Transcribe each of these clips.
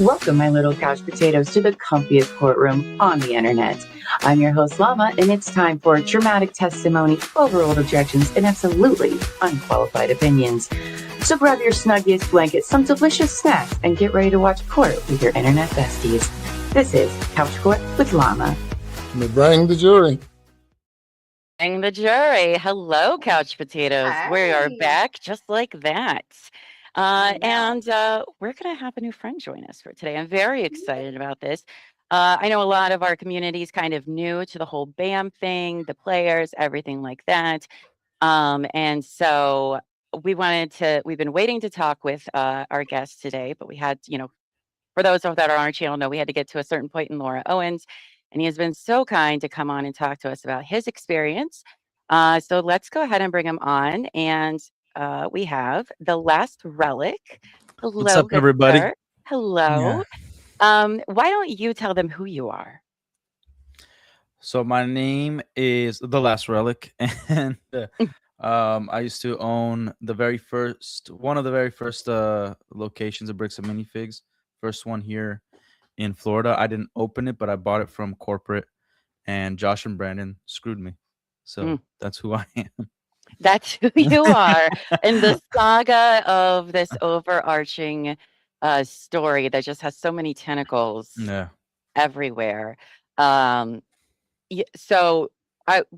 Welcome, my little couch potatoes, to the comfiest courtroom on the internet. I'm your host, Llama, and it's time for dramatic testimony, overruled objections, and absolutely unqualified opinions. So grab your snuggiest blanket, some delicious snacks, and get ready to watch court with your internet besties. This is Couch Court with Llama. Bring the jury. Bring the jury. Hello, couch potatoes. We are Hi. back just like that. I know. And we're going to have a new friend join us for today. I'm very excited about this. I know a lot of our community is kind of new to the whole BAM thing, the players, everything like that. And so we've been waiting to talk with our guest today, but we had, for those that are on our channel know we had to get to a certain point in Laura Owens, and he has been so kind to come on and talk to us about his experience. So let's go ahead and bring him on. And we have the Last Relic. Hello, What's up, good everybody? sir. Hello. Why don't you tell them who you are? So my name is the Last Relic, and I used to own one of the very first locations of Bricks and Minifigs. First one here in Florida. I didn't open it, but I bought it from corporate, and Josh and Brandon screwed me. So that's who I am. That's who you are in the saga of this overarching story that just has so many tentacles Yeah. everywhere. So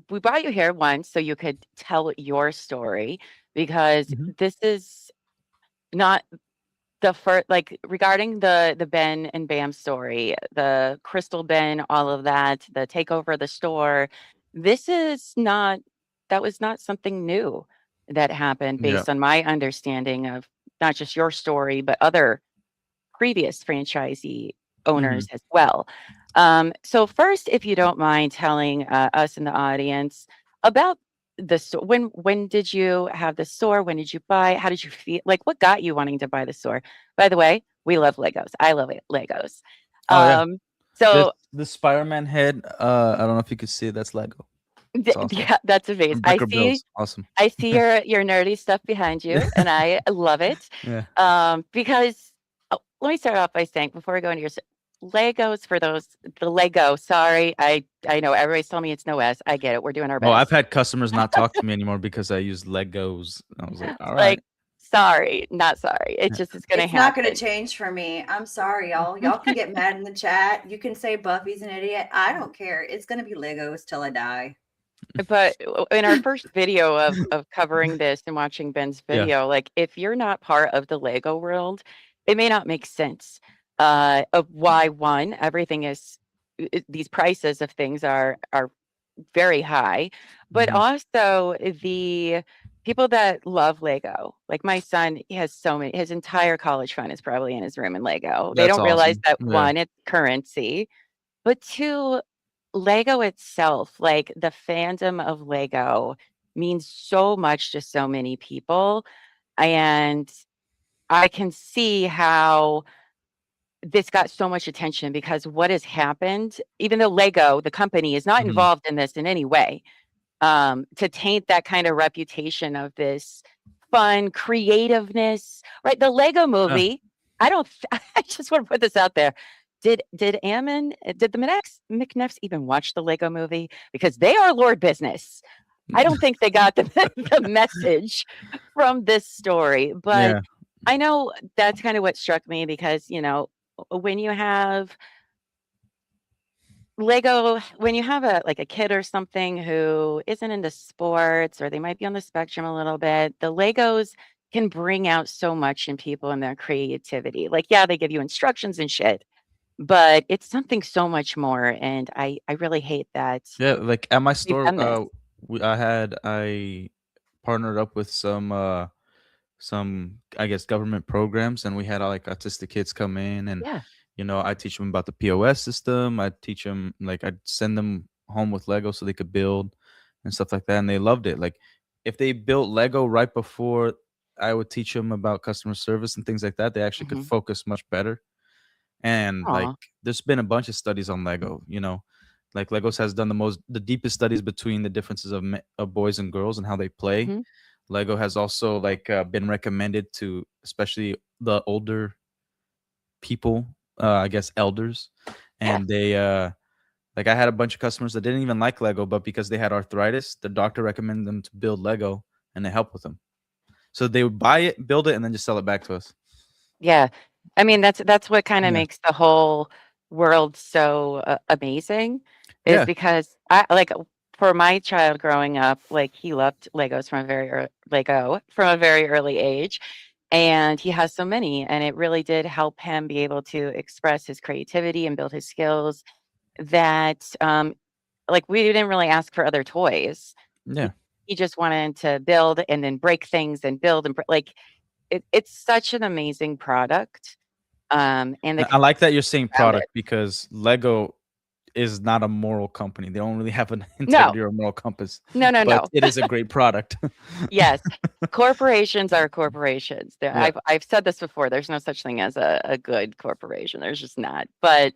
we brought you here once so you could tell your story, because this is not the first, like, regarding the Ben and Bam story, the Crystal Ben, all of that, the takeover of the store. That was not something new that happened, Yeah. based on my understanding of not just your story, but other previous franchisee owners as well. So first, if you don't mind telling us in the audience about the store. When did you have the store? When did you buy it? How did you feel? Like, what got you wanting to buy the store? By the way, we love Legos. I love Legos. Oh, yeah. So the Spider-Man head, I don't know if you could see it. That's Lego. It's awesome. yeah, that's amazing. From Bricker Bills. Awesome. I see your nerdy stuff behind you, and I love it. Yeah. Because let me start off by saying, before we go into your Legos, the Lego. Sorry, I know everybody's telling me it's no S. I get it. We're doing our best. Oh, I've had customers not talk to me anymore because I use Legos. I was like, all right. Like, sorry, not sorry. It's just it's gonna It's happen. not going to change for me. I'm sorry, y'all. Y'all can get mad in the chat. You can say Buffy's an idiot. I don't care. It's going to be Legos till I die. But in our first video of covering this and watching Ben's video, like, if you're not part of the Lego world, it may not make sense of why, one, everything is these prices of things are very high, but also the people that love Lego. Like my son, he has so many. His entire college fund is probably in his room in Lego. They That's don't realize awesome. that, Yeah. one, it's currency, but two, Lego itself, like the fandom of Lego, means so much to so many people. And I can see how this got so much attention, because what has happened, even though Lego, the company, is not involved in this in any way, to taint that kind of reputation of this fun creativeness, right? The Lego movie, I just want to put this out there. Did the McNeffs even watch the Lego movie? Because they are Lord business. I don't think they got the message from this story, but I know that's kind of what struck me, because, when you have Lego, when you have a kid or something who isn't into sports, or they might be on the spectrum a little bit, the Legos can bring out so much in people and their creativity. Like, yeah, they give you instructions and shit, but it's something so much more. And I really hate that. Yeah, like at my store, done this. I partnered up with some I guess government programs, and we had like autistic kids come in, and Yeah. I teach them about the POS system. I teach them, like, I'd send them home with Lego so they could build and stuff like that, and they loved it. Like, if they built Lego right before I would teach them about customer service and things like that, they actually could focus much better. And like, there's been a bunch of studies on Lego, like Legos has done the deepest studies between the differences of boys and girls and how they play. Lego has also been recommended to especially the older people I guess elders, and they like I had a bunch of customers that didn't even like Lego, but because they had arthritis, the doctor recommended them to build Lego, and they help with them. So they would buy it, build it, and then just sell it back to us. Yeah. I mean, that's what kind of Yeah. makes the whole world so amazing is Yeah. because I like for my child growing up, like he loved Legos from a very early age, and he has so many, and it really did help him be able to express his creativity and build his skills that like we didn't really ask for other toys. He, Yeah. he just wanted to build and then break things and build and like it's such an amazing product. And the I like that you're saying around it. product because Lego is not a moral company. They don't really have an No, integrity or a moral compass, no, but no. it is a great product. Yes, corporations are corporations. Yeah. I've said this before. There's no such thing as a good corporation. There's just not. But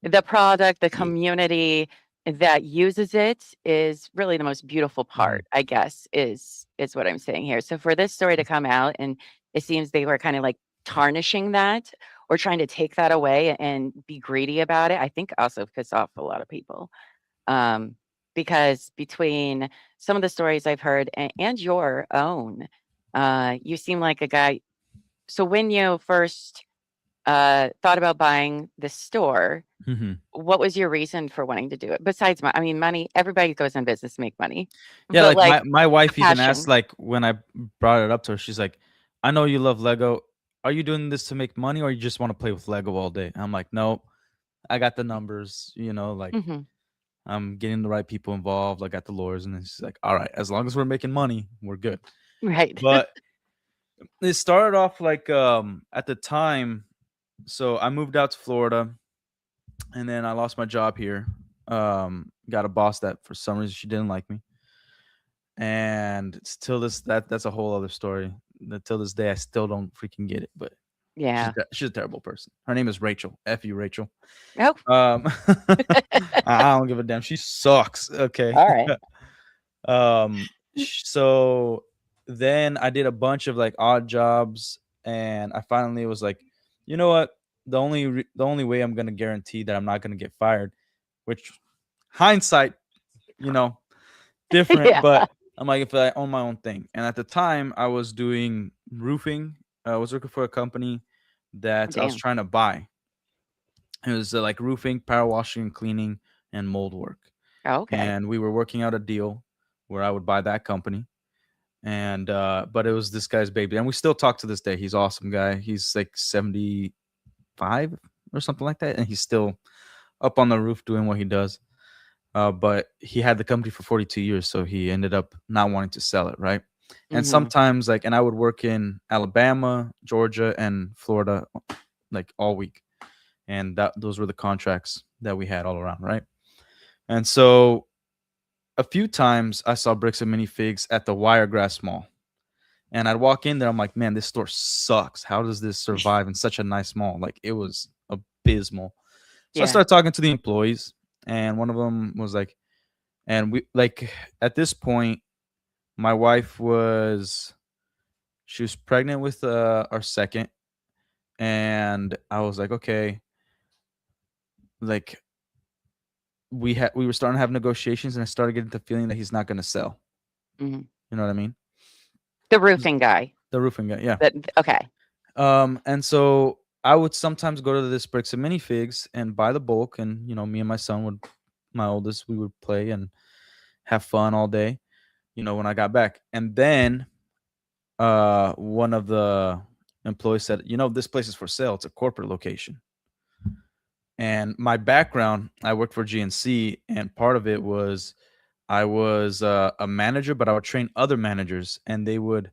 the product, the community that uses it is really the most beautiful part, I guess, is what I'm saying here. So for this story to come out and it seems they were kind of like tarnishing that or trying to take that away and be greedy about it, I think also pissed off a lot of people. Because between some of the stories I've heard and your own, you seem like a guy. So when you first thought about buying the store, Mhm. what was your reason for wanting to do it? Besides, I mean, money. Everybody goes in business to make money, Yeah, but like like my the wife even asked, passion. like when I brought it up to her, she's like, "I know you love Lego. Are you doing this to make money, or you just want to play with Lego all day?" I'm like, "No, I got the numbers. Like Hmm. I'm getting the right people involved. I got the lawyers." And then she's like, "All right, as long as we're making money, we're good." Right. But it started off like at the time. So I moved out to Florida, and then I lost my job here. Got a boss that for some reason she didn't like me, and still that's a whole other story. Till this day, I still don't freaking get it. But Yeah. she's a terrible person. Her name is Rachel. F you, Rachel. Oh, I don't give a damn. She sucks. Okay. all right. So then I did a bunch of like odd jobs, and I finally was like, you know what? The only way I'm gonna guarantee that I'm not gonna get fired, which hindsight, you know, different, Yeah. but I'm like, if I own my own thing. And at the time, I was doing roofing. I was working for a company Oh, that I was damn. trying to buy. It was like roofing, power washing, and cleaning, and mold work. Oh, okay. And we were working out a deal where I would buy that company. And but it was this guy's baby, and we still talk to this day. He's an awesome guy. He's like 75 or something like that, and he's still up on the roof doing what he does. But he had the company for 42 years, so he ended up not wanting to sell it, right? And Hmm. sometimes, like, and I would work in Alabama, Georgia, and Florida, like all week, and those were the contracts that we had all around, right? And so a few times I saw Bricks and Minifigs at the Wiregrass Mall. And I'd walk in there, I'm like, man, this store sucks. How does this survive in such a nice mall? Like, it was abysmal. So I Yeah. started talking to the employees, and one of them was like, and we like at this point, my wife she was pregnant with our second, and I was like, okay, like we were starting to have negotiations, and I started getting the feeling that he's not going to sell. Hmm. You know what I mean? The roofing guy. The roofing guy, yeah. Okay. And so I would sometimes go to this Bricks and Minifigs and buy the bulk, and me and my son my oldest, we would play and have fun all day. When I got back, and then one of the employees said, this place is for sale. It's a corporate location. And my background, I worked for GNC, and part of it was I was a manager, but I would train other managers, and they would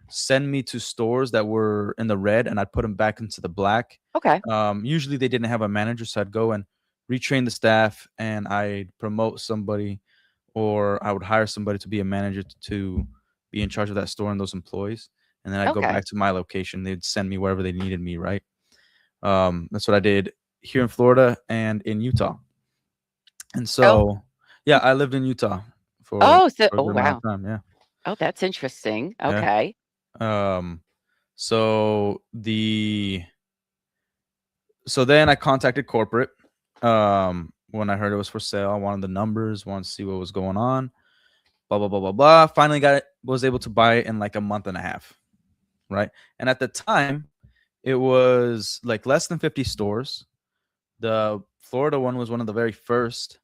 send me to stores that were in the red, and I'd put them back into the black. Okay. Usually they didn't have a manager, so I'd go and retrain the staff, and I'd promote somebody, or I would hire somebody to be a manager to be in charge of that store and those employees. And then I'd go Okay. back to my location. They'd send me wherever they needed me, right? That's what I did here in Florida and in Utah. And Oh. so, yeah, I lived in Utah for Oh, so a oh good amount wow. of time. Yeah. Oh, that's interesting. Yeah. Okay. Um, so So then I contacted corporate. When I heard it was for sale, I wanted the numbers, wanted to see what was going on. Blah blah blah blah blah. Finally was able to buy it in like a month and a half, right? And at the time, it was like less than 50 stores. The Florida one was one of the very first,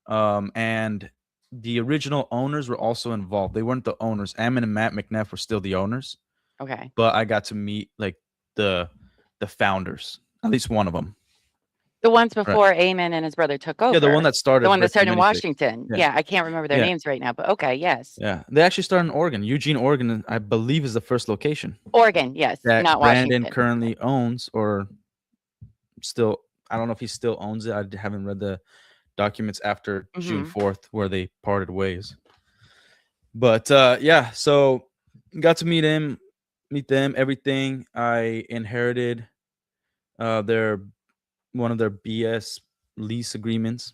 and the original owners were also involved. They weren't the owners. Ammon and Matt McNeff were still the owners, Okay. but I got to meet like the founders, at least one of them. The ones Right. before Eamon and his brother took over. Yeah, the one that started. The one that Bricks and started in Minifigs. Washington. Yeah. Yeah, I can't remember their Yeah. names right now, but okay, yes. Yeah, they actually started in Oregon. Eugene, Oregon, I believe, is the first location Oregon, yes, that not Brandon Washington. currently owns, or still. I don't know if he still owns it. I haven't read the documents after June 4th where they parted ways. But yeah, so got to meet them, everything. I inherited one of their BS lease agreements,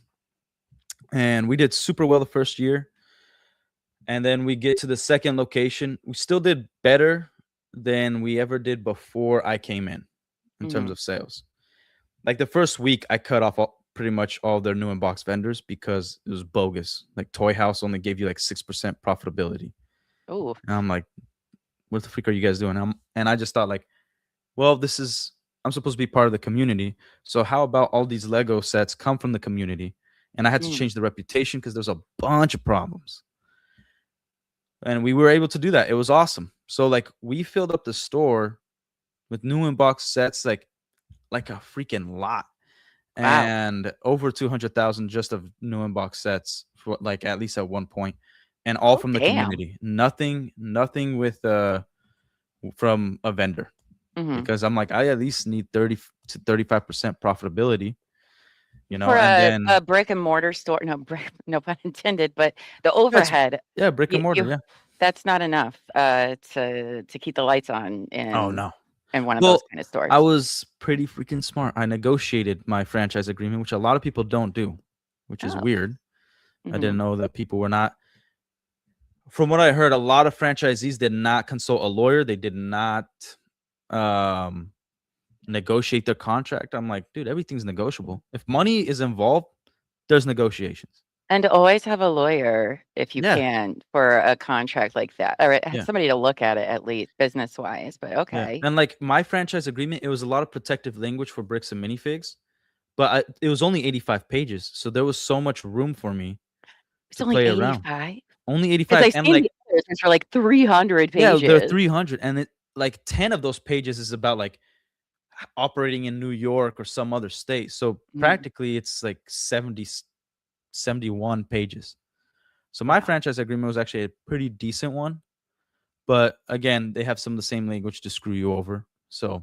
and we did super well the first year. And then we get to the second location. We still did better than we ever did before I came in terms of sales. Like the first week, I cut off pretty much all their new in-box vendors because it was bogus. Like Toy House only gave you like 6% profitability. Oh, And I'm like, what the freak are you guys doing? And I just thought like, well, I'm supposed to be part of the community. So how about all these Lego sets come from the community? And I had to change the reputation because there's a bunch of problems. And we were able to do that. It was awesome. So like we filled up the store with new in-box sets, like a freaking lot. wow. And over 200,000 just of new in-box sets for like at least at one point, and all from the community. Nothing with from a vendor, because I'm like, I at least need 30 to 35% profitability. You know, For and then a brick and mortar store, no pun intended, but the overhead. Yeah, brick and mortar. Yeah, that's not enough to keep the lights on. Oh no. In one of those kind of stores. I was pretty freaking smart. I negotiated my franchise agreement, which a lot of people don't do, which is weird. I didn't know that people were not. From what I heard, a lot of franchisees did not consult a lawyer. They did not negotiate their contract. I'm like, dude, everything's negotiable. If money is involved, there's negotiations. And always have a lawyer if you can for a contract like that, or have somebody to look at it at least business wise. But okay. And like my franchise agreement, it was a lot of protective language for Bricks and Minifigs, but it was only 85 pages, so there was so much room for me to play around. Only 85, and like which are like 300 pages. Yeah, they're 300, and it like 10 of those pages is about like operating in New York or some other state. So practically, it's like 71 pages. So my franchise agreement was actually a pretty decent one, but again, they have some of the same language to screw you over. So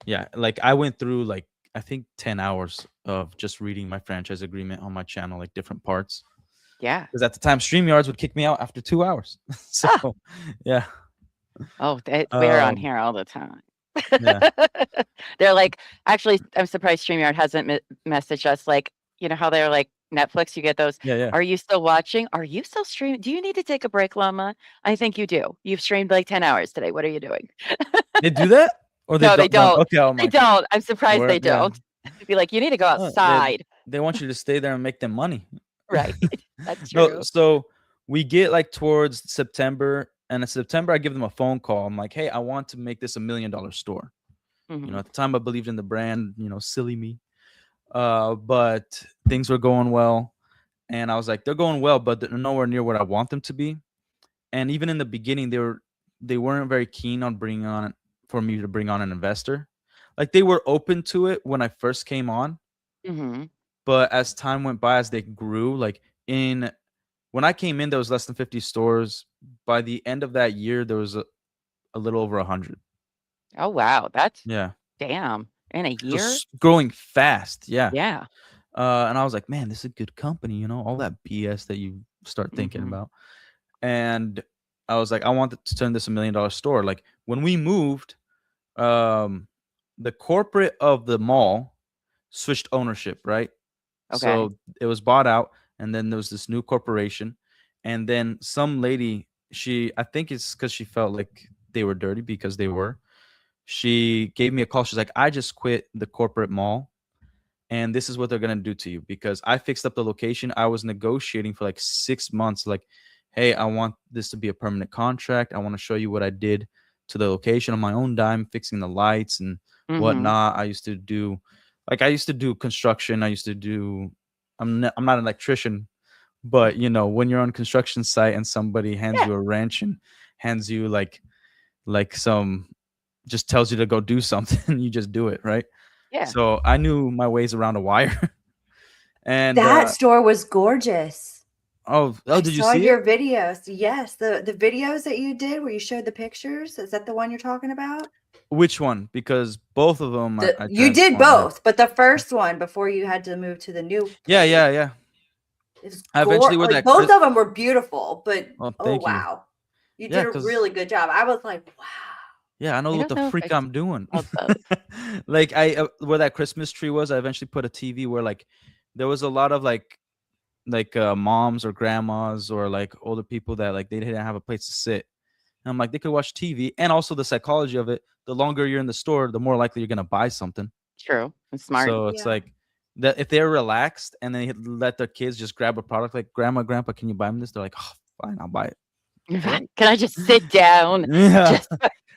yeah, like I went through like I think 10 hours of just reading my franchise agreement on my channel, like different parts. Yeah, because at the time StreamYards would kick me out after 2 hours. So yeah. Oh, we're on here all the time. Yeah. They're like, actually, I'm surprised StreamYard hasn't messaged us. Like, you know how they're like Netflix, you get those. Yeah. Are you still watching? Are you still streaming? Do you need to take a break, Llama? I think you do. You've streamed like 10 hours today. What are you doing? They do that? Or no, they don't. Okay, they don't. I'm surprised they don't. Be like, you need to go outside. They want you to stay there and make them money. Right. That's true. No, so we get like towards September, and in September I give them a phone call. I'm like, hey, I want to make this $1 million store. You know, at the time I believed in the brand, you know, silly me. But things were going well, and I was like, they're going well, but they're nowhere near what I want them to be. And even in the beginning, they weren't very keen on bringing on an investor. Like they were open to it when I first came on, but as time went by, as they grew, like when I came in, there was less than 50 stores. By the end of that year, there was a little over 100. Oh wow, that's damn. In a year, so growing fast. Yeah. And I was like, man, this is a good company, you know, all that BS that you start thinking about. And I was like, I want to turn this $1 million store. Like when we moved, the corporate of the mall switched ownership, right? Okay. So it was bought out, and then there was this new corporation, and then some lady, I think it's because she felt like they were dirty, because they were. she gave me a call. She's like, I just quit the corporate mall, and this is what they're gonna do to you because I fixed up the location. I was negotiating for like 6 months, like, hey, I want this to be a permanent contract. I want to show you what I did to the location on my own dime, fixing the lights and Mm-hmm. whatnot. I used to do construction. I used to do I'm not an electrician, but when you're on a construction site and somebody hands Yeah. you a wrench and hands you like some just tells you to go do something, you just do it, right? Yeah. So I knew my ways around a wire. And That store was gorgeous. oh, I did you saw see your it? videos. Yes, the videos that you did where you showed the pictures. Is that the one you're talking about? Which one? Because both of them I You did transformed, yeah. both, but the first one before you had to move to the new Yeah, place. yeah. It was I eventually with like that both of them were beautiful, but Oh, oh thank you. wow. You Yeah, did a 'cause really good job. I was like, wow. yeah, I know I what don't the know if freak I I'm doing. saw both. Like where that Christmas tree was, I eventually put a TV where like there was a lot of like moms or grandmas or like older people that like they didn't have a place to sit. And I'm like, they could watch TV, and also the psychology of it. The longer you're in the store, the more likely you're gonna buy something. True. It's smart. So it's Yeah. like that if they're relaxed and they let their kids just grab a product like grandma, grandpa, can you buy me this? They're like, oh, fine, I'll buy it. Can I just sit down? Yeah. Just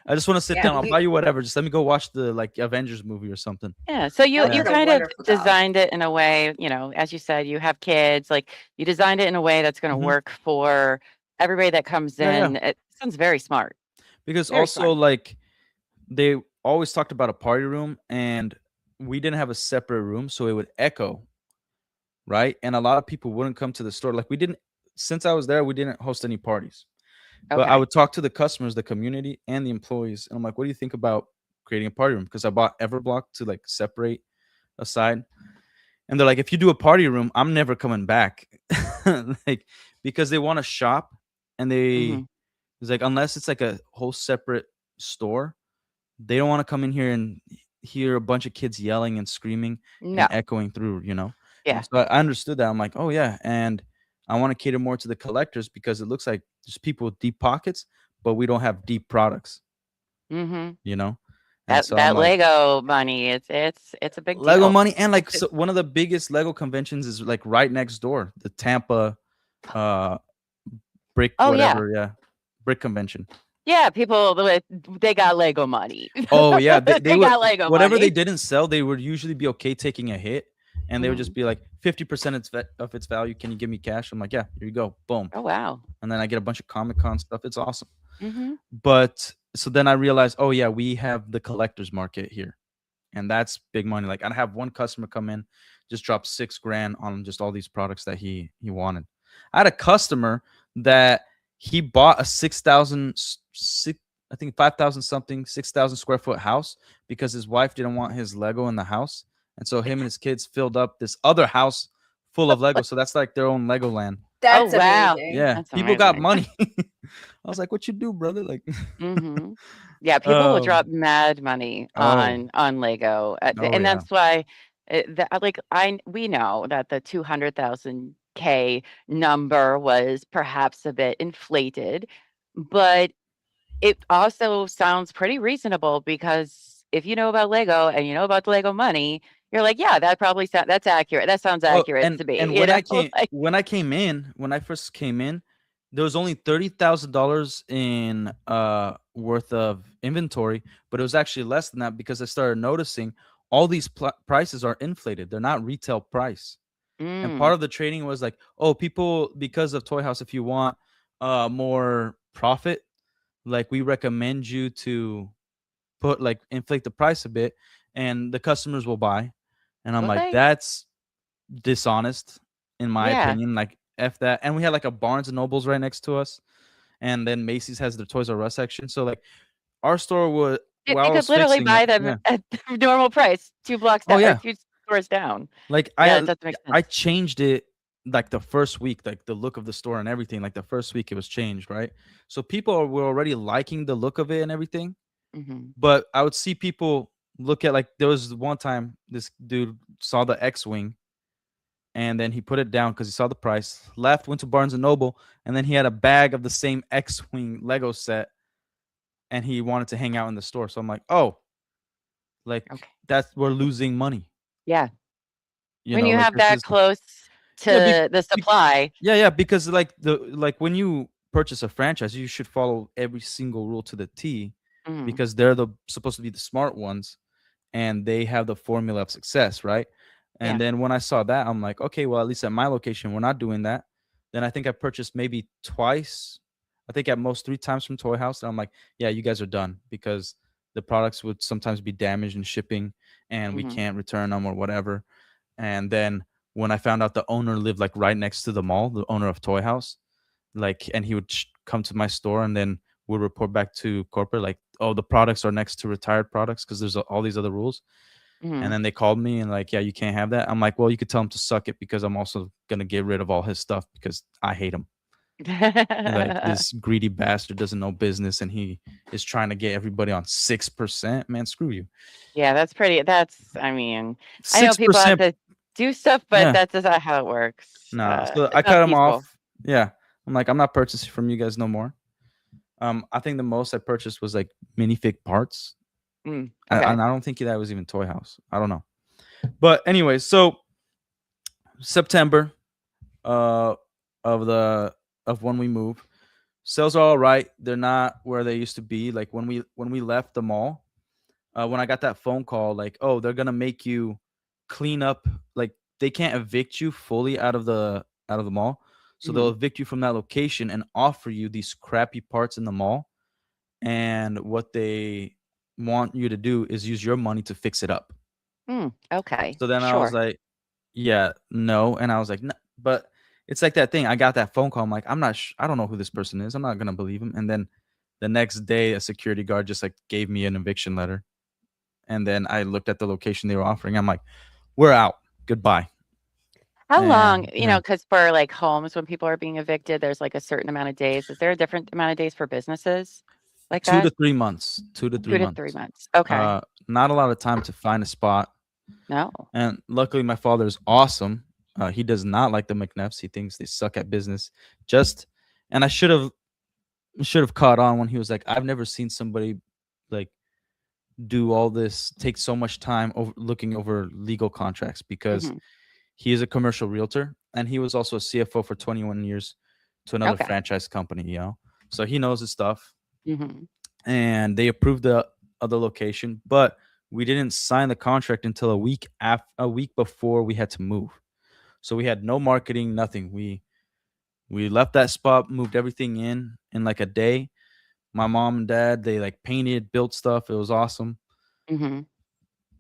I just want to sit Yeah, down. I'll buy you whatever. Just let me go watch the like Avengers movie or something. yeah. So you That you did a kind of wonderful job. designed it in a way, as you said, you have kids, like you designed it in a way that's going to Mhm. work for everybody that comes Yeah, in. yeah. It sounds very smart. Because Very also smart. like they always talked about a party room, and we didn't have a separate room, so it would echo, right? And a lot of people wouldn't come to the store. Like we didn't since I was there, we didn't host any parties. But I Okay. would talk to the customers, the community, and the employees, and I'm like, "What do you think about creating a party room?" Because I bought Everblock to like separate aside, and they're like, "If you do a party room, I'm never coming back," like because they want to shop, and hmm it's like unless it's like a whole separate store, they don't want to come in here and hear a bunch of kids yelling and screaming No. and echoing through. Yeah. And so I understood that. I'm like, oh yeah, and I want to cater more to the collectors because it looks like there's people with deep pockets, but we don't have deep products, hmm you know. And That so I'm that like, Lego money, it's a big Lego deal. money, and like so one of the biggest Lego conventions is like right next door, the Tampa uh brick Oh yeah. whatever, yeah, brick convention. Yeah, people they got Lego money. Oh yeah, they They would got Lego whatever they money. didn't sell, they would usually be okay taking a hit, and they would Mhm. just be like 50% of its value. Can you give me cash? I'm like, yeah, here you go, boom, Oh wow. and then I get a bunch of Comic Con stuff. It's awesome. Mhm. But so then I realized, oh yeah, we have the collectors market here, and that's big money. Like I have one customer come in, just drop 6 grand on just all these products that he wanted. I had a customer that he bought a 6,000 I think 5,000 something 6,000 square foot house because his wife didn't want his Lego in the house, and so him and his kids filled up this other house full of Lego. So that's like their own Lego land. Oh That's wow. amazing. Yeah, That's people got amazing. money. I was like, "What you do, brother?" Like, hmm Yeah, people will um, drop mad money oh, on Lego, oh and yeah. that's why like we know that the 200,000K number was perhaps a bit inflated, but it also sounds pretty reasonable because if you know about Lego and you know about the Lego money, you're like, yeah, that probably that's accurate. That sounds Oh, accurate and to me, and like, when I first came in, there was only $30,000 in worth of inventory, but it was actually less than that because I started noticing all these prices are inflated. They're not retail price. And part mm, of the trading was like, oh, people because of Toy House, if you want more profit, like we recommend you to put like inflate the price a bit, and the customers will buy. And I'm well, like, they, that's dishonest in my yeah, opinion. Like F that. And we had like a Barnes and Nobles right next to us. And then Macy's has their Toys R Us section. So like our store would you while I could was literally fixing it, buy them yeah. at the normal price, 2 blocks Oh down or yeah. 2 stores down. Like Yeah, it doesn't make I sense. changed it like the first week, like the look of the store and everything. Like the first week it was changed, right? So people were already liking the look of it and everything. hmm But I would see people look at like there was one time this dude saw the X-Wing and then he put it down because he saw the price, left, went to Barnes and Noble, and then he had a bag of the same X-Wing Lego set and he wanted to hang out in the store. So I'm like, oh, Like Okay. we're losing money. Yeah. You When know, you like have this that is close yeah, to the supply. yeah, because like when you purchase a franchise, you should follow every single rule to the T, Mhm, because they're supposed to be the smart ones, and they have the formula of success, right? yeah. And then when I saw that, I'm like, okay, well, at least at my location, we're not doing that. Then I think I purchased maybe twice. I think at most 3 times from Toy House. And I'm like, yeah, you guys are done, because the products would sometimes be damaged in shipping and we Mhm, can't return them or whatever. And then when I found out the owner lived like right next to the mall, the owner of Toy House, like, and he would come to my store and then would report back to corporate, like, oh, the products are next to retired products because there's all these other rules. And mhm. then they called me and like, yeah, you can't have that. I'm like, well, you could tell him to suck it, because I'm also gonna get rid of all his stuff because I hate him. Like, this greedy bastard doesn't know business, and he is trying to get everybody on 6%. Man, screw you. Yeah, I mean, I know Six people have percent. to do stuff, but Yeah. that's just not how it works. No. So I It's not cut him off. peaceful. Yeah. I'm like, I'm not purchasing from you guys no more. I think the most I purchased was like minifig parts. Okay. And I don't think that was even Toy House. I don't know. But anyway, so September, uh of when we move, sales are all right. They're not where they used to be. Like when we left the mall, when I got that phone call, like, oh, they're gonna make you clean up. Like, they can't evict you fully out of the mall, so they'll Mhm. evict you from that location and offer you these crappy parts in the mall. And what they want you to do is use your money to fix it up. Okay. So then I was Sure. like, yeah, no. And I was like, no. But it's like that thing. I got that phone call. I'm like, I don't know who this person is. I'm not gonna believe him. And then the next day, a security guard just like gave me an eviction letter. And then I looked at the location they were offering. I'm like, we're out. Goodbye. How long, And yeah, because for like homes, when people are being evicted, there's like a certain amount of days. Is there a different amount of days for businesses like two to that? 3 months. 2 to 3 2 to 3 months. months. Okay. Not a lot of time to find a spot. No. And luckily, my father is awesome. He does not like the McNeffs. He thinks they suck at business. Just, and I should have caught on when he was like, I've never seen somebody like do all this, take so much time looking over legal contracts, because Mhm. he is a commercial realtor and he was also a CFO for 21 years to another Okay. franchise company, so he knows his stuff. Mhm. And they approved the other location, but we didn't sign the contract until a week before we had to move. So we had no marketing, nothing. We left that spot, moved everything in like a day. My mom and dad, they like painted, built stuff. It was awesome. Mhm.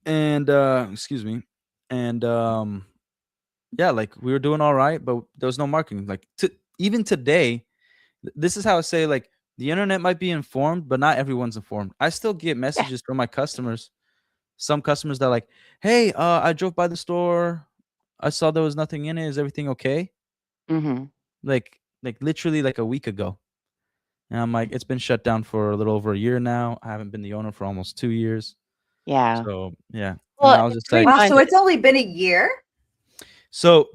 And excuse me. And yeah, like we were doing all right, but there was no marketing. Like even today, this is how I say, like, the internet might be informed, but not everyone's informed. I still get Yeah. messages from my customers. Some customers that are like, "Hey, I drove by the store. I saw there was nothing in it. Is everything okay?" Mhm. Like literally like a week ago. And I'm like, it's been shut down for a little over a year now. I haven't been the owner for almost 2 years. Yeah. So yeah. And Well, I was just 3 like, Wow, so months. it's only been a year? so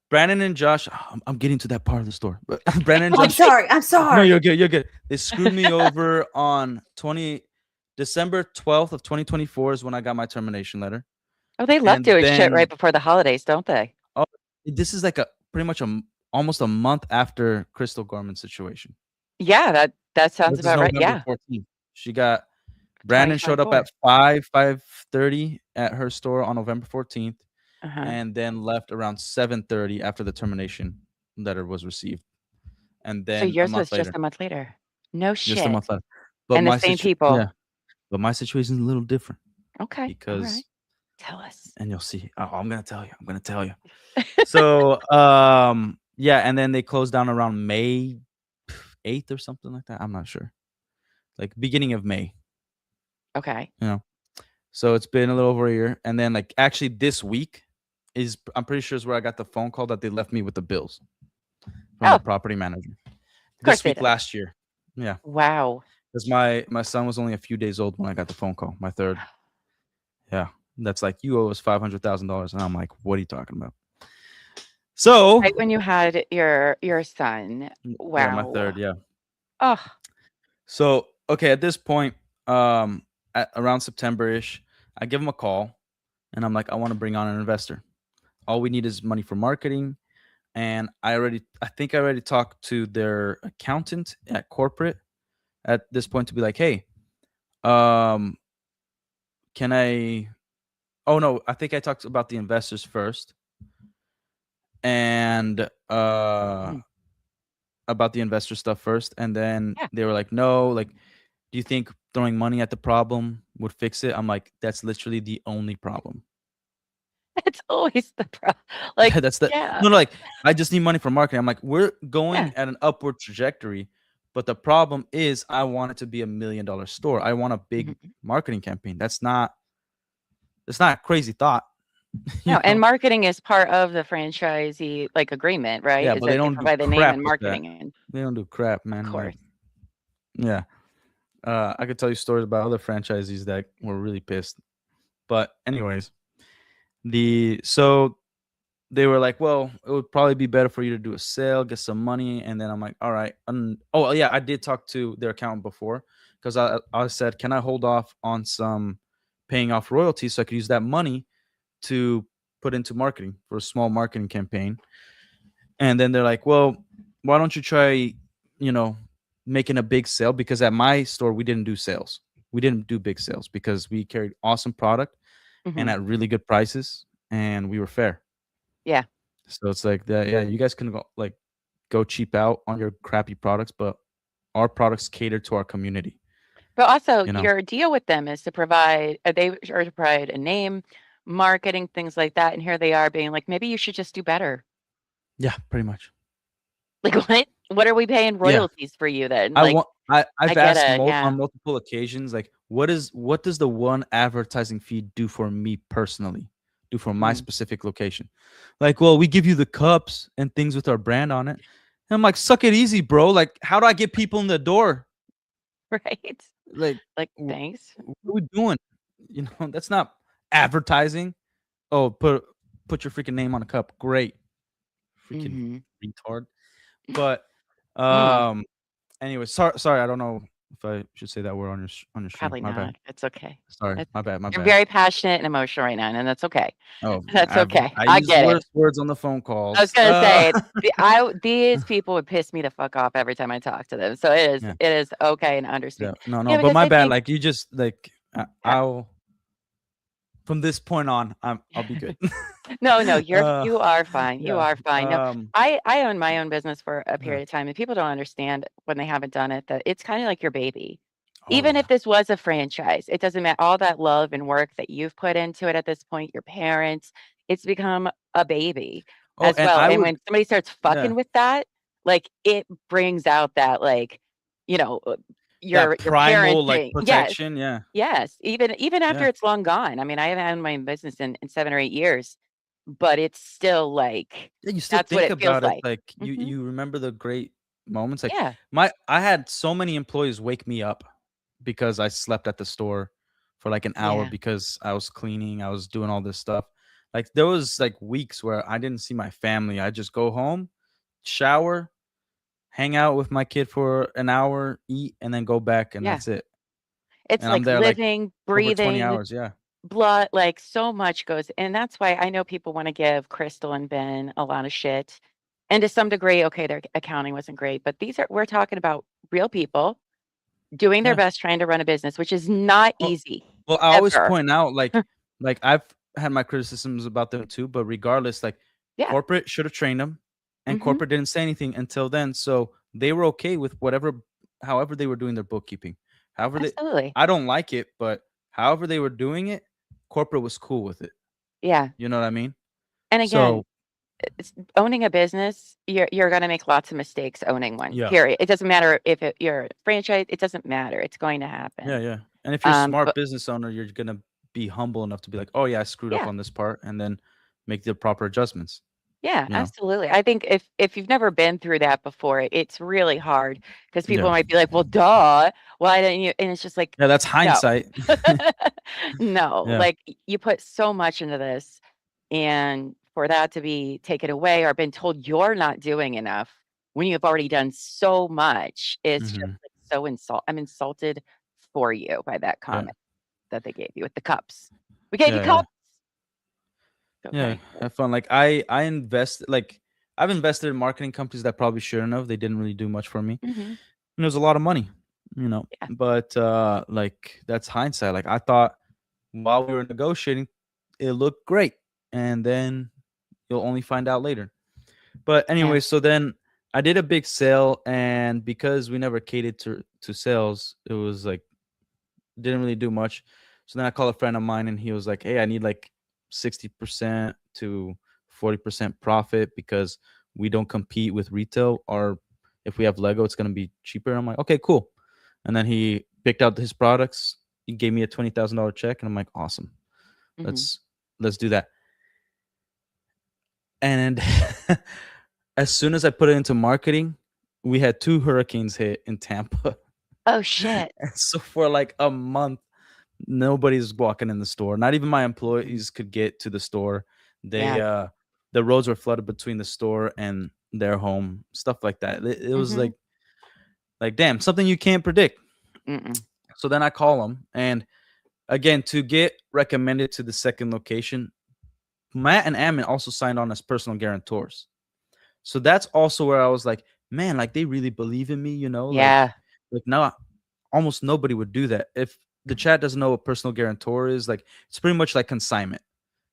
Brandon and Josh, I'm getting to that part of the store. But Brandon and Oh, I'm Josh, sorry. I'm no, sorry. you're good. You're good. They screwed me over on December 12th of 2024 is when I got my termination letter. Oh, they love And doing shit right then before the holidays, don't they? oh, this is like a pretty much almost a month after Crystal Gorman's situation. Yeah, that sounds This is about right. November Yeah. 14th. She got Brandon showed up 2024. at 5:30 at her store on November 14th, Uh-huh. and then left around 7:30 after the termination letter was received. And So then a yours month was just later, a month later. No just a shit. month later. But And the my same situation, people. yeah, but my situation is a little different Okay. All right. because, Tell us. and you'll see. Oh, I'm gonna tell you. I'm gonna tell you. So, yeah, and then they closed down around May 8th or something like that. I'm not sure. Like beginning of May, Okay. you know. So it's been a little over a year, and then like actually this week I'm pretty sure is where I got the phone call that they left me with the bills from Oh, the of property manager. course This they week did. last year. Yeah. Wow. Because my son was only a few days old when I got the phone call. My third. Yeah. That's like, you owe us $500,000. And I'm like, what are you talking about? So Right when you had your son. yeah, my third, Wow. yeah. Oh. So okay, at this point, around September-ish, I give them a call, and I'm like, I want to bring on an investor. All we need is money for marketing, and I think I already talked to their accountant at corporate at this point to be like, hey, can I? Oh no, I think I talked about the investors first, and about the investor stuff first, and then Yeah. they were like, no, like, do you think throwing money at the problem would fix it? I'm like, that's literally the only problem. It's always the problem. Like, That's the yeah, no, like, I just need money for marketing. I'm like, we're going yeah. at an upward trajectory, but the problem is I want it to be $1 million store. I want a big Mhm. marketing campaign. That's not a crazy thought. you No, and know? marketing is part of the franchisee like agreement, right? Yeah, Is but they that they don't do provide the name crap and with that. marketing, and They don't do crap, of man. Like, course. yeah. I could tell you stories about other franchisees that were really pissed. But anyways, so they were like, well, it would probably be better for you to do a sale, get some money. And then I'm like, all right. Oh yeah, I did talk to their accountant before, because I said, can I hold off on some paying off royalties so I could use that money to put into marketing for a small marketing campaign? And then they're like, well, why don't you try, making a big sale? Because at my store, we didn't do sales. We didn't do big sales because we carried awesome product and Mhm. at really good prices, and we were fair. Yeah. So it's like that. Yeah, you guys can go cheap out on your crappy products, but our products cater to our community. But also, You know. your deal with them is to provide they are to provide a name, marketing, things like that, and here they are being like, "Maybe you should just do better." Yeah, pretty much. Like, what? What are we paying Yeah, royalties for you then? Like, I I've get asked it, yeah. on multiple occasions, like, what does the one advertising fee do for me personally? Do for my Mhm. specific location? Like, well, we give you the cups and things with our brand on it. And I'm like, suck it easy, bro. Like, how do I get people in the door? Right? Like, Like, what thanks. are we doing? That's not advertising. Oh, put your freaking name on a cup. Great. Freaking Mhm. retard. But Mm, anyway, sorry, I don't know if I should say that word on your stream. probably My bad. not. It's okay. Sorry. It's My bad. My You're bad. very passionate and emotional right now, and that's okay. Oh, That's okay. I I use get it. worse words on the phone I was calls. gonna say these people would piss me the fuck off every time I talk to them. So Yeah. it is okay and Yeah. understand. No, Yeah, but because my I bad. think Like, you just like yeah. I'll from this point on, I'll be good. No, uh you are fine. You yeah. are fine. No, I own my own business for a Yeah. period of time, and people don't understand when they haven't done it that it's kind of like your baby. Oh Even if yeah. this was a franchise, it doesn't matter all that love and work that you've put into it at this point, your parents, it's become a baby Oh, as and well. I And would when somebody starts yeah. fucking with that, like it brings out that like, you know, That your primal, like, parenting. Yes. protection. Yeah. Yes, even after Yeah. it's long gone. I mean, I haven't had my own business in 7 or 8 years, but it's still like Yeah, you still that's what think it feels about it, like. like, Mhm. you remember the great moments, like, Yeah. I had so many employees wake me up because I slept at the store for, like, an hour Yeah. because I was cleaning, I was doing all this stuff. Like, there was, like, weeks where I didn't see my family. I just go home, shower, hang out with my kid for an hour, eat, and then go back, and Yeah. that's it. It's And I'm like there, like, living, over 20 breathing, hours, yeah. blood, like so much goes and that's why I know people wanna give Crystal and Ben a lot of shit. And to some degree, okay, their accounting wasn't great, but these are we're talking about real people doing their Yeah. best trying to run a business, which is not Well easy, well, I always ever. point out, like, I've had my criticisms about them too, but regardless, like, Yeah. corporate should have trained them, and Mhm. corporate didn't say anything until then, so they were okay with however they were doing their bookkeeping. However they Absolutely. I don't like it, but however they were doing it, corporate was cool with it. Yeah. You know what I mean? And again, So owning a business, you're gonna make lots of mistakes owning one, yeah. period. It doesn't matter if you're a franchise, it doesn't matter. It's going to Yeah, happen. yeah. And if you're a smart But business owner, you're gonna be humble enough to be like, "Oh, yeah, I screwed up yeah, on this part," and then make the proper adjustments, yeah, you know? absolutely. I think if you've never been through that before, it's really hard because people Yeah. might be like, "Well, duh, why didn't you?" And it's just like, Yeah, that's no, hindsight. no. Yeah. Like you put so much into this, and for that to be taken away or been told you're not doing enough when you've already done so much is just Mhm. like so I'm insulted for you by that Yeah. comment. that they gave you with the cups. We gave you Yeah, cups. yeah. Okay. Have fun. Like I invest like I've invested in marketing companies that probably shouldn't have. They didn't really do much for me. Hmm. And it was a lot of money, you know. Yeah. But like that's hindsight. Like I thought while we were negotiating, it looked great, and then you'll only find out later. But Yeah. anyway, so then I did a big sale, and because we never catered to sales, it was like didn't really do much. So then I called a friend of mine, and he was like, "Hey, I need like 60% to 40% profit because we don't compete with retail, or if we have Lego, it's gonna be cheaper." I'm like, "Okay, cool." And then he picked out his products. He gave me a $20,000 check, and I'm like, "Awesome, Hmm. let's do that." And as soon as I put it into marketing, we had 2 hurricanes hit in Tampa. Oh shit. And so for like a month, nobody's walking in the store. Not even my employees could get to the store. They Yeah. the roads were flooded between the store and their home, stuff like that. It was Hmm. like damn, something you can't predict. Mm-mm. So then I call them, and again, to get recommended to the second location, Matt and Ammon also signed on as personal guarantors. So that's also where I was like, man, like they really believe in me, you know, Yeah. like now almost nobody would do that. If the chat doesn't know what personal guarantor is, like it's pretty much like consignment.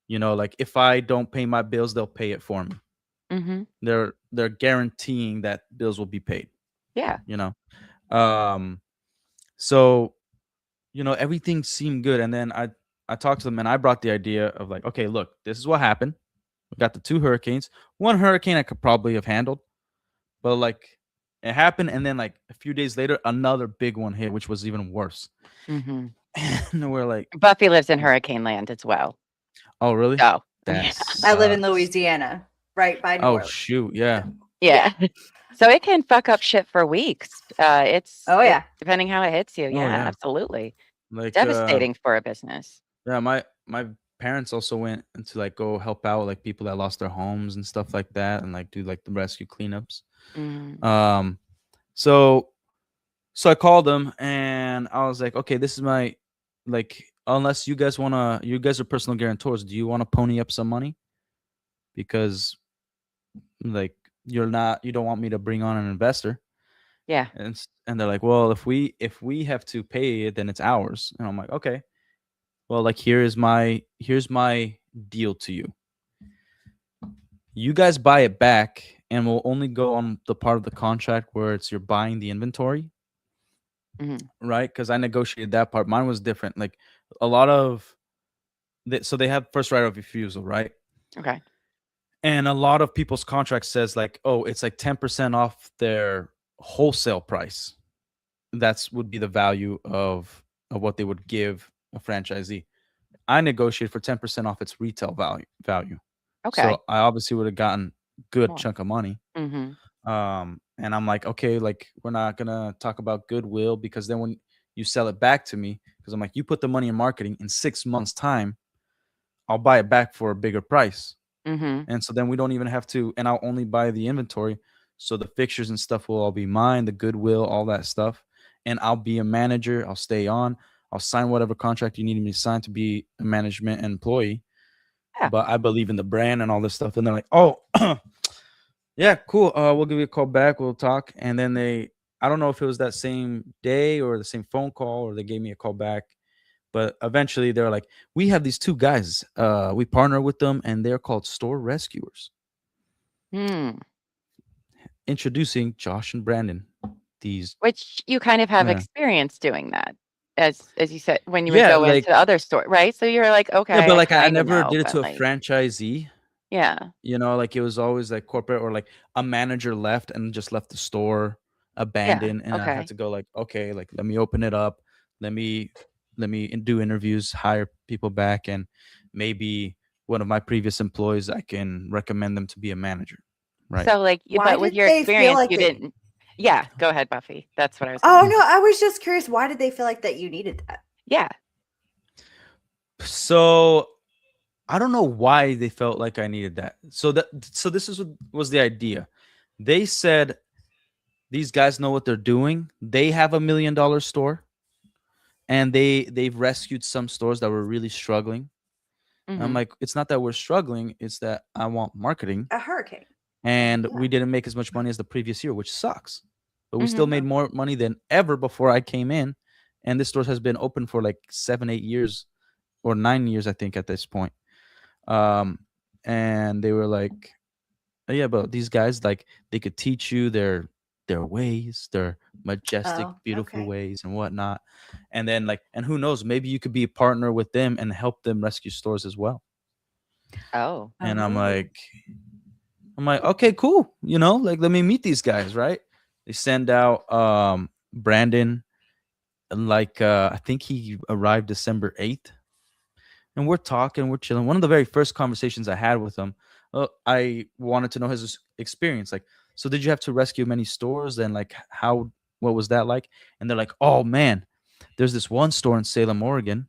You know, like if I don't pay my bills, they'll pay it for me. Hmm. They're guaranteeing that bills will be paid, Yeah. you know. Um so everything seemed good, and then I talked to them, and I brought the idea of like, okay, look, this is what happened. We got the 2 hurricanes. One hurricane I could probably have handled, but like it happened, and then like a few days later, another big one hit, which was even worse. Hmm. And we're like, Buffy lives in Hurricane Land as well. oh really? So That yeah. I live in sucks. Louisiana, right by New Oh Orleans. shoot, yeah. Yeah. So it can fuck up shit for weeks. It's Oh yeah. depending how it hits you. Oh Yeah, yeah. absolutely. Like Devastating for a business. yeah, my parents also went to like go help out like people that lost their homes and stuff like that, and like do like the rescue cleanups. Mm. Um so so I called them, and I was like, okay, this is my like, unless you guys are personal guarantors, do you want to pony up some money? Because like you don't want me to bring on an investor. Yeah. And they're like, well, if we have to pay it, then it's ours. And I'm like, okay, well, like here's my deal to you. You guys buy it back, and we'll only go on the part of the contract where it's you're buying the inventory, Hmm. right? Because I negotiated that part. Mine was different. Like a lot of so they have first right of refusal, right? Okay. And a lot of people's contract says like, oh, it's like 10% off their wholesale price. That's would be the value of what they would give a franchisee. I negotiated for 10% off its retail value. Okay. So I obviously would have gotten good More. chunk of money. Hmm. And I'm like, okay, like we're not gonna talk about goodwill, because then when you sell it back to me, because I'm like, you put the money in marketing, in 6 months time, I'll buy it back for a bigger price. Hmm. And so then we don't even have to, and I'll only buy the inventory. So the fixtures and stuff will all be mine, the goodwill, all that stuff. And I'll be a manager. I'll stay on. I'll sign whatever contract you need me to sign to be a management employee. Yeah. But I believe in the brand and all this stuff. And they're like, oh, yeah, cool. We'll give you a call back. We'll talk. And then I don't know if it was that same day or the same phone call, or they gave me a call back. But eventually they're like, we have these 2 guys. We partner with them, and they're called store rescuers. Hmm. Introducing Josh and Brandon. These Which you kind of have yeah. experience doing that, as you said, when you would Yeah, go into like the other store, right? So you're like, okay, yeah, but I like I kind of never know, did it but to a like, franchisee. yeah, Like it was always like corporate, or like a manager left and just left the store yeah, abandoned, and I had okay, to go like, okay, like let me open it up, let me do interviews, hire people back, and maybe one of my previous employees, I can recommend them to be a manager, right? so like, Why but with did your they feel experience, like you they? didn't. Yeah, go ahead, Buffy. That's what I was Oh gonna. no, I was just curious. Why did they feel like that you needed that? Yeah. So I don't know why they felt like I needed that. So this was the idea. They said these guys know what they're doing. They have $1 million store, and they've rescued some stores that were really struggling. And I'm Mhm. like, it's not that we're struggling, it's that I want marketing, A hurricane. and Yeah. we didn't make as much money as the previous year, which sucks. But we still Mhm. made more money than ever before I came in, and this store has been open for like 7-8 years or 9 years, I think, at this point. Um, and they were like, yeah, but these guys, like, they could teach you their ways, their majestic, Oh, beautiful okay. ways and whatnot. And then, like, and who knows, maybe you could be a partner with them and help them rescue stores as well. Oh. And Oh. I'm like, okay, cool. Like, let me meet these guys, right? They send out Brandon, like, I think he arrived December 8th. And we're talking, we're chilling. One of the very first conversations I had with him, I wanted to know his experience. Like, so did you have to rescue many stores? And like, what was that like? And they're like, oh man, there's this one store in Salem, Oregon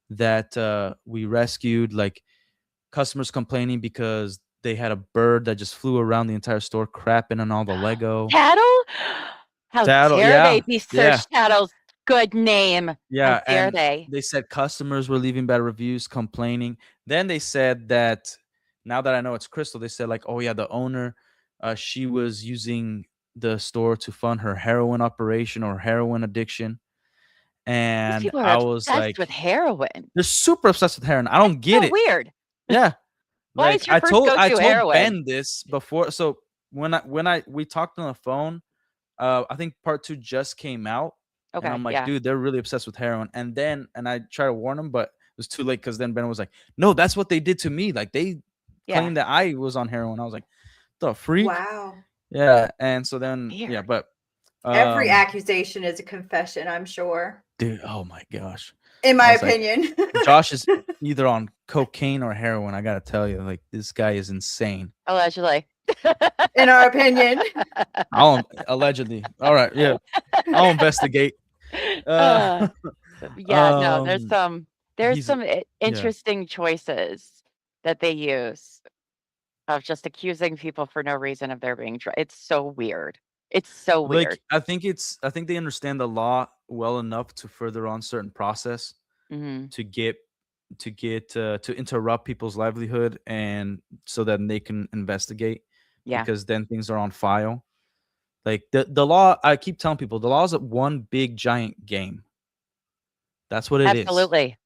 that we rescued. Like, customers complaining because they had a bird that just flew around the entire store, crapping on all the Lego. Tattle? How Tattle, dare yeah, they yeah. besmirch Tattle's good name? How Yeah, dare and they? they said customers were leaving bad reviews, complaining. Then they said that, now that I know it's Crystal, they said like, oh yeah, the owner, she was using the store to fund her heroin operation or heroin addiction. These And people are I was obsessed like, with heroin. they're super obsessed with heroin. I don't get So it. weird. Yeah. Why Like, is your first I go-to told heroin? Ben this before. So we talked on the phone, I think part 2 just came out, and Okay, I'm like, yeah, dude, they're really obsessed with heroin. And I try to warn him, but it was too late, because then Ben was like, no, that's what they did to me. Like, they yeah. claimed that I was on heroin. I was like, the freak. Wow. Yeah. And so then, yeah, Weird. but Every um, accusation is a confession, I'm sure. dude, oh my gosh, In I my was like, opinion. Josh is either on cocaine or heroin. I gotta tell you, like, this guy is insane. Allegedly. In our opinion. Allegedly. All right, yeah, I'll investigate. Uh, Uh, yeah, no, um, there's he's some yeah. interesting choices that they use of just accusing people for no reason of their being it's so weird. It's so Like, weird. I think they understand the law well enough to further on certain process Mhm. to to interrupt people's livelihood, and so that they can investigate, Yeah, because then things are on file. Like, the law, I keep telling people, the law is one big giant game. That's what it is. absolutely.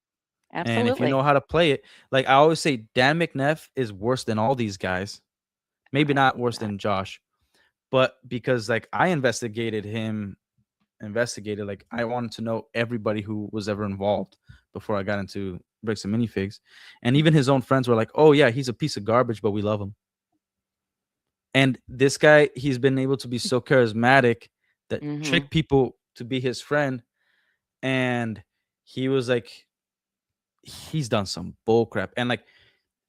And if you Absolutely. know how to play it, like I always say, Dan McNeff is worse than all these guys. Maybe I not believe worse that. than Josh, but because, like, I investigated, like, I wanted to know everybody who was ever involved before I got into bricks and minifigs. And even his own friends were like, oh yeah, he's a piece of garbage, but we love him. And this guy, he's been able to be so charismatic that Mhm. trick people to be his friend. And he was like, he's done some bull crap. And like,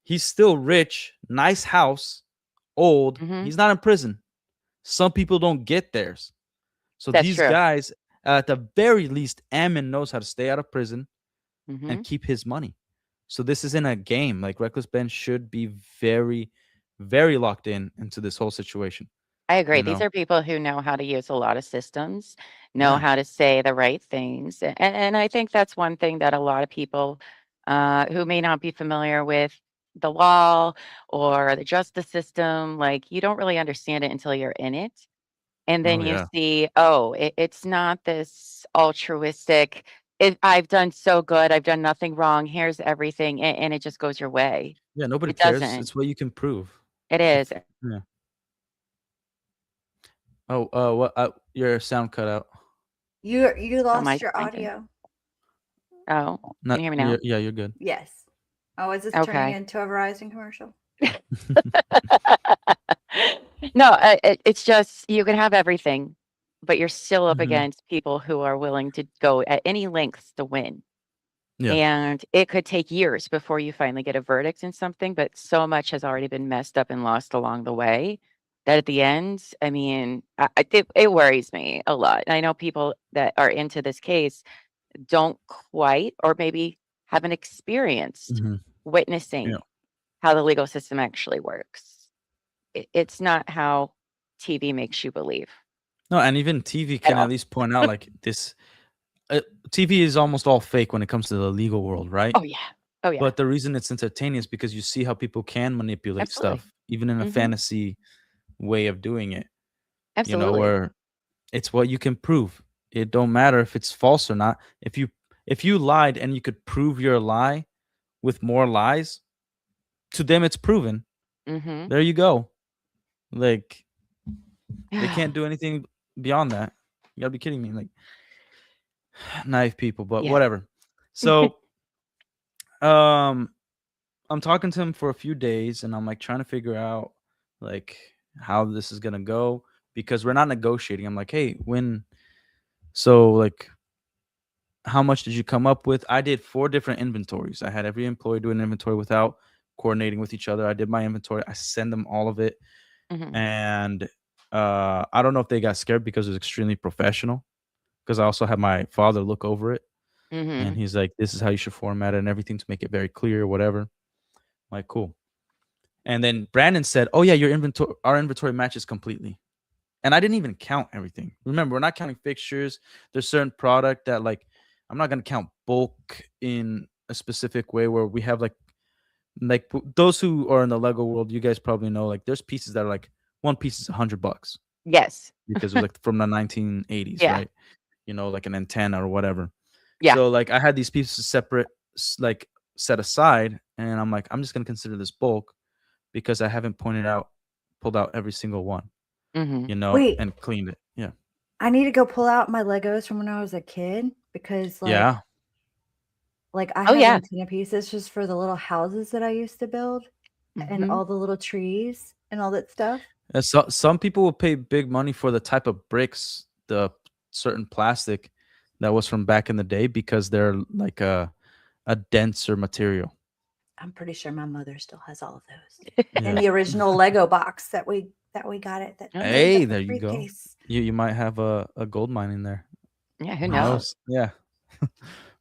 he's still rich, nice house, old. Mhm. He's not in prison. Some people don't get theirs. So That's these true. guys, at the very least, Ammon knows how to stay out of prison and Mhm. keep his money. So this isn't a game. Like, Reckless Ben should be very, very locked into this whole situation. I agree. You These know? are people who know how to use a lot of systems, know Yeah. how to say the right things. And I think that's one thing that a lot of people who may not be familiar with the law or the justice system, like you don't really understand it until you're in it. And then Oh you yeah. see, oh, it's not this altruistic, I've done so good, I've done nothing wrong, here's everything, and it just goes your way. Yeah. Nobody It cares. doesn't. It's what you can prove. It If is. yeah. Oh, what? Your sound cut out. You Oh, my lost your screen did. audio. Oh, can Not. you hear me now? Yeah, you're good. Yes. Oh, is this turning Okay. into a Verizon commercial? No, it's just you can have everything, but you're still up Mhm. against people who are willing to go at any lengths to win. Yeah. And it could take years before you finally get a verdict in something, but so much has already been messed up and lost along the way that at the end, I mean, it worries me a lot. And I know people that are into this case don't quite, or maybe haven't experienced Mhm. Yeah. witnessing how the legal system actually works. It's not how TV makes you believe No, and even TV at can at all. least point out, like, this. TV is almost all fake when it comes to the legal world, right? Oh yeah. Oh yeah. But the reason it's entertaining is because you see how people can manipulate Absolutely. stuff, even in a Mhm. fantasy way of doing it. Absolutely. Where it's what you can prove. It don't matter if it's false or not. If you lied and you could prove your lie with more lies, to them it's proven. Mhm. There you go. Like they can't do anything beyond that. You gotta be kidding me. Like naive people, but Yeah. whatever. So um I'm talking to him for a few days and I'm like trying to figure out like how this is gonna go because we're not negotiating. I'm like, hey, like how much did you come up with? I did 4 different inventories. I had every employee do an inventory without coordinating with each other. I did my inventory. I send them all of it. Mhm. And I don't know if they got scared because it was extremely professional. Because I also had my father look over it. And Mhm. he's like, this is how you should format it and everything to make it very clear, whatever. I'm like, cool. And then Brandon said, oh yeah, our inventory matches completely. And I didn't even count everything. Remember, we're not counting fixtures. There's certain product that like I'm not gonna count bulk in a specific way where we have those who are in the Lego world, you guys probably know like there's pieces that are like one piece is $100 Yes. because it was like from the 1980s, Yeah. right? Like an antenna or whatever. Yeah. So like I had these pieces separate, like set aside, and I'm like, I'm just gonna consider this bulk because I haven't pulled out every single one, Mhm. Wait, and cleaned it. Yeah. I need to go pull out my Legos from when I was a kid because, Yeah. like I Oh have yeah. antenna pieces just for the little houses that I used to build and Mhm. all the little trees and all that stuff. So some people will pay big money for the type of bricks, the certain plastic that was from back in the day because they're like a denser material. I'm pretty sure my mother still has all of those. And Yeah. the original Lego box that we got it that Oh, fit nice. Hey, into the there you go. briefcase. You might have a gold mine in there. Yeah, who Who Wow. knows? knows? Yeah.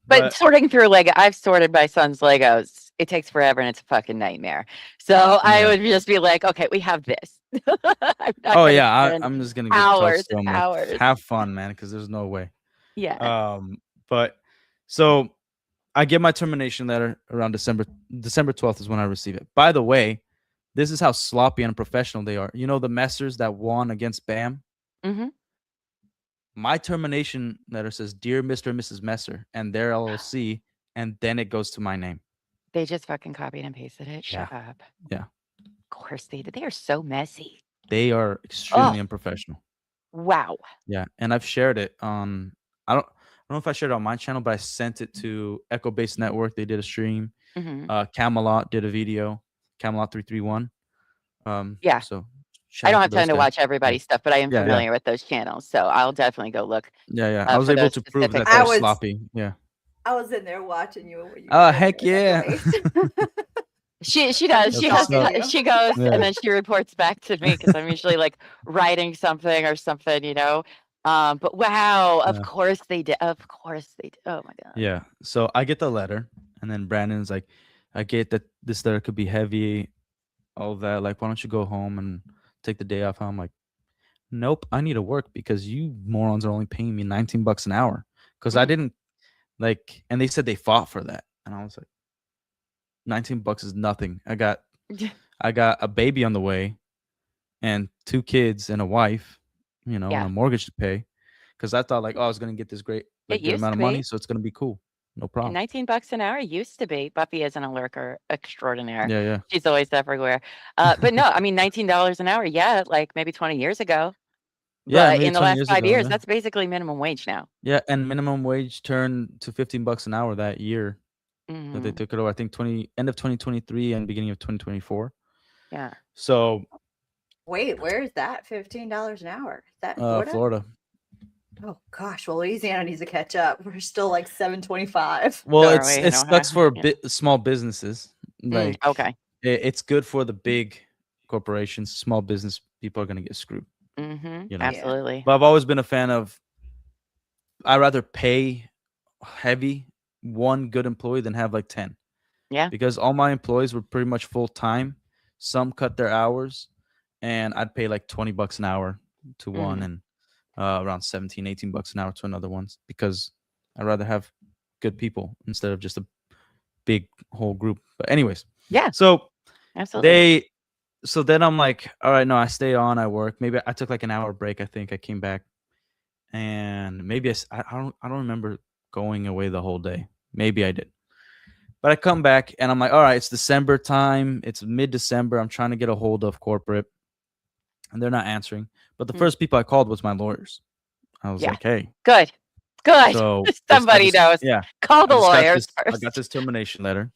But But sorting through Lego, I've sorted my son's Legos. It takes forever and it's a fucking nightmare. So I yeah. would just be like, okay, we have this. I'm not Oh gonna yeah, spend I'm just gonna get hours touched. So and I'm like, hours. have fun, man, because there's no way. Yeah. But so I get my termination letter around December 12th is when I receive it. By the way, this is how sloppy and unprofessional they are. You know the messers that won against BAM? Mhm. My termination letter says, "Dear Mr. and Mrs. Messer," and their LLC, and then it goes to my name. They just fucking copied and pasted it. Yeah. Shut up. Yeah. Of course they did. They are so messy. They are Oh, extremely unprofessional. wow. Yeah, and I've shared it on. I don't know if I shared it on my channel, but I sent it to Echo Base Network. They did a stream. Mhm. Camelot did a video. Camelot 331. Yeah. So I shout don't out to have time those to guys. watch Yeah, everybody's stuff, but I am yeah, yeah, familiar with those channels. So I'll definitely go look yeah. I was for able those to prove specific that they're I posts. was sloppy. Yeah. I was in there watching you when you Oh were in heck there, Echo yeah. Base. She I'm does. just That's She has what's stalking up. you. she goes Yeah. and then she reports back to me because I'm usually like writing something or something, you know. But wow, of Yeah. course they did. Of course they did. Oh my god. Yeah. So I get the letter, and then Brandon's like, I get that this letter could be heavy, all that. Like, why don't you go home and take the day off? I'm like, nope, I need to work because you morons are only paying me $19 an hour. Because I Mm. didn't like, and they said they fought for that. And I was like, $19 is nothing. I got a baby on the way and 2 kids and a wife, and Yeah, a mortgage to pay. Because I thought like, oh, I was gonna get this great, it like good used amount to of money, be. so it's gonna be cool. No And problem. $19 an hour used to be. Buffy isn't a lurker extraordinaire. Yeah, yeah. She's always everywhere. But no, I mean $19 an hour, yeah, like maybe 20 years ago. Yeah, But maybe in the 20 last years 5 ago. years, Yeah. that's basically minimum wage now. Yeah, and minimum wage turned to $15 an hour that year that they Mhm. took it over. I think end of 2023 and beginning of 2024. Yeah. So, Wait, where is that? $15 an hour. Is that in Florida? Florida. Oh gosh, well Louisiana needs to catch up. We're still like 725. Well, So are we, it sucks for yeah. small businesses. Like, Okay. it's good for the big corporations. Small business people are gonna get screwed. Mhm. You know. Yeah. Absolutely. But I've always been a fan of. I'd rather pay heavy one good employee than have like 10 Yeah. because all my employees were pretty much full time. Some cut their hours, and I'd pay like $20 an hour to one Mhm. and around 17, $18 an hour to another one because I'd rather have good people instead of just a big whole group. But anyways, Yeah, so absolutely. so then I'm like, all right, no, I stay on, I work. Maybe I took like an hour break. I think I came back, and maybe I don't remember going away the whole day. Maybe I did. But I come back and I'm like, all right, it's December time. It's mid-December. I'm trying to get a hold of corporate and they're not answering. But the Mm. first people I called was my lawyers. I was Yeah. like, hey, Good. so Somebody knows. yeah, Call the lawyers I first. got this termination letter.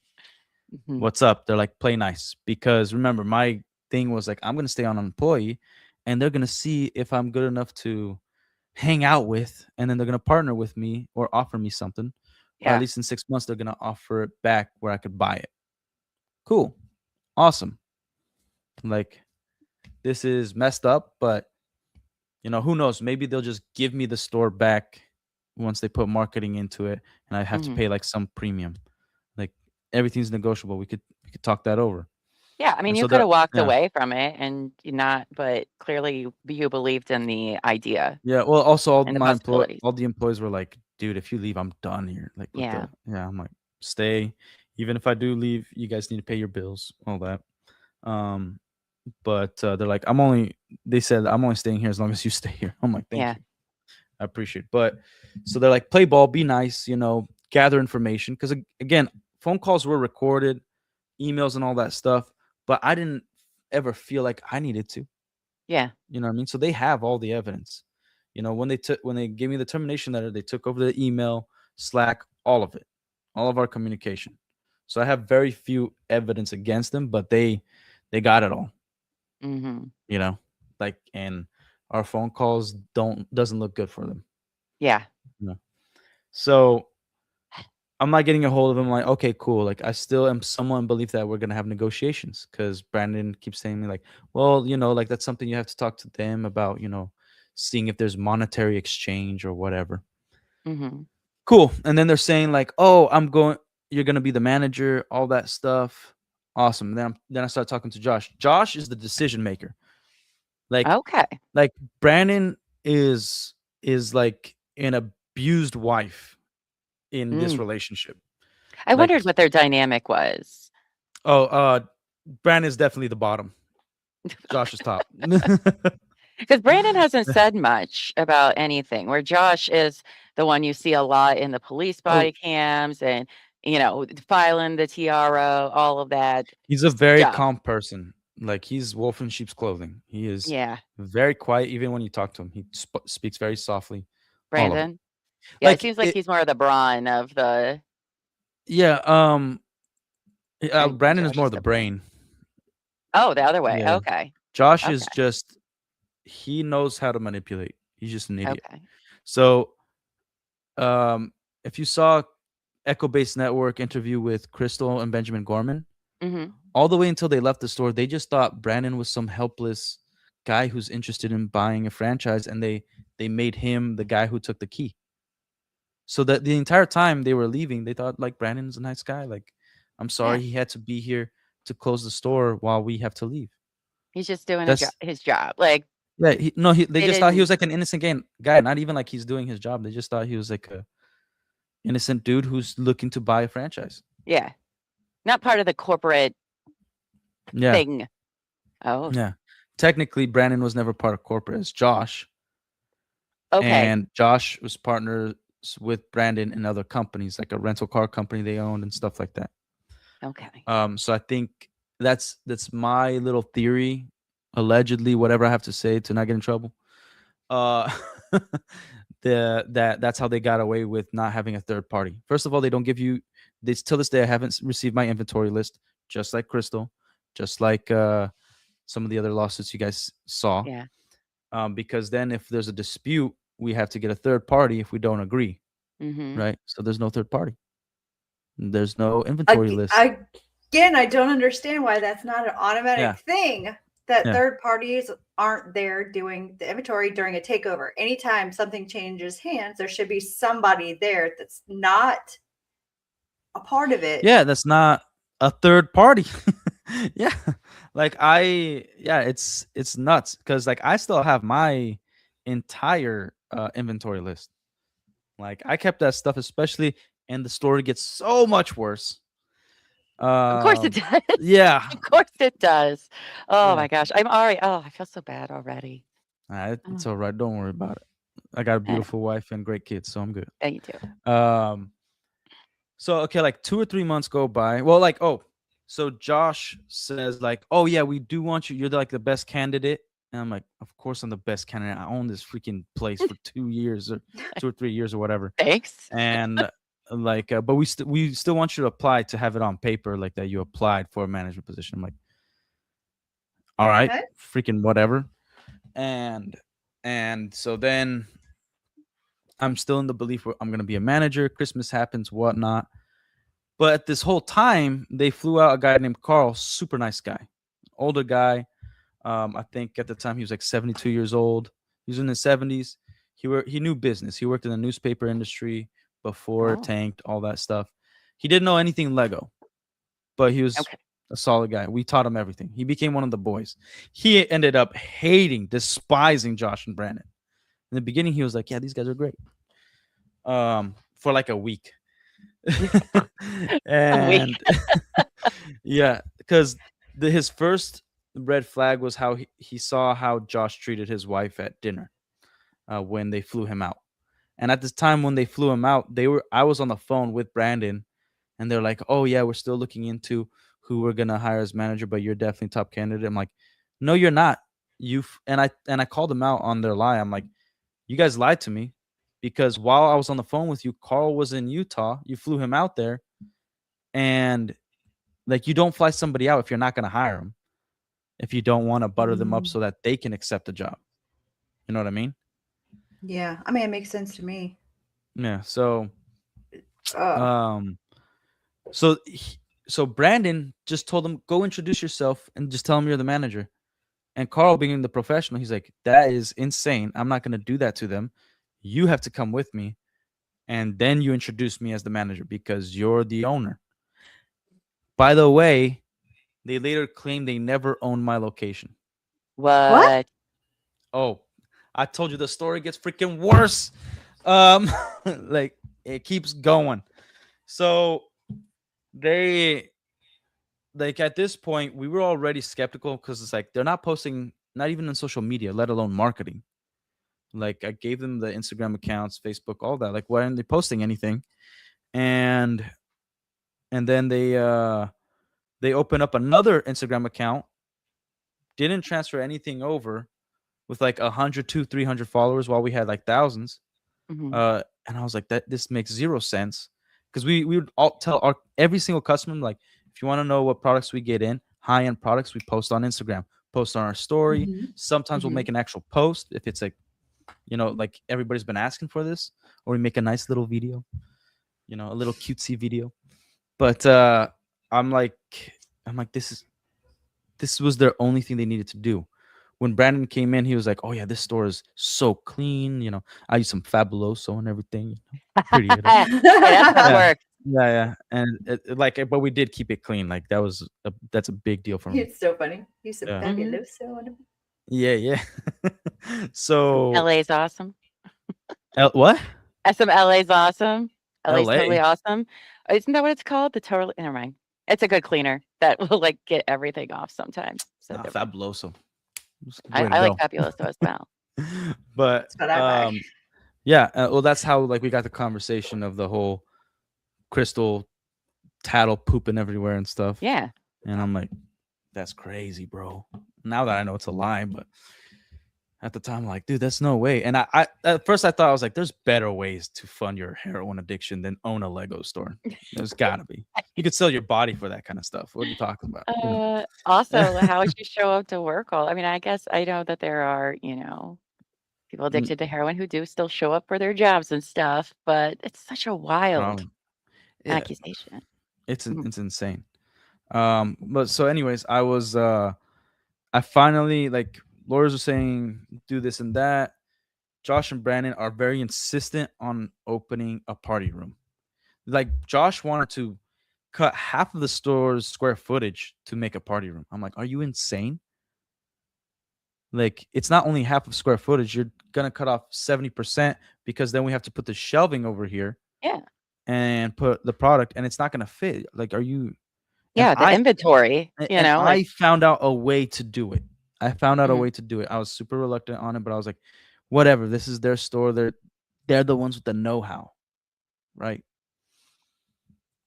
Mhm. What's up? They're like, play nice. Because remember, my thing was like, I'm gonna stay on an employee and they're gonna see if I'm good enough to hang out with, and then they're gonna partner with me or offer me something. Or at Yeah. least in 6 months, they're gonna offer it back where I could buy it. Cool. Awesome. Like, this is messed up, but who knows? Maybe they'll just give me the store back once they put marketing into it, and I have to Mhm. pay like some premium. Like, everything's negotiable. We could talk that over. Yeah, I mean, And you so could they're have walked yeah. away from it and not, but clearly you believed in the idea Yeah. Well, also and the possibilities. all the employees were like, dude, if you leave, I'm done here. Like, with Yeah. I'm like, stay. Even if I do leave, you guys need to pay your bills, all that. Um, but they're like, they said, I'm only staying here as long as you stay here. I'm like, thank Yeah. you. I appreciate it. But so they're like, play ball, be nice, gather information. Because again, phone calls were recorded, emails and all that stuff. But I didn't ever feel like I needed to. Yeah. You know what I mean? So they have all the evidence. When they gave me the termination letter, they took over the email, Slack, all of it, all of our communication. So I have very few evidence against them, but they got it all. Mhm. Like, and our phone calls doesn't look good for them. Yeah. So I'm not getting a hold of him. Like, okay, cool. Like, I still am somewhat in belief that we're gonna have negotiations because Brandon keeps saying to me like, well, like that's something you have to talk to them about. Seeing if there's monetary exchange or whatever. Mhm. Cool. And then they're saying like, oh, you're gonna be the manager, all that stuff. Awesome. And then I start talking to Josh. Josh is the decision maker. Like, Okay. Brandon is like an abused wife in this Mm. relationship. I Like, wondered what their dynamic was. Brandon's definitely the bottom. Josh is top. Because Brandon hasn't said much about anything, where Josh is the one you see a lot in the police body Oh, cams and, filing the tiara, all of that he's a very stuff. calm person. Like, he's wolf in sheep's clothing. He is Yeah. very quiet, even when you talk to him. He speaks very softly. All of it. Brandon. Yeah, it Like seems like it. he's more of the brawn of the Yeah. and Brandon is Josh more is of the the brain. brain. Oh, the other way. Yeah. Okay. Josh is Okay. just he knows how to manipulate. He's just an idiot. Okay. So, if you saw Echo Base Network interview with Crystal and Benjamin Gorman, Mhm. all the way until they left the store, they just thought Brandon was some helpless guy who's interested in buying a franchise, and they made him the guy who took the key. So that the entire time they were leaving, they thought like Brandon's a nice guy. Like, I'm sorry Yeah. he had to be here to close the store while we have to leave. He's just doing That's his job. Like, yeah. They they just thought he didn't was like an innocent guy. Not even like he's doing his job. They just thought he was like a innocent dude who's looking to buy a franchise. yeah. Not part of the corporate Yeah, thing. Oh, yeah. Technically, Brandon was never part of corporate. It's Josh, okay. and Josh was partners with Brandon in other companies, like a rental car company they owned and stuff like that. Okay. So I think that's my little theory, allegedly, whatever I have to say to not get in trouble. Uh, that's how they got away with not having a third party. First of all, they don't give you this till this day. I haven't received my inventory list, just like Crystal, just like some of the other lawsuits you guys saw. Yeah. Because then if there's a dispute, we have to get a third party if we don't agree, Mhm. right? So there's no third party. There's no inventory list. Again, I don't understand why that's not an automatic Yeah. thing that Yeah. third parties aren't there doing the inventory during a takeover. Anytime something changes hands, there should be somebody there that's not a part of it. Yeah, that's not a third party. Yeah. Like it's nuts because like I still have my entire inventory list. Like I kept that stuff, especially, and the story gets so much worse. Of course it does. Yeah. Of course it does. Oh Yeah. my gosh. I'm already I feel so bad already. It's all right. Don't worry about it. I got a Eh, beautiful wife and great kids, so I'm good. yeah, you too. So okay, like 2 or 3 months go by. Well, like, so Josh says like, "Oh yeah, we do want you. You're like the best candidate." And I'm like, "Of course I'm the best candidate. I own this freaking place for 2 years or 2 or 3 years or whatever." Thanks. And like, but we still want you to apply to have it on paper, like that you applied for a management position. I'm like, all right, Okay. freaking whatever. And so then I'm still in the belief I'm gonna be a manager. Christmas happens, whatnot. But at this whole time, they flew out a guy named Carl, super nice guy, older guy. I think at the time he was like 72 years old. He was in his 70s. He knew business. He worked in the newspaper industry before it Oh, tanked, all that stuff. He didn't know anything Lego, but he was okay. a solid guy. We taught him everything. He became one of the boys. He ended up despising Josh and Brandon. In the beginning, he was like, "Yeah, these guys are great." For like a week. And yeah, because his first red flag was how he saw how Josh treated his wife at dinner when they flew him out. And at this time when they flew him out, I was on the phone with Brandon, and they're like, "Oh yeah, we're still looking into who we're gonna hire as manager, but you're definitely top candidate." I'm like, "No, you're not. And I called them out on their lie. I'm like, you guys lied to me, because while I was on the phone with you, Carl was in Utah. You flew him out there, and like you don't fly somebody out if you're not gonna hire them, if you don't want to butter them up so that they can accept the job. You know what I mean?" Yeah. I mean, it makes sense to me. Yeah. So Ugh. um so so Brandon just told him, "Go introduce yourself and just tell him you're the manager." And Carl, being the professional, he's like, "That is insane. I'm not gonna do that to them. You have to come with me, and then you introduce me as the manager because you're the owner." By the way, they later claimed they never owned my location. What? What? Oh, I told you the story gets freaking worse. Um, like it keeps going. So they like at this point we were already skeptical because it's like they're not posting, not even on social media, let alone marketing. Like I gave them the Instagram accounts, Facebook, all that. Like why aren't they posting anything? And then they open up another Instagram account, didn't transfer anything over, with like 100, 200, 300 followers while we had like thousands. Mhm. And I was like, that this makes zero sense, because we would all tell every single customer, like, if you want to know what products we get in, high end products, we post on Instagram, post on our story. Sometimes we'll Mhm. make an actual post if it's like, like everybody's been asking for this, or we make a nice little video, a little cutesy video. But I'm like, this was their only thing they needed to do. When Brandon came in, he was like, "Oh yeah, this store is so clean. I use some Fabuloso and everything. Pretty it up." Hey, that's how it Yeah, works. yeah. And but we did keep it clean. Like that's a big deal for me. It's so funny. He's so Yeah, Mhm. fabuloso. yeah. Some So LA's awesome. what? Some LA's awesome. LA's totally L.A. awesome. Isn't that what it's called? The total never mind. It's a good cleaner that will like get everything off sometimes. So Nah, different. Fabuloso. I, Way to I like go. Fabuloso as well. But That's what I buy. yeah. Well, that's how like we got the conversation of the whole crystal tattle pooping everywhere and stuff. Yeah. And I'm like, that's crazy, bro. Now that I know it's a lie, but at the time, I'm like, dude, that's no way. And I at first I thought, I was like, there's better ways to fund your heroin addiction than own a Lego store. There's gotta be. You could sell your body for that kind of stuff. What are you talking about? Also, how would you show up to work all? I mean, I guess I know that there are, people Mm, addicted to heroin who do still show up for their jobs and stuff, but it's such a wild yeah, accusation. it's Mhm. it's insane. But so anyways, I finally, like, lawyers are saying do this and that. Josh and Brandon are very insistent on opening a party room. Like Josh wanted to cut half of the store's square footage to make a party room. I'm like, are you insane? Like, it's not only half of square footage. You're gonna cut off 70% because then we have to put the shelving over here Yeah. and put the product, and it's not gonna fit. Like, are you? And Yeah, the inventory, like I found out a way to do it. I found out a Mhm. way to do it. I was super reluctant on it, but I was like, whatever. This is their store. They're the ones with the know-how, right?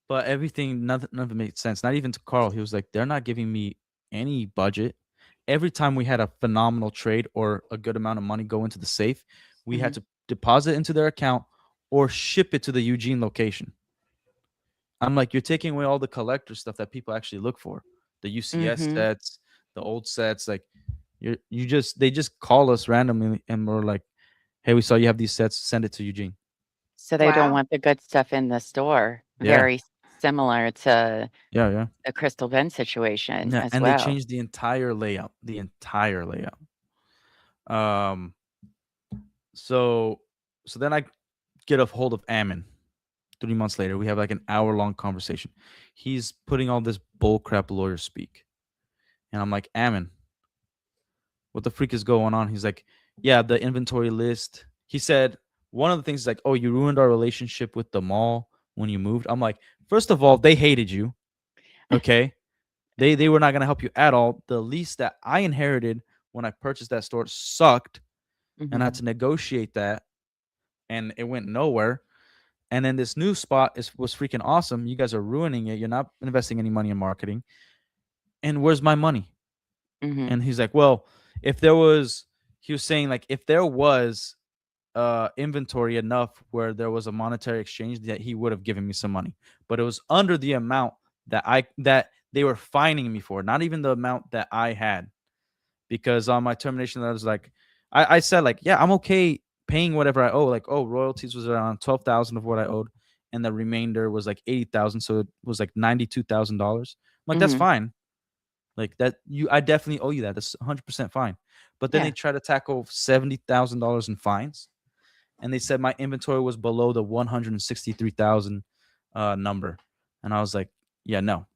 But everything, none of it made sense. Not even to Carl. He was like, they're not giving me any budget. Every time we had a phenomenal trade or a good amount of money go into the safe, we had Mhm. to deposit into their account or ship it to the Eugene location. I'm like, you're taking away all the collector stuff that people actually look for. The UCS Mhm. sets, the old sets, like they just call us randomly and we're like, hey, we saw you have these sets, send it to Eugene. So they don't Wow. want the good stuff in the store. Yeah. Very similar to Yeah. the Crystal Bend situation Yeah. as And they well. changed the entire layout. The entire layout. So then I get a hold of Ammon 3 months later. We have like an hour-long conversation. He's putting all this bullcrap lawyer speak. And I'm like, Ammon, what the freak is going on? He's like, yeah, the inventory list. He said one of the things is like, oh, you ruined our relationship with the mall when you moved. I'm like, first of all, they hated you. Okay. They were not gonna help you at all. The lease that I inherited when I purchased that store sucked, and I had Mhm. to negotiate that, and it went nowhere. And then this new spot was freaking awesome. You guys are ruining it. You're not investing any money in marketing. And where's my money? Mhm. And he's like, well, if there was, he was saying like, if there was inventory enough where there was a monetary exchange, that he would have given me some money, but it was under the amount that they were fining me for, not even the amount that I had. Because on my termination letter, I was like, I said like, yeah, I'm okay paying whatever I owe. Like, oh, royalties was around 12,000 of what I owed, and the remainder was like 80,000, so it was like $92,000. I'm like, that's Mhm. fine. Like that, I definitely owe you that. That's 100% fine. But then they Yeah. try to tackle $70,000 in fines, and they said my inventory was below the 163,000 number, and I was like, yeah, no,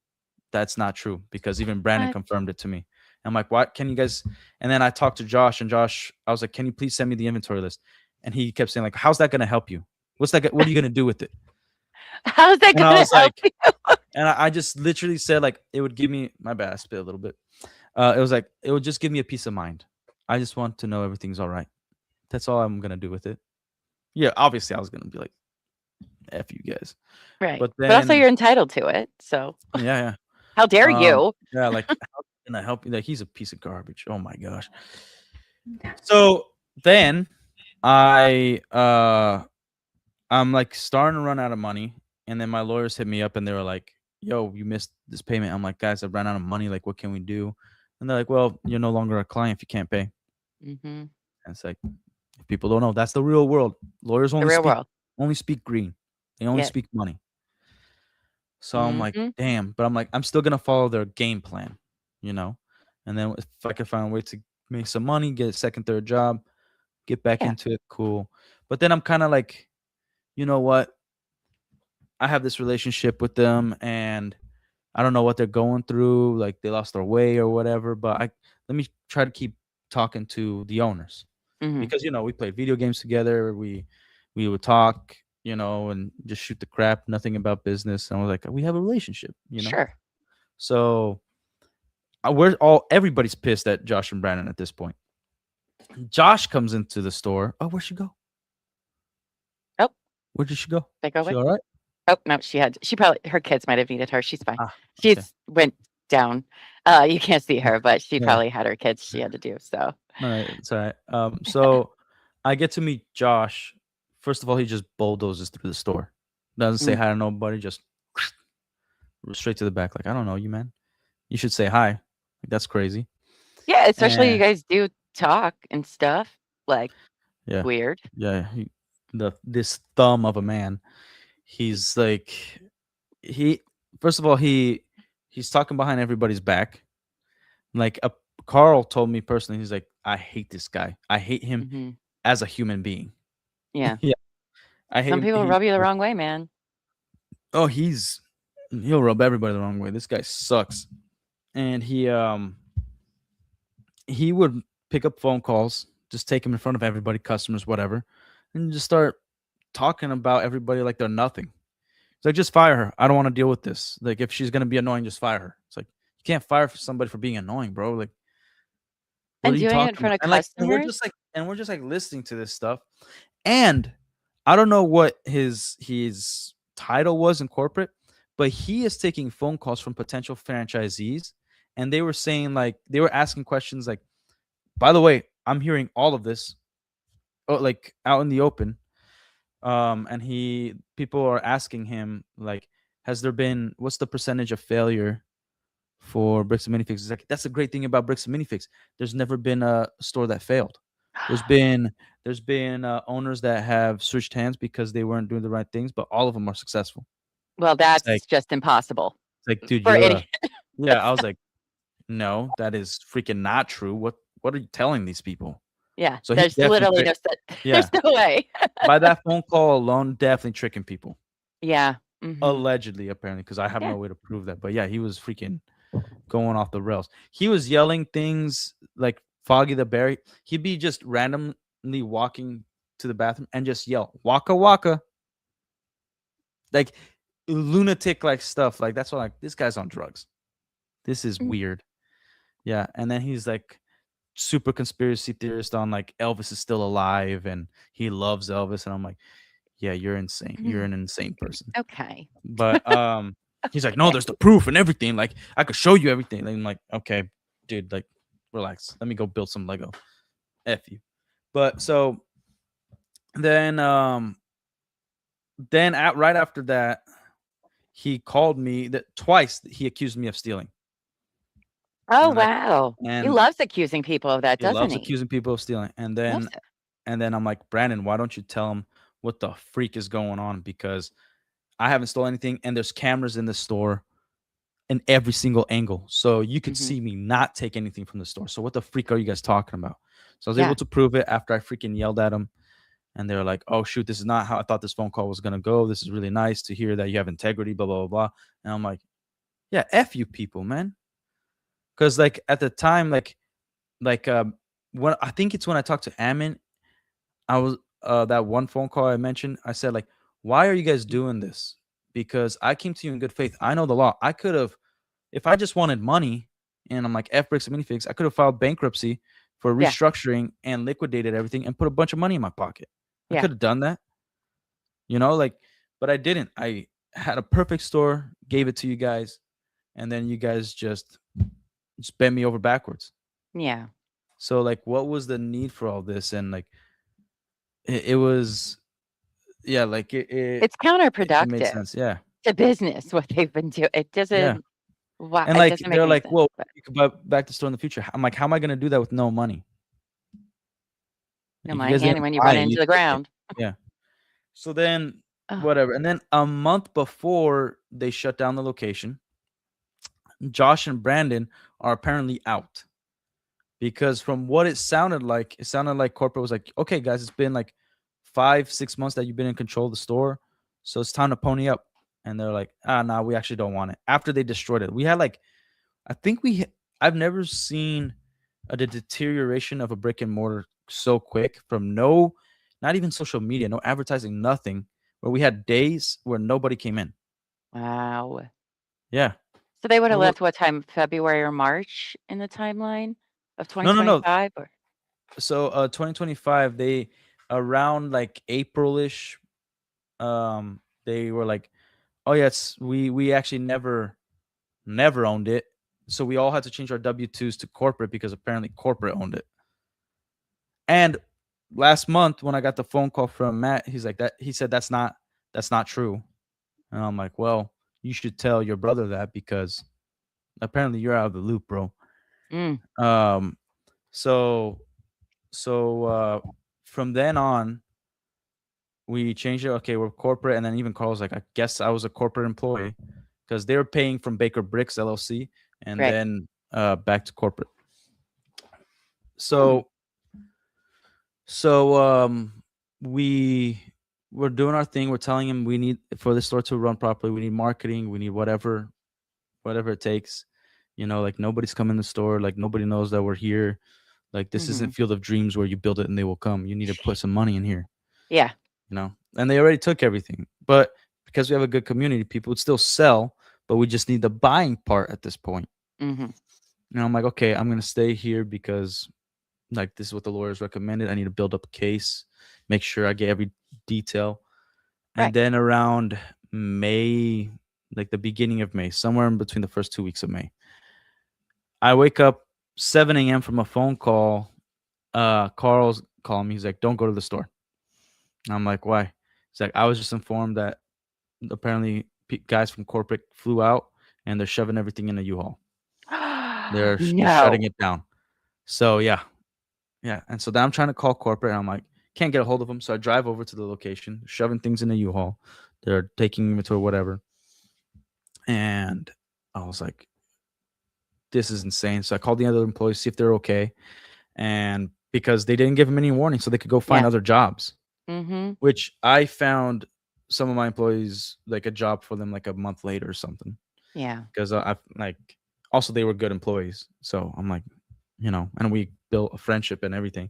that's not true, because even Brandon What? confirmed it to me. I'm like, what? Can you guys? And then I talked to Josh, and Josh, I was like, can you please send me the inventory list? And he kept saying like, how's that going to help you? What's that? What are you going to do with it? How's that And I gonna was help like, you? and I just literally said like, it would give me, my bad, I spit a little bit. It was like, it would just give me a peace of mind. I just want to know everything's all right. That's all I'm going to do with it. Yeah, obviously I was going to be like, F you guys. Right. But But also then, you're entitled to it. So yeah. how dare you? Yeah, like, how can I help you? Like, he's a piece of garbage. Oh my gosh. So then I'm like starting to run out of money, and then my lawyers hit me up and they were like, yo, you missed this payment. I'm like, guys, I ran out of money. Like, what can we do? And they're like, well, you're no longer a client if you can't pay. Mhm. And it's like, if people don't know, that's the real world. Lawyers The real world. only speak green. They only Yes. speak money. So I'm like, Mhm. damn, but I'm like, I'm still gonna follow their game plan, you know? And then if I can find a way to make some money, get a second, third job, get back Yeah. into it, cool. But then I'm kind of like, you know what? I have this relationship with them, and I don't know what they're going through. Like, they lost their way or whatever. But let me try to keep talking to the owners, Mhm. because we played video games together. We would talk, and just shoot the crap. Nothing about business. And I was like, we have a relationship. Sure. So everybody's pissed at Josh and Brandon at this point. Josh comes into the store. Oh, where'd she go? Oh, Where did she go? they go She away. all right? Oh, no, she probably her kids might have needed her. She's fine. Ah, okay. She's went down. You can't see her, but she Yeah. probably had her kids she had to do. So All right, it's all right. So I get to meet Josh. First of all, he just bulldozes through the store. Doesn't say Mm. hi to nobody, just straight to the back. Like, I don't know you, man. You should say hi. Like, that's crazy. yeah, especially you And guys do talk and stuff. Like yeah, weird. yeah. This thumb of a man. He's like, he. First of all, he's talking behind everybody's back. Like, Carl told me personally, he's like, I hate this guy. I hate him Mhm. as a human being. Yeah. Yeah, I hate Some him. people rub you the wrong way, man. Oh, he'll rub everybody the wrong way. This guy sucks. And he would pick up phone calls, just take them in front of everybody, customers, whatever, and just start talking about everybody like they're nothing. It's like, just fire her. I don't want to deal with this. Like, if she's gonna be annoying, just fire her. It's like, you can't fire somebody for being annoying, bro. Like, what And are you doing it in talking front about? of And like, customers? we're just like listening to this stuff, and I don't know what his title was in corporate, but he is taking phone calls from potential franchisees, and they were saying, like, they were asking questions like, by the way, I'm hearing all of this, like, out in the open. And people are asking him, like, what's the percentage of failure for Bricks and Minifigs? He's like, that's the great thing about Bricks and Minifigs. There's never been a store that failed. There's been owners that have switched hands because they weren't doing the right things, but all of them are successful. Well, It's that's just impossible like, dude, for any. yeah. I was like, no, that is freaking not true. What are you telling these people? Yeah, So he's there's definitely literally yeah. there's no way. By that phone call alone, definitely tricking people. Yeah. Mhm. Allegedly, apparently, because I have Yeah. no way to prove that. But yeah, he was freaking going off the rails. He was yelling things like Foggy the Bear. He'd be just randomly walking to the bathroom and just yell, "Waka waka." Like, lunatic like stuff. Like, that's why, like, this guy's on drugs. This is Mm. weird. Yeah. And then he's like super conspiracy theorist on, like, Elvis is still alive and he loves Elvis. And I'm like, yeah, you're insane. You're an insane person. Okay. But he's like, no, there's the proof and everything. Like, I could show you everything. And I'm like, okay, dude, like, relax. Let me go build some Lego. F you. But so then right after that, he called me twice. He accused me of stealing. Oh, And, like, wow. He and loves accusing people of that, he doesn't loves he? accusing people of stealing. And Loves then it. I'm like, Brandon, why don't you tell him what the freak is going on? Because I haven't stolen anything, and there's cameras in the store in every single angle. So you could Mhm. see me not take anything from the store. So what the freak are you guys talking about? So I was Yeah. able to prove it after I freaking yelled at him. And they were like, oh, shoot, this is not how I thought this phone call was going to go. This is really nice to hear that you have integrity, blah, blah, blah, blah. And I'm like, yeah, F you people, man. Because, like, at the time, when I think it's when I talked to Ammon, I was that one phone call I mentioned, I said, like, why are you guys doing this? Because I came to you in good faith. I know the law. I could have, if I just wanted money and I'm like, F Bricks and Minifigs, I could have filed bankruptcy for Yeah. restructuring and liquidated everything and put a bunch of money in my pocket. I Yeah. could have done that, like, but I didn't. I had a perfect store, gave it to you guys, and then you guys just bent me over backwards. Yeah. So, like, what was the need for all this? And, like, it was, yeah, like, It's it made counterproductive sense. Yeah. to business what they've been doing. It Yeah. doesn't. Wow. And, It like, doesn't make they're any like, sense. well, But you could buy back the store in the future. I'm like, how am I going to do that with no money? no, Like, you my guys hand didn't when you buy run it, into you the took it. ground. Yeah. So then, Oh, whatever. And then a month before they shut down the location, Josh and Brandon are apparently out. Because from what it sounded like corporate was like, okay, guys, it's been like 5-6 months that you've been in control of the store. So it's time to pony up. And they're like, no, we actually don't want it. After they destroyed it. We had, like, I've never seen the deterioration of a brick and mortar so quick from not even social media, no advertising, nothing, where we had days where nobody came in. wow. Yeah. So they would have Well, left what time? February or March in the timeline of no. 2025? Or So 2025, they around like April-ish, they were like, oh yes, we actually never owned it. So we all had to change our W-2s to corporate because apparently corporate owned it. And last month when I got the phone call from Matt, he said that's not true. And I'm like, well, you should tell your brother that because apparently you're out of the loop, bro. Mm. So from then on, we changed it. Okay, we're corporate. And then even Carl's like, I guess I was a corporate employee because they were paying from Baker Bricks LLC and Right. then back to corporate. Hmm. So we're doing our thing. We're telling him we need, for the store to run properly, we need marketing, we need whatever it takes. Like, nobody's coming in the store, like nobody knows that we're here. Like, this Mhm. isn't Field of Dreams where you build it and they will come. You need to put some money in here, Yeah. you know? And they already took everything. But because we have a good community, people would still sell, but we just need the buying part at this point. Mhm. And I'm like, okay, I'm going to stay here because, like, this is what the lawyers recommended. I need to build up a case, make sure I get every detail. Right. And then around May, like the beginning of May, somewhere in between the first 2 weeks of May, I wake up 7 a.m. from a phone call. Carl's calling me. He's like, don't go to the store. And I'm like, why? He's like, I was just informed that apparently guys from corporate flew out and they're shoving everything in a U-Haul. They're shutting No. it down. So yeah. And so then I'm trying to call corporate and I'm like, can't get a hold of them. So I drive over to the location, shoving things in a U-Haul. They're taking inventory, whatever. And I was like, this is insane. So I called the other employees, see if they're okay. And because they didn't give them any warning, so they could go find Yeah. other jobs, Mhm. which I found some of my employees like a job for them like a month later or something. Yeah. Because I like also they were good employees. So I'm like, and we built a friendship and everything.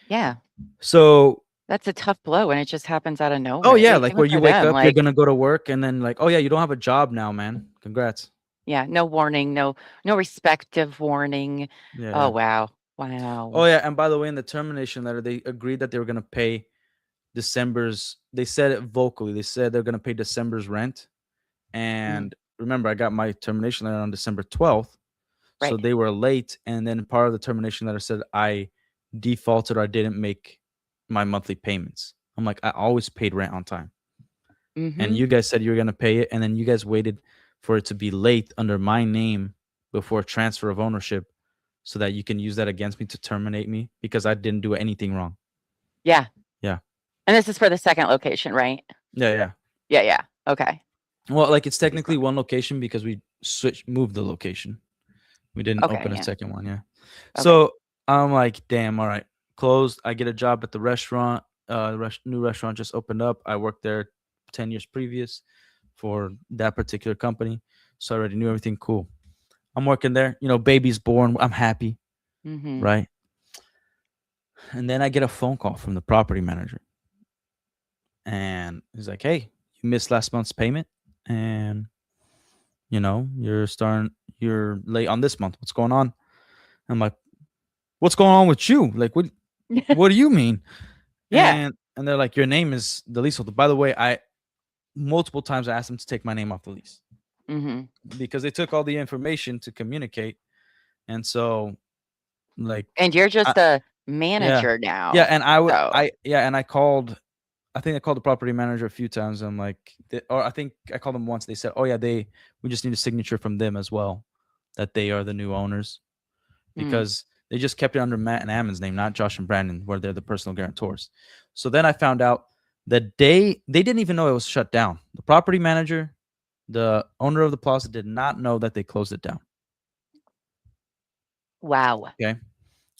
Yeah. So That's a tough blow when it just happens out of nowhere. oh yeah, Even like where for you wake them, up, you're like, gonna go to work, and then like, oh yeah, you don't have a job now, man. Congrats. yeah, no warning, no respective warning. Yeah. Oh, Yeah. wow. Oh Wow. yeah, and by the way, in the termination letter, they agreed that they were gonna pay December's. They said it vocally. They said they're gonna pay December's rent. And remember, I got my termination letter on December 12th, so Right. they were late. And then part of the termination letter said I defaulted or I didn't make my monthly payments. I'm like, I always paid rent on time. And Mhm. you guys said you were going to pay it, and then you guys waited for it to be late under my name before transfer of ownership so that you can use that against me to terminate me because I didn't do anything wrong. Yeah. Yeah. And this is for the second location, right? Yeah. Yeah, yeah. Okay. Well, like it's technically one location because we moved the location. We didn't Okay, open a yeah. second one. Yeah. Okay. So I'm like, damn, all right, closed. I get a job at the restaurant. New restaurant just opened up. I worked there 10 years previous for that particular company. So I already knew everything. Cool. I'm working there. Baby's born. I'm happy. Mhm. Right. And then I get a phone call from the property manager. And he's like, hey, you missed last month's payment. And, you're late on this month. What's going on? I'm like, what's going on with you? Like, what do you mean? Yeah. And they're like, your name is the leaseholder. By the way, I multiple times I asked them to take my name off the lease Mhm. because they took all the information to communicate. And so, like, And you're I, just a yeah, manager now. yeah, and So, I called. I think I called the property manager a few times. I'm like, or I think I called them once. They said, oh yeah, we just need a signature from them as well, that they are the new owners, because they just kept it under Matt and Ammon's name, not Josh and Brandon, where they're the personal guarantors. So then I found out that they didn't even know it was shut down. The property manager, the owner of the plaza, did not know that they closed it down. wow. Okay.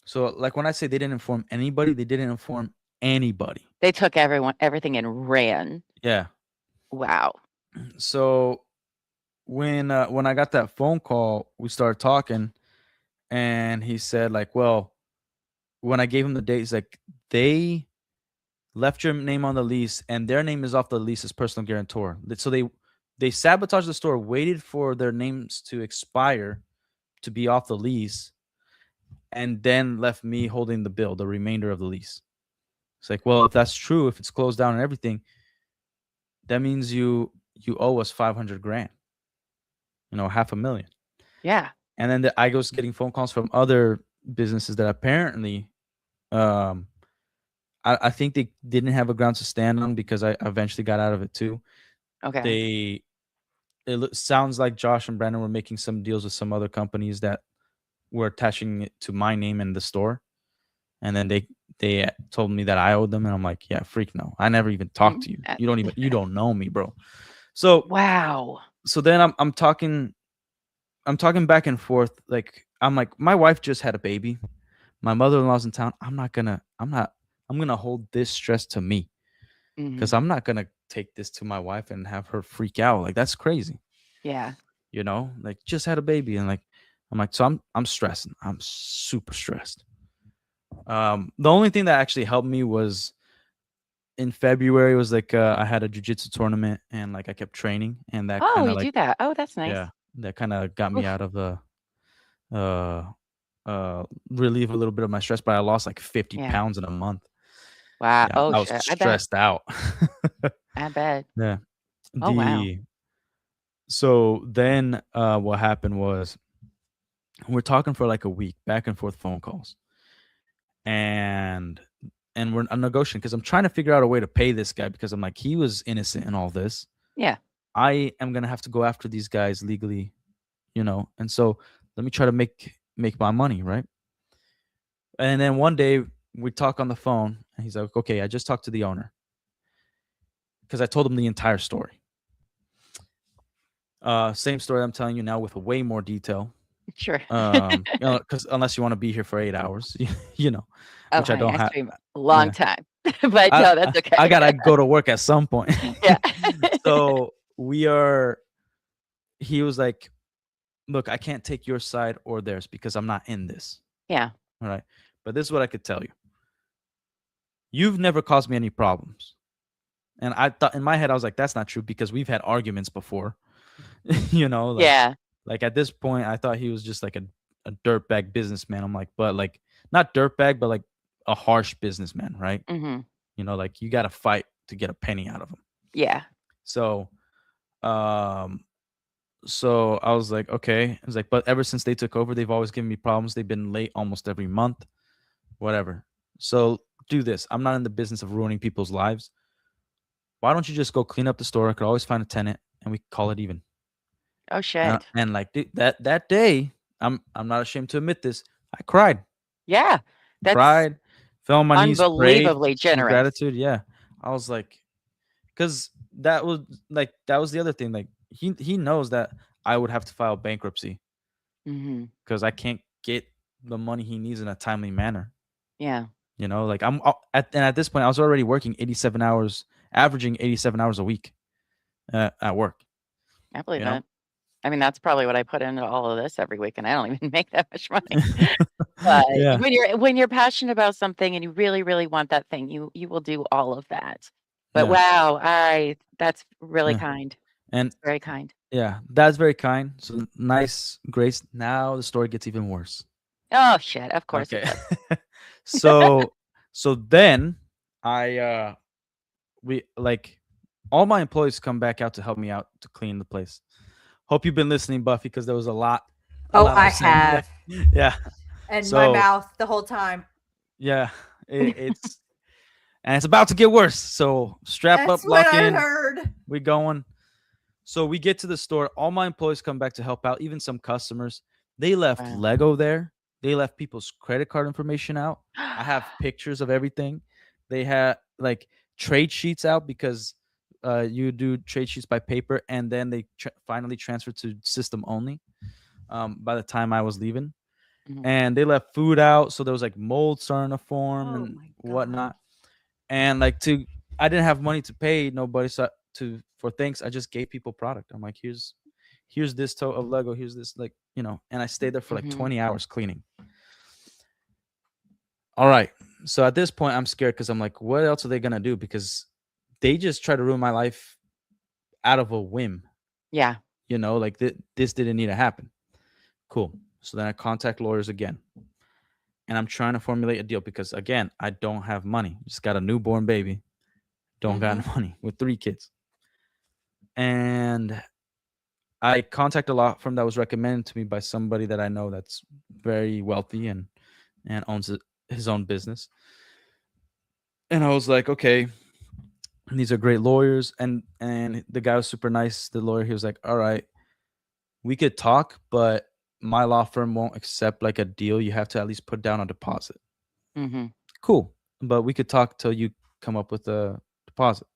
So like when I say they didn't inform anybody, they didn't inform anybody. They took everything and ran. Yeah. Wow. So when I got that phone call, we started talking, and he said like, well, when I gave him the date, he's like, they left your name on the lease and their name is off the lease as personal guarantor. So they sabotaged the store, waited for their names to expire to be off the lease, and then left me holding the bill, the remainder of the lease. It's like, well, if that's true, if it's closed down and everything, that means you owe us 500 grand, $500,000. Yeah. And then I was getting phone calls from other businesses that apparently, I think they didn't have a ground to stand on because I eventually got out of it too. Okay. It sounds like Josh and Brandon were making some deals with some other companies that were attaching it to my name in the store, and then they told me that I owed them, and I'm like, yeah, freak no, I never even talked to you. You don't know me, bro. So Wow. so then I'm talking back and forth. Like I'm like, my wife just had a baby, my mother-in-law's in town. I'm gonna hold this stress to me because Mhm. I'm not gonna take this to my wife and have her freak out. Like that's crazy. Yeah. Like just had a baby, and like I'm like, so I'm stressing. I'm super stressed. The only thing that actually helped me was in February was like I had a jiu-jitsu tournament and like I kept training and that Oh, kind of you like do that. Oh, that's nice. yeah, that kind of got me Oof. out of the relieve a little bit of my stress, but I lost like 50 Yeah. pounds in a month. Wow. Yeah, Oh, I was shit. I bet. stressed out. I bet. Yeah. Oh, wow. So then what happened was we're talking for like a week, back and forth phone calls. And I'm negotiating because I'm trying to figure out a way to pay this guy because I'm like, he was innocent in all this. Yeah. I am gonna have to go after these guys legally, and so let me try to make my money, right? And then one day we talk on the phone and he's like, okay, I just talked to the owner because I told him the entire story. Same story I'm telling you now with way more detail. Sure. Because unless you want to be here for 8 hours, Oh, which I honey, don't I have. stream a long Yeah. time. But no, that's okay. I gotta go to work at some point. Yeah. So he was like, look, I can't take your side or theirs because I'm not in this. Yeah. All right. But this is what I could tell you. You've never caused me any problems. And I thought in my head, I was like, that's not true because we've had arguments before. Yeah. Like at this point, I thought he was just like a dirtbag businessman. I'm like, but like not dirtbag, but like a harsh businessman, right? Hmm. Like you got to fight to get a penny out of him. Yeah. So, so I was like, okay. I was like, but ever since they took over, they've always given me problems. They've been late almost every month, whatever. So do this. I'm not in the business of ruining people's lives. Why don't you just go clean up the store? I could always find a tenant and we call it even. Oh, shit. And like that day, I'm not ashamed to admit this. I cried. Yeah. That's Cried, fell on my knees, prayed unbelievably in generous. gratitude. Yeah. I was like, because that was the other thing. Like he knows that I would have to file bankruptcy Hmm. because I can't get the money he needs in a timely manner. Yeah. Like at this point, I was already working 87 hours, averaging 87 hours a week at work. I believe You know? that. I mean, that's probably what I put into all of this every week, and I don't even make that much money. But Yeah. when you're passionate about something and you really, really want that thing, you will do all of that. But Yeah. wow, that's really Yeah. kind. And It's very kind. yeah, that's very kind. So nice, Grace. Now the story gets even worse. Oh shit! Of course it Okay. does. So then we like all my employees come back out to help me out to clean the place. Hope you've been listening, Buffy, because there was a lot. I have. Yeah. And So- my mouth the whole time. Yeah. It's and it's about to get worse. So strap That's up, lock what I in. heard. We going. So we get to the store. All my employees come back to help out. Even some customers. They left Wow. Lego there. They left people's credit card information out. I have pictures of everything. They had like trade sheets out because you do trade sheets by paper, and then they finally transferred to system only. By the time I was leaving, Mhm. and they left food out, so there was like mold starting to form Oh and my whatnot. And like I didn't have money to pay nobody, so for thanks, I just gave people product. I'm like, here's this tote of Lego, here's this and I stayed there for like Mhm. 20 hours cleaning. All right. So at this point, I'm scared because I'm like, what else are they gonna do? Because they just try to ruin my life out of a whim. Yeah. Like this didn't need to happen. Cool. So then I contact lawyers again. And I'm trying to formulate a deal because again, I don't have money. Just got a newborn baby. Don't got money with 3 kids. And I contact a law firm that was recommended to me by somebody that I know that's very wealthy and owns his own business. And I was like, okay, these are great lawyers. And the guy was super nice. The lawyer, he was like, all right, we could talk, but my law firm won't accept like a deal. You have to at least put down a deposit. Hmm. Cool. But we could talk till you come up with a deposit.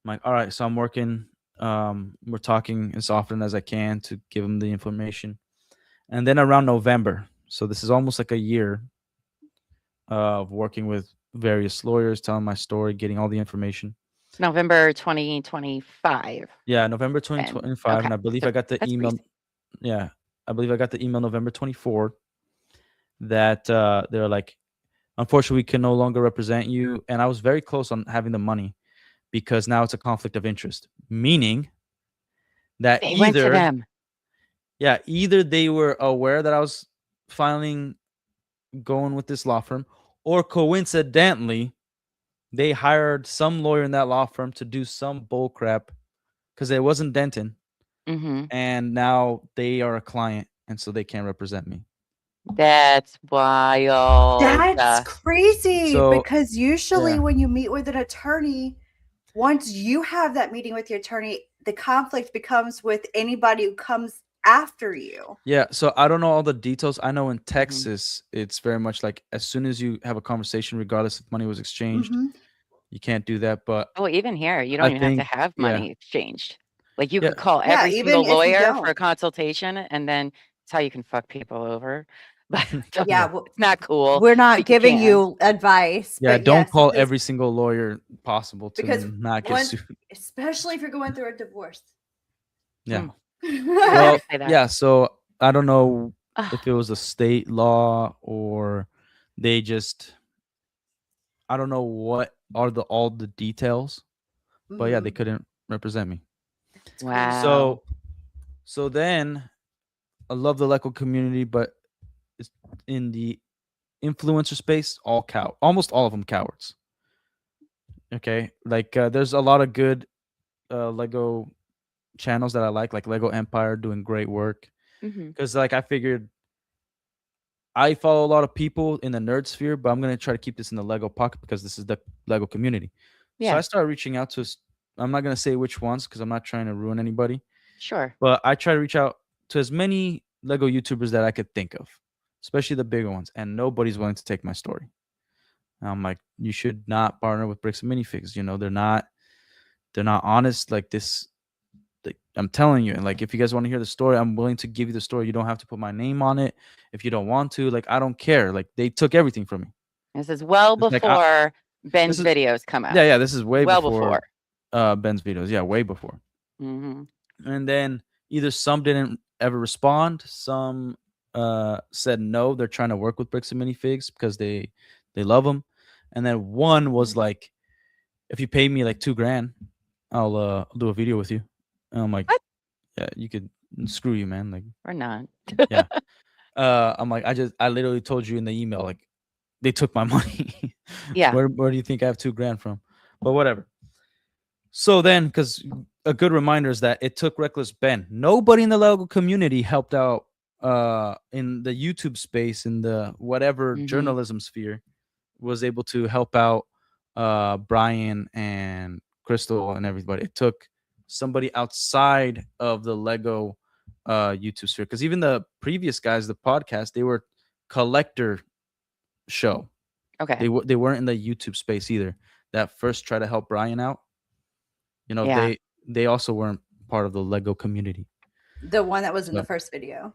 I'm like, all right. So I'm working. We're talking as often as I can to give him the information. And then around November, so this is almost like a year of working with various lawyers, telling my story, getting all the information. November 2025. Yeah, November 2025. Okay. And I believe So I got the that's email. recent. Yeah, I believe I got the email November 24th that they're like, unfortunately, we can no longer represent you. And I was very close on having the money because now it's a conflict of interest, meaning that They went to them. either they were aware that I was going with this law firm, or coincidentally, they hired some lawyer in that law firm to do some bull crap because it wasn't Denton. Hmm. And now they are a client, and so they can't represent me. That's wild. That's crazy So, because usually yeah. when you meet with an attorney, once you have that meeting with your attorney, the conflict becomes with anybody who comes after you. Yeah, so I don't know all the details. I know in Texas, it's very much like as soon as you have a conversation, regardless if money was exchanged, Mhm. you can't do that. But Oh, even here, you I don't even have think, to have yeah, money exchanged. Like you yeah, could call Yeah, every even single if you lawyer for a don't. consultation, and then it's how you can fuck people over. But Yeah, it's not cool. we're but not you giving can. you advice, yeah. but Don't yes, call this- every single lawyer possible to because not get once, sued. especially if you're going through a divorce. Yeah. I Well, never say that. yeah. So I don't know Ugh. if it was a state law or they just, I don't know what are all the details, but yeah, they Mhm. couldn't represent me. It's crazy. Wow. So then I love the Leco community, but it's in the influencer space, almost all of them cowards. Okay, like there's a lot of good Lego channels that I like Lego Empire doing great work. Hmm. Because like I figured I follow a lot of people in the nerd sphere, but I'm gonna try to keep this in the Lego pocket because this is the Lego community. So Yeah. I started reaching out to. I'm not gonna say which ones because I'm not trying to ruin anybody. Sure. But I try to reach out to as many Lego YouTubers that I could think of, especially the bigger ones, and nobody's willing to take my story. And I'm like, you should not partner with Bricks and Minifigs. You know, they're not honest. Like this, I'm telling you. And like, if you guys want to hear the story, I'm willing to give you the story. You don't have to put my name on it if you don't want to. Like, I don't care. Like, they took everything from me. This is well It's like, before Ben's this is- videos come out. Yeah. This is way well before Ben's videos. Yeah, way before. Hmm. And then either some didn't ever respond, some said no, they're trying to work with Bricks and Minifigs because they love them, and then one was like, if you pay me like $2,000, I'll do a video with you. And I'm like, What? yeah, you could screw you, man. Like, Or not. yeah. I'm like, I literally told you in the email, like, they took my money. Yeah. Where do you think I have $2,000 from? But whatever. So then, because a good reminder is that it took Reckless Ben. Nobody in the Lego community helped out in the YouTube space, in the whatever Mhm. journalism sphere, was able to help out Brian and Crystal and everybody. It took somebody outside of the Lego YouTube sphere, because even the previous guys, the podcast, they were collector show. Okay. They weren't in the YouTube space either. That first tried to help Brian out. You know, Yeah. they also weren't part of the Lego community. The one that was in Yeah. the first video.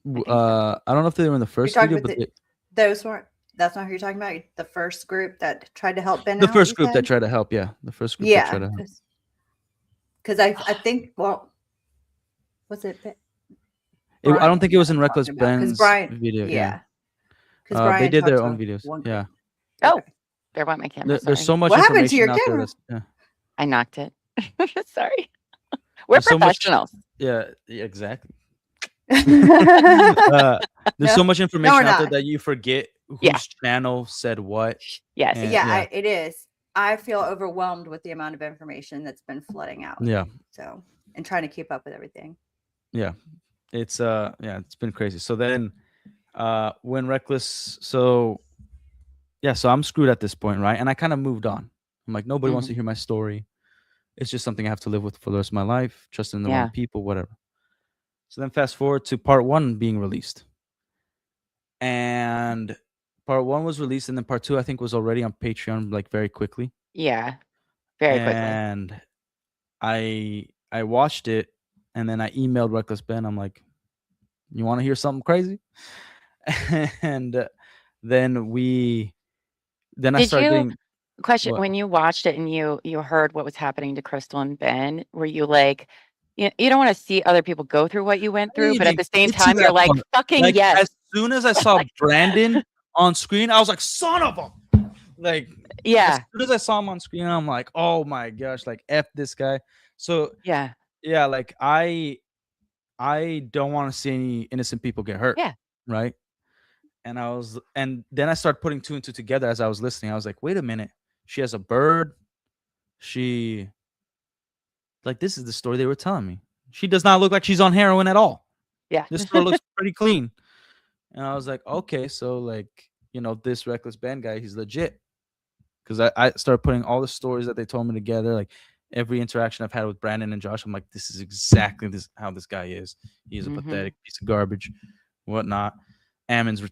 think so. I don't know if they were in the first talking video, about but Those weren't. That's not who you're talking about. The first group that tried to help Ben. the out, first you group that said? tried to help. Yeah, the first group that tried Yeah, to help. because I think was it? I don't think it was in I'm Reckless talking about, 'cause Ben's Brian- video. Yeah, because Brian they did talked their to own videos. one Yeah, group. Oh, Okay. there went my camera. there's Sorry. so much What happened to information your out there. camera? Yeah. I knocked it. Sorry. We're There's so much- professionals. Yeah, exactly. Yeah, There's No. so much information out there not. that you forget whose Yeah. channel said what. Yes. And- it is. I feel overwhelmed with the amount of information that's been flooding out. Yeah. So, and trying to keep up with everything. It's it's been crazy. So then when Reckless, so I'm screwed at this point, right? And I kind of moved on. I'm like, nobody wants to hear my story. It's just something I have to live with for the rest of my life, trusting the Yeah. wrong people, whatever. So then fast forward to part 1 being released. And part 1 was released, and then part 2 I think was already on Patreon like very quickly. Yeah. Very quickly. And I watched it, and then I emailed Reckless Ben. I'm like, you want to hear something crazy? And then I Did started you- getting Question: What? when you watched it and you heard what was happening to Crystal and Ben, were you like, you don't want to see other people go through what you went through, but at the same It's to time, you're that like, point. fucking like yes. as soon as I saw Brandon on screen, I was like, son of a, like, as Yeah. soon as I saw him on screen, I'm like, oh my gosh, like F this guy. So Yeah. yeah, like I don't want to see any innocent people get hurt. Yeah. Right. And then I started putting two and two together as I was listening. I was like, wait a minute. She has a bird. She, like, this is the story they were telling me. She does not look like she's on heroin at all. Yeah. This store looks pretty clean. And I was like, okay, so like, this reckless band guy, he's legit. Because I started putting all the stories that they told me together, like every interaction I've had with Brandon and Josh. I'm like, this is exactly how this guy is. He's a pathetic piece of garbage, whatnot. Ammon's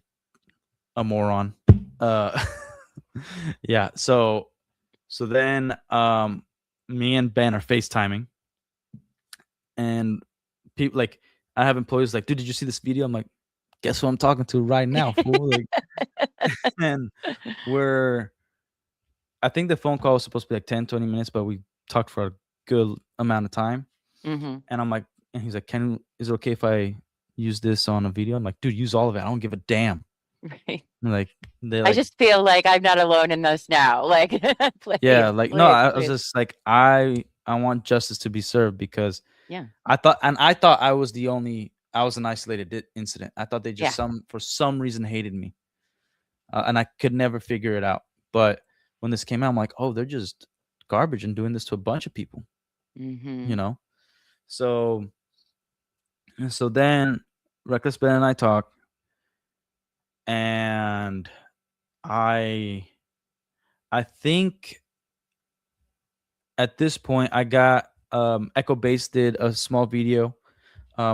a moron. Yeah. So then me and Ben are FaceTiming, and people, like, I have employees like, dude, did you see this video? I'm like, guess who I'm talking to right now, fool? Like, and I think the phone call was supposed to be like 10, 20 minutes, but we talked for a good amount of time. Mm-hmm. And I'm like, and he's like, is it okay if I use this on a video? I'm like, dude, use all of it. I don't give a damn. Right. Like, I just feel like I'm not alone in this now. Like, please, yeah, like, please, no, I was please. just like, I want justice to be served, because Yeah. I thought I was an isolated incident. I thought they just for some reason hated me, and I could never figure it out. But when this came out, I'm like, oh, they're just garbage and doing this to a bunch of people, Mm-hmm. So then Reckless Ben and I talk, and I think at this point I got Echo Base did a small video.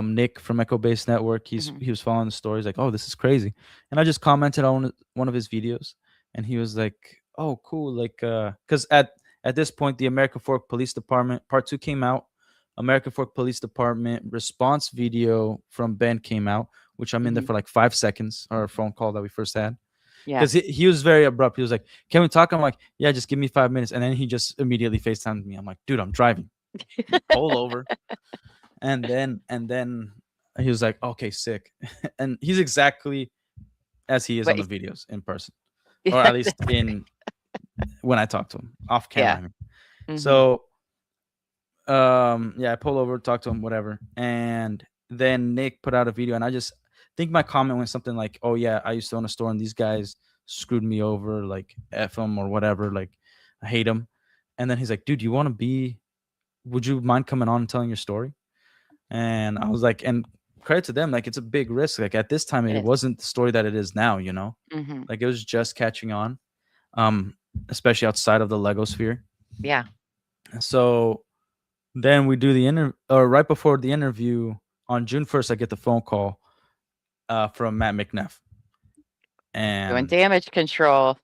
Nick from Echo Base Network, he was following the stories, like, oh, this is crazy. And I just commented on one of his videos, and he was like, oh, cool. Like, because at this point, the American Fork Police Department Part 2 came out. American Fork Police Department response video from Ben came out, which I'm in there for like 5 seconds, or a phone call that we first had. Yeah. Because he was very abrupt. He was like, can we talk? I'm like, yeah, just give me 5 minutes. And then he just immediately FaceTimed me. I'm like, dude, I'm driving. Pull over. And then he was like, okay, sick. And he's exactly as he is on the videos in person, or at least when I talk to him off camera. I mean. So I pull over, talk to him, whatever. And then Nick put out a video, and I just think my comment went something like, oh yeah, I used to own a store and these guys screwed me over, like F them or whatever, like I hate them. And then he's like, dude, would you mind coming on and telling your story? And I was like, and credit to them, like, it's a big risk. Like, at this time, it wasn't the story that it is now, like, it was just catching on, especially outside of the Lego sphere. Yeah. So then we do the interview, or right before the interview on June 1st, I get the phone call from Matt McNeff, and doing damage control.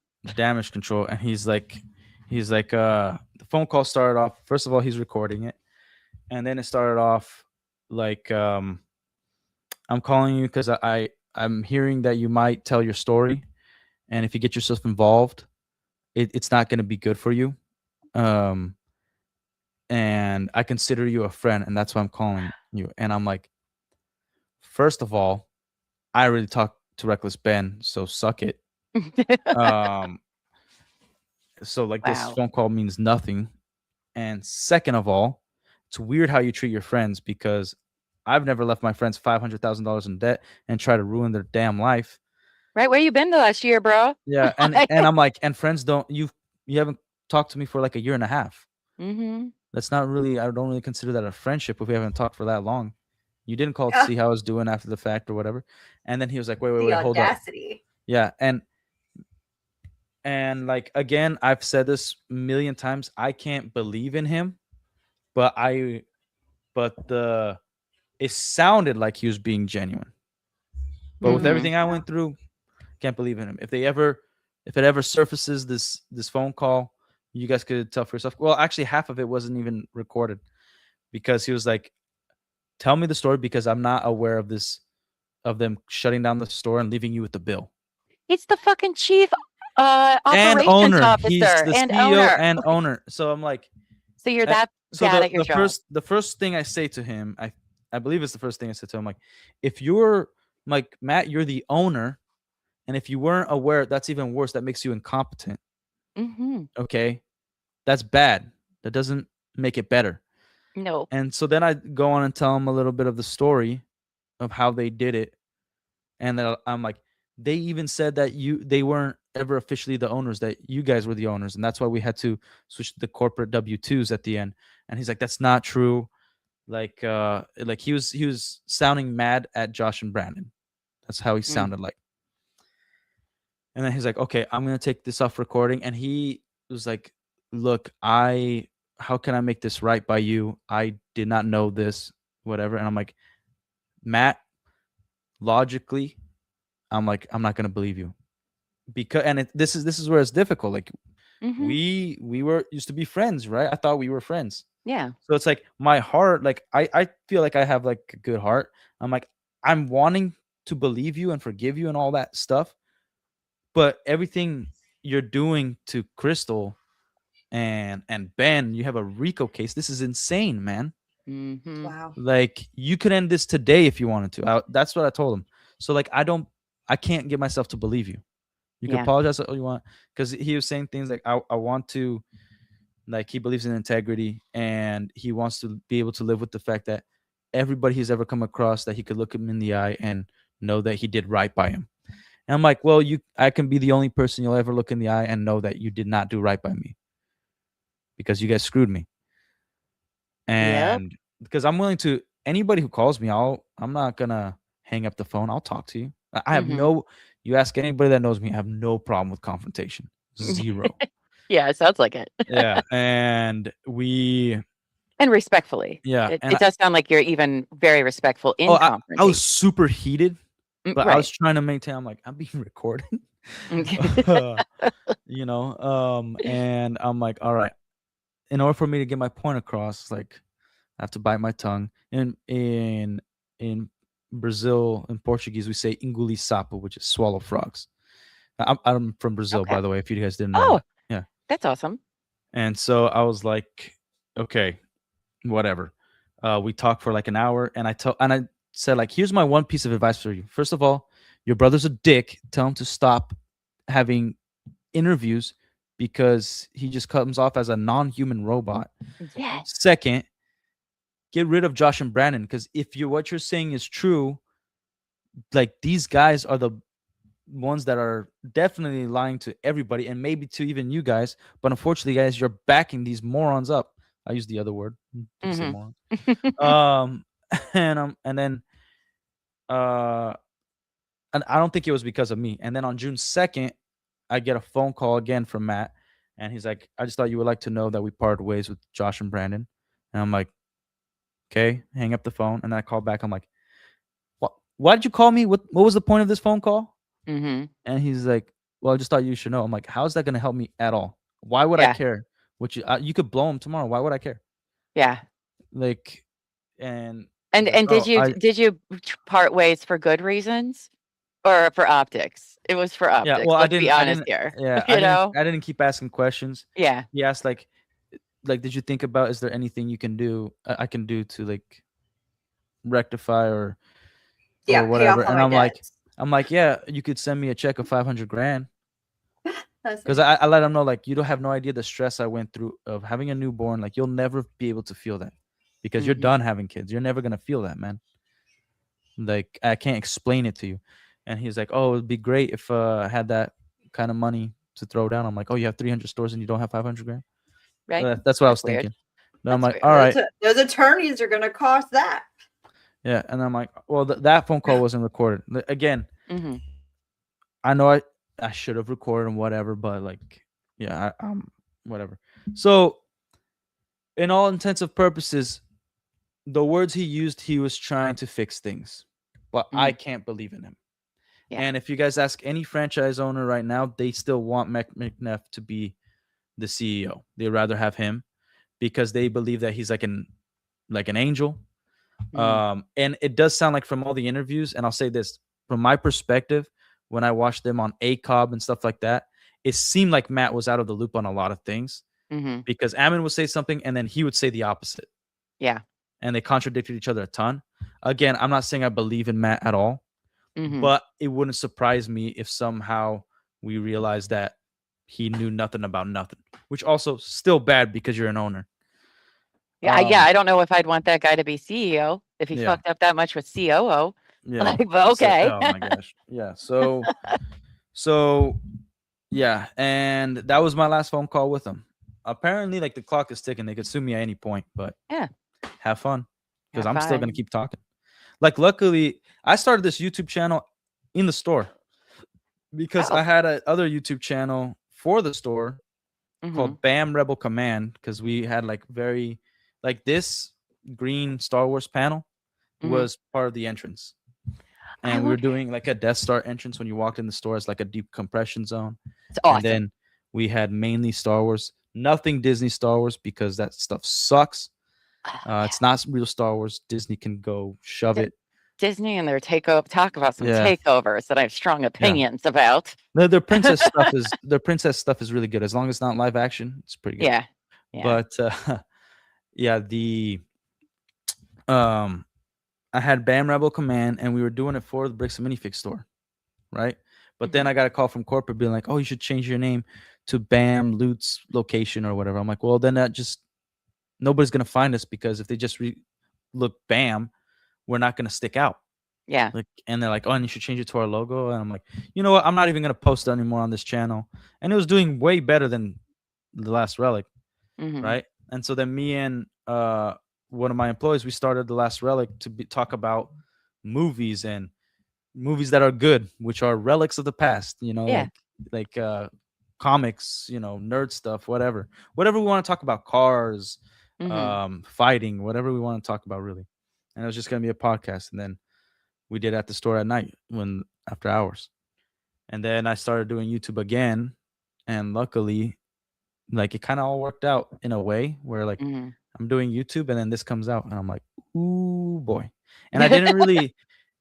And he's like, the phone call started off, first of all, he's recording it, and then it started off like, I'm calling you because I'm hearing that you might tell your story, and if you get yourself involved, it's not going to be good for you, and I consider you a friend, and that's why I'm calling you. And I'm like, first of all, I already talked to Reckless Ben, so suck it. So like, this phone call means nothing. And second of all, it's weird how you treat your friends, because I've never left my friends $500,000 in debt and try to ruin their damn life. Right, where you been the last year, bro? Yeah, and I'm like, and friends you haven't talked to me for like a year and a half. That's not really, I don't really consider that a friendship if we haven't talked for that long. You didn't call to see how I was doing after the fact or whatever. And then he was like, wait, hold up. Yeah, and like, again, I've said this a million times, I can't believe in him, but it sounded like he was being genuine. But with everything I went through, can't believe in him. If it ever surfaces this phone call, you guys could tell for yourself. Well, actually, half of it wasn't even recorded, because he was like, tell me the story, because I'm not aware of them shutting down the store and leaving you with the bill. It's the fucking chief operations and owner. officer. He's the and CEO owner. and owner. So I'm like, so you're that bad at your job. The first thing I say to him, I believe it's the first thing I said to him, like, if you're like, Matt, you're the owner, And if you weren't aware, that's even worse. That makes you incompetent. Mm-hmm. Okay. That's bad. That doesn't make it better. No. And so then I go on and tell them a little bit of the story of how they did it. And then I'm like, they even said that they weren't ever officially the owners, that you guys were the owners. And that's why we had to switch to the corporate W-2s at the end. And he's like, that's not true. Like he was sounding mad at Josh and Brandon. That's how he sounded like. And then he's like, okay, I'm going to take this off recording. And he was like, look, how can I make this right by you? I did not know this, whatever. And I'm like, Matt, logically, I'm like, I'm not going to believe you. Because this is where it's difficult. Like we used to be friends, right? I thought we were friends. Yeah. So it's like my heart, like I feel like I have like a good heart. I'm like, I'm wanting to believe you and forgive you and all that stuff. But everything you're doing to Crystal and Ben, you have a RICO case. This is insane, man. Mm-hmm. Wow. Like you could end this today if you wanted to. That's what I told him. So like I can't get myself to believe you. You can apologize all you want, because he was saying things like I want to, like he believes in integrity and he wants to be able to live with the fact that everybody he's ever come across, that he could look him in the eye and know that he did right by him. And I'm like, well, I can be the only person you'll ever look in the eye and know that you did not do right by me because you guys screwed me. And because I'm willing to, anybody who calls me, I'm not gonna hang up the phone. I'll talk to you. I have you ask anybody that knows me, I have no problem with confrontation. Zero. Yeah, it sounds like it. Yeah. And respectfully. Yeah. It does sound like you're even very respectful in confrontation. I was super heated, but right. I was trying to maintain. I'm like, I'm being recorded. And I'm like, all right. In order for me to get my point across, like I have to bite my tongue. In Brazil, in Portuguese, we say engolir sapo, which is swallow frogs. I'm from Brazil, by the way, if you guys didn't know. Yeah. That's awesome. And so I was like, okay, whatever. We talked for like an hour, and I said, like, here's my one piece of advice for you. First of all, your brother's a dick. Tell him to stop having interviews because he just comes off as a non-human robot. Yes. Second, get rid of Josh and Brandon, because if what you're saying is true, like these guys are the ones that are definitely lying to everybody and maybe to even you guys. But unfortunately, guys, you're backing these morons up. I use the other word. Say moron. And I don't think it was because of me. And then on June 2nd, I get a phone call again from Matt, and he's like, I just thought you would like to know that we parted ways with Josh and Brandon. And I'm like, okay, hang up the phone. And I call back. I'm like, why did you call me? What was the point of this phone call? And he's like, well, I just thought you should know. I'm like, how's that going to help me at all? Why would I care? You could blow him tomorrow. Why would I care? Yeah. Like, and did you part ways for good reasons or for optics? It was for optics. Yeah, well, Let's be honest here. Yeah, I didn't keep asking questions. Yeah. He asked like, did you think about, is there anything you can do? I can do to like rectify or whatever? And I'm like, yeah, you could send me a check of $500,000. Because I let him know, like, you don't have no idea the stress I went through of having a newborn. Like, you'll never be able to feel that because you're done having kids. You're never gonna feel that, man. Like, I can't explain it to you. And he's like, oh, it'd be great if I had that kind of money to throw down. I'm like, oh, you have 300 stores and you don't have $500,000? Right. That's what I was thinking. But I'm like, all right. Those attorneys are gonna cost that. Yeah, and I'm like, well, that phone call wasn't recorded. Again, I know I should have recorded and whatever, but like, yeah, whatever. So, in all intents and purposes, the words he used, he was trying to fix things, but I can't believe in him. Yeah. And if you guys ask any franchise owner right now, they still want McNeff to be the CEO. They'd rather have him because they believe that he's like an angel. And it does sound like from all the interviews, and I'll say this from my perspective, when I watched them on ACOB and stuff like that, it seemed like Matt was out of the loop on a lot of things because Ammon would say something and then he would say the opposite. Yeah. And they contradicted each other a ton. Again, I'm not saying I believe in Matt at all, but it wouldn't surprise me if somehow we realized that he knew nothing about nothing, which also still bad because you're an owner. Yeah, I don't know if I'd want that guy to be CEO if he Yeah. fucked up that much with COO. Yeah. Like, but okay. Oh my gosh. Yeah. So yeah, and that was my last phone call with him. Apparently, like the clock is ticking. They could sue me at any point, but Yeah. have fun because Have I'm still gonna fun. keep talking. Like, luckily, I started this YouTube channel in the store because Oh. I had a other YouTube channel for the store Mhm. called Bam Rebel Command because we had like very like this green Star Wars panel Mhm. was part of the entrance. And we were doing like a Death Star entrance when you walked in the store. It's like a deep compression zone. It's awesome. And then we had mainly Star Wars, nothing Disney Star Wars because that stuff sucks. It's not real Star Wars. Disney can go shove it. Disney and their talk about some Yeah. takeovers that I have strong opinions about. No, their princess stuff is really good as long as it's not live action. It's pretty good. Yeah. Yeah. But yeah, I had Bam Rebel Command and we were doing it for the Bricks and Minifig store, right? But then I got a call from corporate being like, "Oh, you should change your name to Bam Loot's location or whatever." I'm like, "Well, then that just nobody's gonna find us because if they just look Bam, we're not gonna stick out." Yeah. Like, and they're like, "Oh, and you should change it to our logo." And I'm like, "You know what? I'm not even gonna post anymore on this channel." And it was doing way better than the Last Relic, right? And so then me and one of my employees, we started the Last Relic to talk about movies and movies that are good, which are relics of the past. You know, Yeah. like comics, you know, nerd stuff, whatever we want to talk about, cars, fighting, whatever we want to talk about, really. And it was just gonna be a podcast, and then we did at the store at night when after hours, and then I started doing YouTube again, and luckily, like it kind of all worked out in a way where like I'm doing YouTube and then this comes out and I'm like, ooh boy. And I didn't really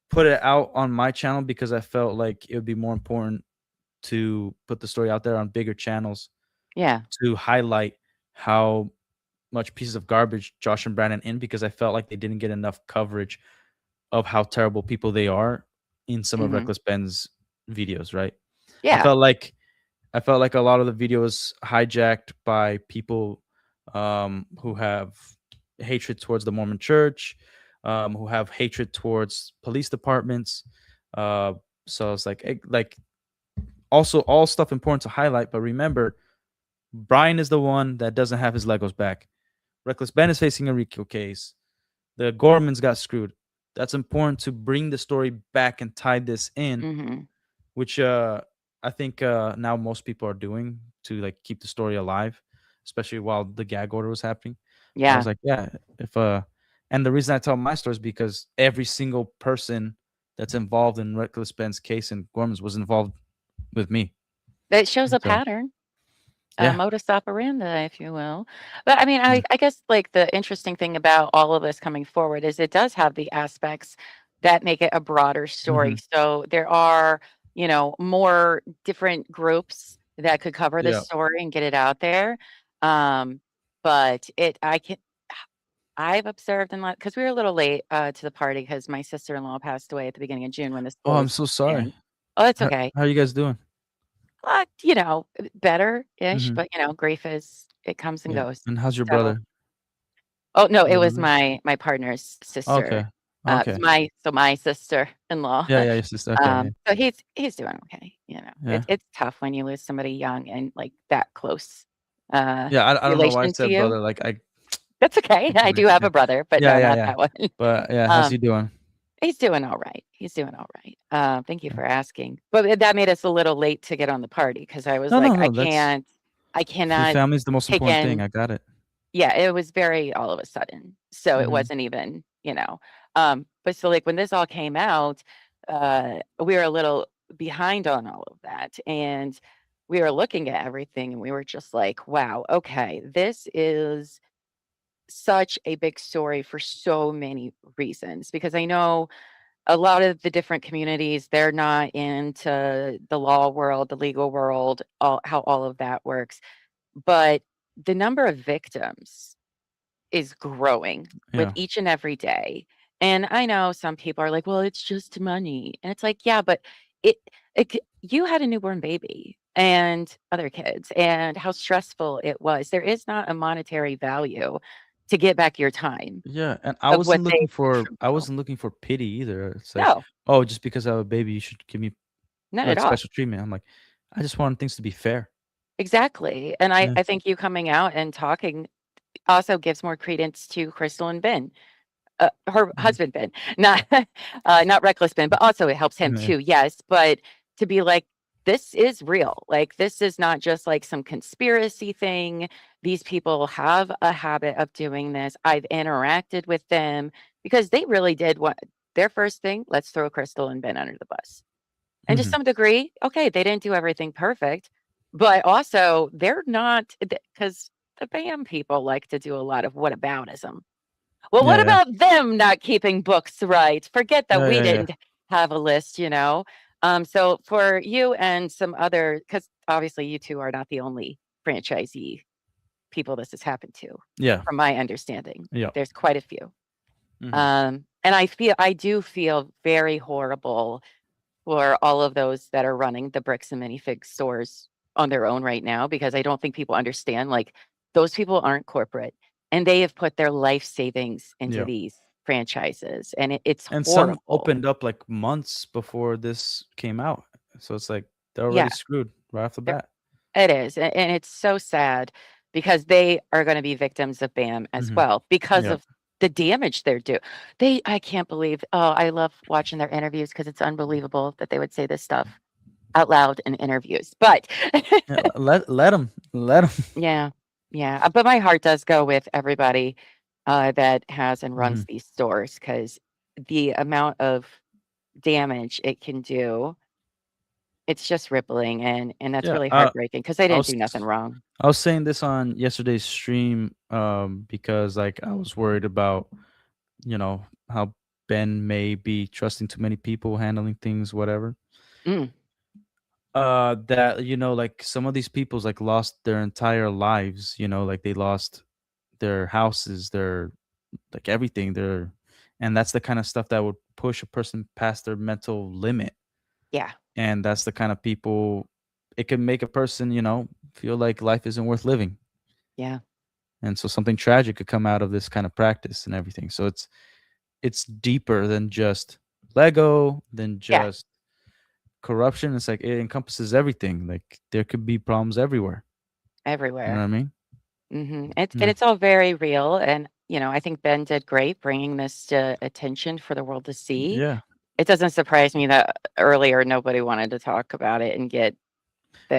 put it out on my channel because I felt like it would be more important to put the story out there on bigger channels. Yeah. To highlight how much pieces of garbage Josh and Brandon in because I felt like they didn't get enough coverage of how terrible people they are in some of Reckless Ben's videos, right? Yeah. I felt like a lot of the videos hijacked by people who have hatred towards the Mormon Church, who have hatred towards police departments. So it's like also all stuff important to highlight. But remember, Brian is the one that doesn't have his Legos back. Reckless Ben is facing a RICO case. The Gormans got screwed. That's important to bring the story back and tie this in, which I think now most people are doing to like keep the story alive, especially while the gag order was happening. Yeah. I was like, yeah, and the reason I tell my story is because every single person that's involved in Reckless Ben's case and Gorman's was involved with me. It shows a So, pattern. yeah. Modus operandi, if you will. But I mean, I guess like the interesting thing about all of this coming forward is it does have the aspects that make it a broader story. So there are, you know, more different groups that could cover this story and get it out there. But I've observed because we were a little late to the party because my sister-in-law passed away at the beginning of June when the school Oh, I'm was so sorry. in. Oh, it's okay. How are you guys doing? You know, better-ish, but you know, grief it comes and goes. And how's your So brother? Oh no, it Your was brother? my partner's sister. Okay. Okay. My sister-in-law. Yeah, your sister. Okay. So he's doing okay. You know, it's tough when you lose somebody young and like that close. Yeah, I don't know why I relation to said you. brother. Like That's okay. I do have a brother, but no, not that one. But yeah, how's he doing? He's doing all right. He's doing all right. Thank you for asking. But that made us a little late to get on the party because I was No, like, no, I your cannot family's the most take important in. thing. I got it. Yeah, it was very all of a sudden. So it wasn't even, you know. But so like when this all came out, we were a little behind on all of that. And we were looking at everything and we were just like, wow, okay, this is such a big story for so many reasons. Because I know a lot of the different communities, they're not into the law world, the legal world, how all of that works. But the number of victims is growing with Yeah. each and every day. And I know some people are like, well, it's just money. And it's like, yeah, but it, you had a newborn baby and other kids and how stressful it was. There is not a monetary value to get back your time Yeah, and of what they I contribute. wasn't looking for pity either. It's like, No, oh, just because I have a baby, you should give me not at like all. special treatment. I'm like, I just want things to be fair. Exactly. And Yeah. I think you coming out and talking also gives more credence to Crystal and Ben. Her Mhm. husband Ben, not not reckless Ben, but also it helps him Yeah. too. Yes, but to be like, this is real. Like this is not just like some conspiracy thing. These people have a habit of doing this. I've interacted with them because they really did what their first thing. Let's throw Crystal and Ben under the bus. And to Mhm. some degree, okay, they didn't do everything perfect, but also they're not because the BAM people like to do a lot of whataboutism. Well, what Yeah, yeah. about them not keeping books right? Forget that Yeah, we yeah, yeah. didn't have a list, you know? So for you and some other, because obviously you two are not the only franchisee people this has happened to, Yeah. from my understanding. Yeah. There's quite a few. Mhm. And I do feel very horrible for all of those that are running the bricks and minifig stores on their own right now, because I don't think people understand, like, those people aren't corporate and they have put their life savings into Yeah. these franchises and it's And some horrible. opened up like months before this came out. So it's like they're Yeah, already screwed right off the there bat. it is. And it's so sad because they are going to be victims of BAM as Mhm. well because Yeah. of the damage they're doing. I can't believe, I love watching their interviews because it's unbelievable that they would say this stuff out loud in interviews. But Yeah, let them. Let them. yeah, yeah, but my heart does go with everybody, that has and runs Mhm. these stores because the amount of damage it can do, it's just rippling, and that's Yeah, really heartbreaking because they I didn't was do nothing wrong. I was saying this on yesterday's stream because like I was worried about, how Ben may be trusting too many people, handling things, whatever. Mm, That like some of these people's like lost their entire lives, like they lost their houses, their like everything, and that's the kind of stuff that would push a person past their mental limit. yeah, And that's the kind of people it can make a person, feel like life isn't worth living. yeah, And so something tragic could come out of this kind of practice and everything. So it's deeper than just Lego, than yeah, just corruption. It's like it encompasses everything. Like there could be problems everywhere. You know what everywhere. I mean? And Yeah. it's all very real, and, I think Ben did great bringing this to attention for the world to see. Yeah. It doesn't surprise me that earlier nobody wanted to talk about it and get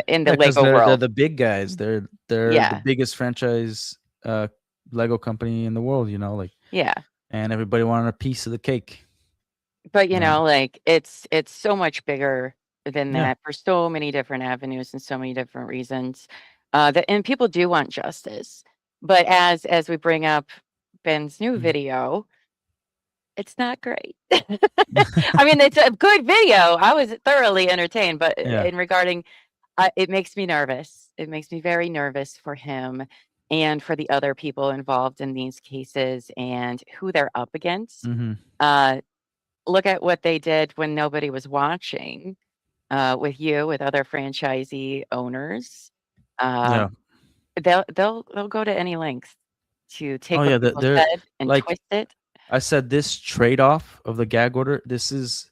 in the Yeah, because Lego they're world. the big guys. They're the Yeah, biggest franchise Lego company in the world, like, yeah. and everybody wanted a piece of the cake. But, You know? like, it's so much bigger than Yeah. that for so many different avenues and so many different reasons, and people do want justice. But as we bring up Ben's new Mhm. video, it's not great. I mean, it's a good video. I was thoroughly entertained, but Yeah. in regarding, it makes me nervous. It makes me very nervous for him and for the other people involved in these cases and who they're up against. Mhm. Uh, Look at what they did when nobody was watching, with you, with other franchisee owners. Yeah. Um, they'll go to any length to Oh take what yeah, people they're said and like twist it. I said, this trade-off of the gag order, this is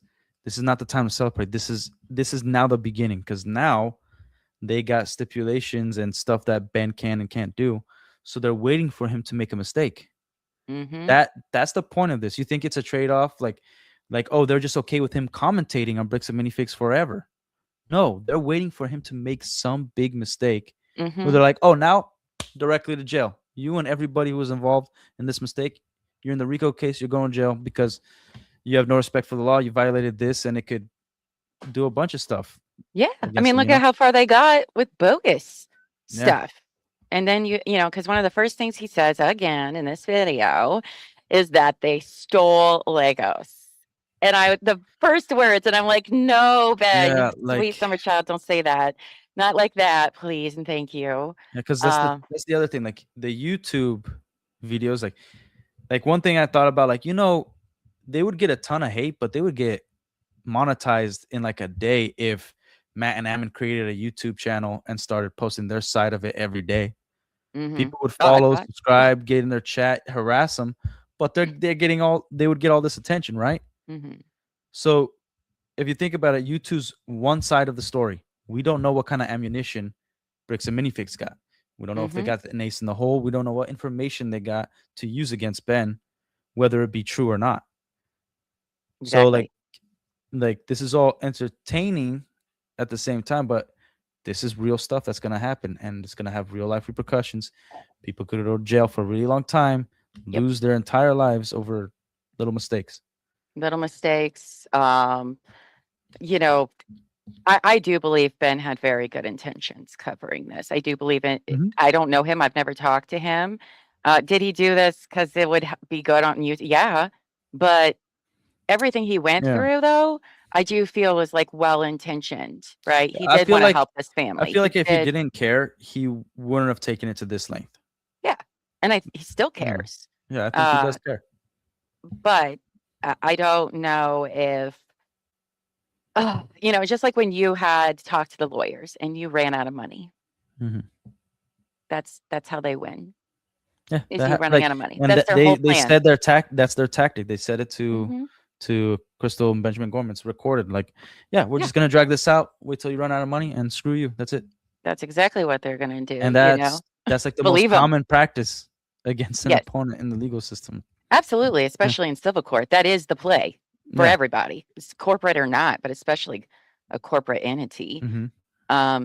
not the time to celebrate. This is now the beginning because now they got stipulations and stuff that Ben can and can't do. So they're waiting for him to make a mistake. Mhm, That's the point of this. You think it's a trade-off, like oh, they're just okay with him commentating on Bricks and Minifigs forever. No, they're waiting for him to make some big mistake where mhm. they're like, oh, now directly to jail. You and everybody who was involved in this mistake, you're in the RICO case, you're going to jail because you have no respect for the law. You violated this, and it could do a bunch of stuff Yeah, I against mean, them, look at how far they got with bogus Yeah. stuff. And then because one of the first things he says again in this video is that they stole Legos. And the first words, and I'm like, no, Ben, you Yeah, sweet like summer child, don't say that. Not like that, please, and thank you. yeah, because Um, that's the other thing. Like the YouTube videos, like one thing I thought about, like, they would get a ton of hate, but they would get monetized in like a day if Matt and Ammon created a YouTube channel and started posting their side of it every day. Mhm. People would Oh, I follow, thought. subscribe, get in their chat, harass them, but they would get all this attention, right? Mhm. So if you think about it, YouTube's one side of the story. We don't know what kind of ammunition Bricks and Minifigs got. We don't know if they Mhm. got an ace in the hole. We don't know what information they got to use against Ben, whether it be true or not. So Exactly. like this is all entertaining at the same time, but this is real stuff that's gonna happen, and it's gonna have real life repercussions. People could go to jail for a really long time, Yep. lose their entire lives over little mistakes. Little mistakes. You know, I do believe Ben had very good intentions covering this. I do believe in. Mhm. I don't know him. I've never talked to him. Did he do this because it would be good on YouTube? Yeah, but everything he went Yeah. through, though, I do feel was like well intentioned, right? He I did feel want to like help this I family. feel He like if he did, didn't care, he wouldn't have taken it to this length. yeah, and he still Yeah. cares. Yeah, I think he does care. But I don't know if, you know, just like when you had talked to the lawyers and you ran out of money. Mhm. That's how they win. Yeah, Is you running like, out of money. and That's their whole plan. said that's their tactic. They said it Mhm. to Crystal and Benjamin Gorman. It's recorded. Like, yeah, we're Yeah. just gonna drag this out. Wait till you run out of money, and screw you. That's it. That's exactly what they're gonna do. And You know, that's like the believe most 'em. common practice against an Yes, opponent in the legal system. absolutely, especially in civil court. That is the play for Yeah. everybody, it's corporate or not, but especially a corporate entity. Mhm.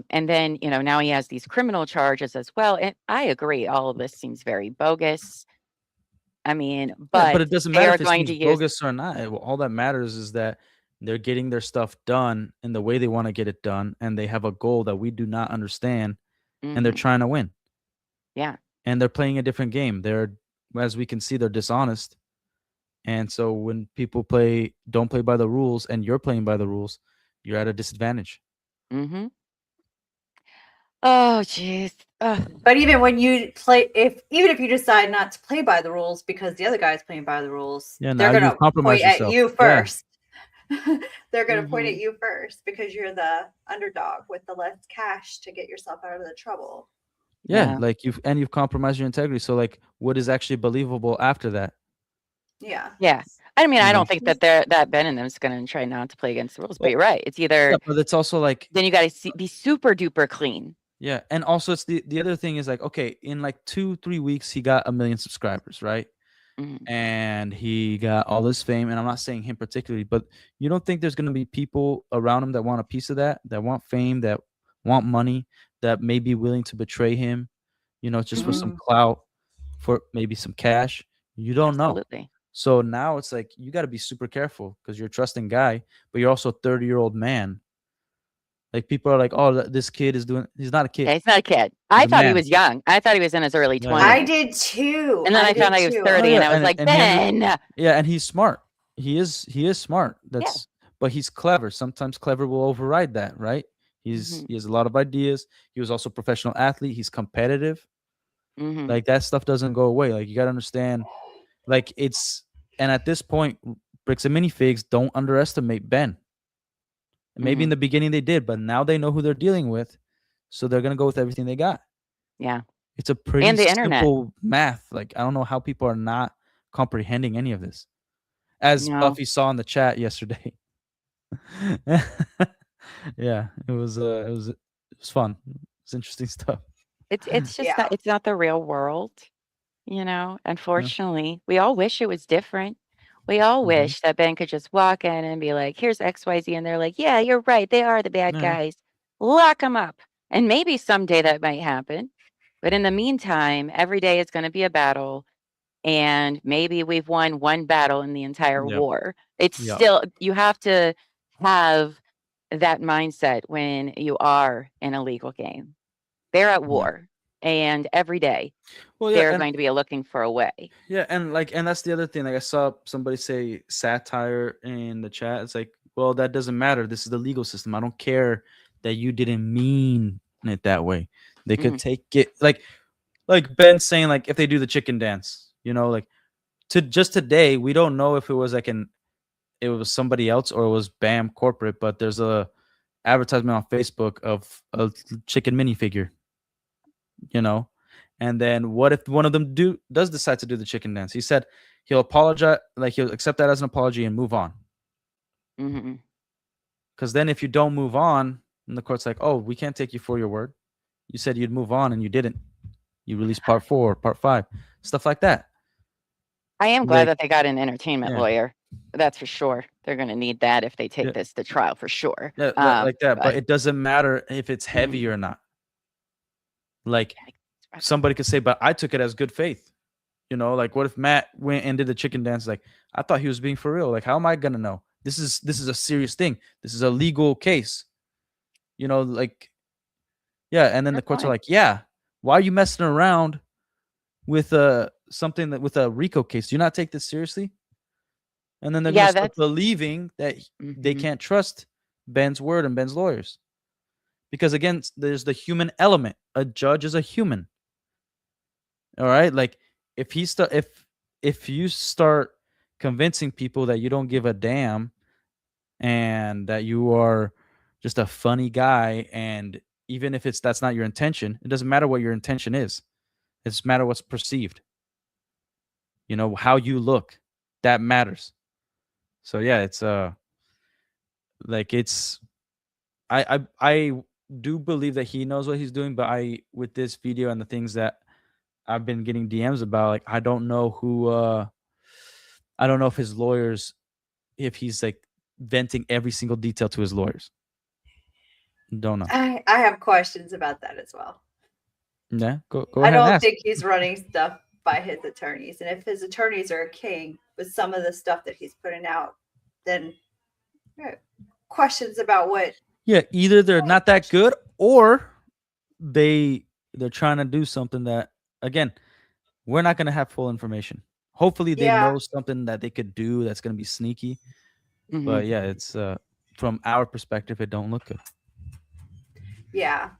And then, you know, now he has these criminal charges as well. And I agree, all of this seems very bogus. I mean, Yeah, but but it doesn't they matter are if it going seems to use. bogus or not. All that matters is that they're getting their stuff done in the way they want to get it done, and they have a goal that we do not understand, and they're Mhm. trying to win. Yeah. And they're playing a different game. They're, as we can see, they're dishonest. And so when people don't play by the rules, and you're playing by the rules, you're at a disadvantage. Mm-hmm. Oh, jeez. But even when you play, even if you decide not to play by the rules because the other guy's playing by the rules, Yeah, they're now gonna you've compromised point at yourself. you Yeah. first. They're gonna point Mhm. at you first because you're the underdog with the less cash to get yourself out of the trouble. Yeah, Yeah. like you've compromised your integrity. So like, what is actually believable after that? Yeah. Yeah. I mean, You I know? don't think that Ben and them is going to try not to play against the rules, but Well, you're right. It's either yeah, but it's also like, then you got to be super duper clean. yeah, and also it's the other thing is like, okay, in like 2-3 weeks he got 1 million subscribers, right? Mhm. And he got all this fame, and I'm not saying him particularly, but you don't think there's going to be people around him that want a piece of that want fame, that want money, that may be willing to betray him, you know, just for some Mhm. clout, for maybe some cash? You don't know. Absolutely. So now it's like you got to be super careful because you're a trusting guy, but you're also a 30-year-old man. Like people are like, oh, this kid is doing. He's not a kid. Okay, he's not a kid. He's I a thought he man. was young. I thought he was in his early Yeah, 20s. yeah. I did too. And then I found did out he was too. 30 Oh, and yeah, I was like, and Ben. Yeah, and he's smart. He is smart. But he's clever. Sometimes clever will override that, right? He has a lot of ideas. He was also a professional athlete. He's competitive. Mhm. Like that stuff doesn't go away. Like you got to understand, like and at this point, Bricks and Minifigs don't underestimate Ben. Maybe in the beginning they did, but now they know who they're dealing with, so they're gonna go with everything they got. Yeah. It's a pretty And the internet. simple math. Like I don't know how people are not comprehending any of this. As No. Buffy saw in the chat yesterday. Yeah, it was fun. It's interesting stuff. It's just Yeah. not, it's not the real world, you know. Unfortunately, we all wish it was different. We all Mhm. wish that Ben could just walk in and be like, "Here's XYZ," and they're like, "Yeah, you're right. They are the bad Yeah. guys. Lock them up." And maybe someday that might happen. But in the meantime, every day is going to be a battle. And maybe we've won one battle in the entire Yep. war. It's Yep. still, you have to have that mindset when you are in a legal game. They're at Yeah. war. And every day Well, yeah, they're and going to be looking for a way. yeah, and that's the other thing. Like I saw somebody say satire in the chat. It's like, well, that doesn't matter. This is the legal system. I don't care that you didn't mean it that way. They could Mhm. take it like Ben saying, like, if they do the chicken dance, you know, like just today, we don't know if it was like it was somebody else or it was BAM corporate, but there's a advertisement on Facebook of a chicken minifigure, you know. And then what if one of them does decide to do the chicken dance? He said he'll apologize, like he'll accept that as an apology and move on. Mm-hmm. Because then if you don't move on, and the court's like, oh, we can't take you for your word. You said you'd move on and you didn't. You released part 4, part 5, stuff like that. I am glad Like, that they got an entertainment yeah. lawyer. That's for sure. They're going to need that if they take Yeah. this to trial for sure. Yeah, like that. But it doesn't matter if it's heavy or not. Like somebody could say, but I took it as good faith. You know, like what if Matt went and did the chicken dance? Like, I thought he was being for real. Like, how am I gonna know? This is a serious thing. This is a legal case. You know, like, yeah. And then the courts are like, yeah, why are you messing around with something that with a RICO case? Do you not take this seriously? And then they're gonna start believing that they can't trust Ben's word and Ben's lawyers. Because again, there's the human element. A judge is a human. All right? Like if you start convincing people that you don't give a damn and that you are just a funny guy, and even if that's not your intention, it doesn't matter what your intention is. It just matter what's perceived. You know, how you look. That matters. So yeah, it's like it's I do believe that he knows what he's doing, but with this video and the things that I've been getting DMs about, like I don't know if his lawyers, if he's like venting every single detail to his lawyers. Don't know. I have questions about that as well. Yeah, go I ahead. don't think he's running stuff by his attorneys, and if his attorneys are king with some of the stuff that he's putting out, then questions about what. Yeah, either they're not that good or they're trying to do something that, again, we're not going to have full information. Hopefully they know something that they could do that's going to be sneaky. Mm-hmm. But yeah, it's from our perspective, it don't look good. Yeah,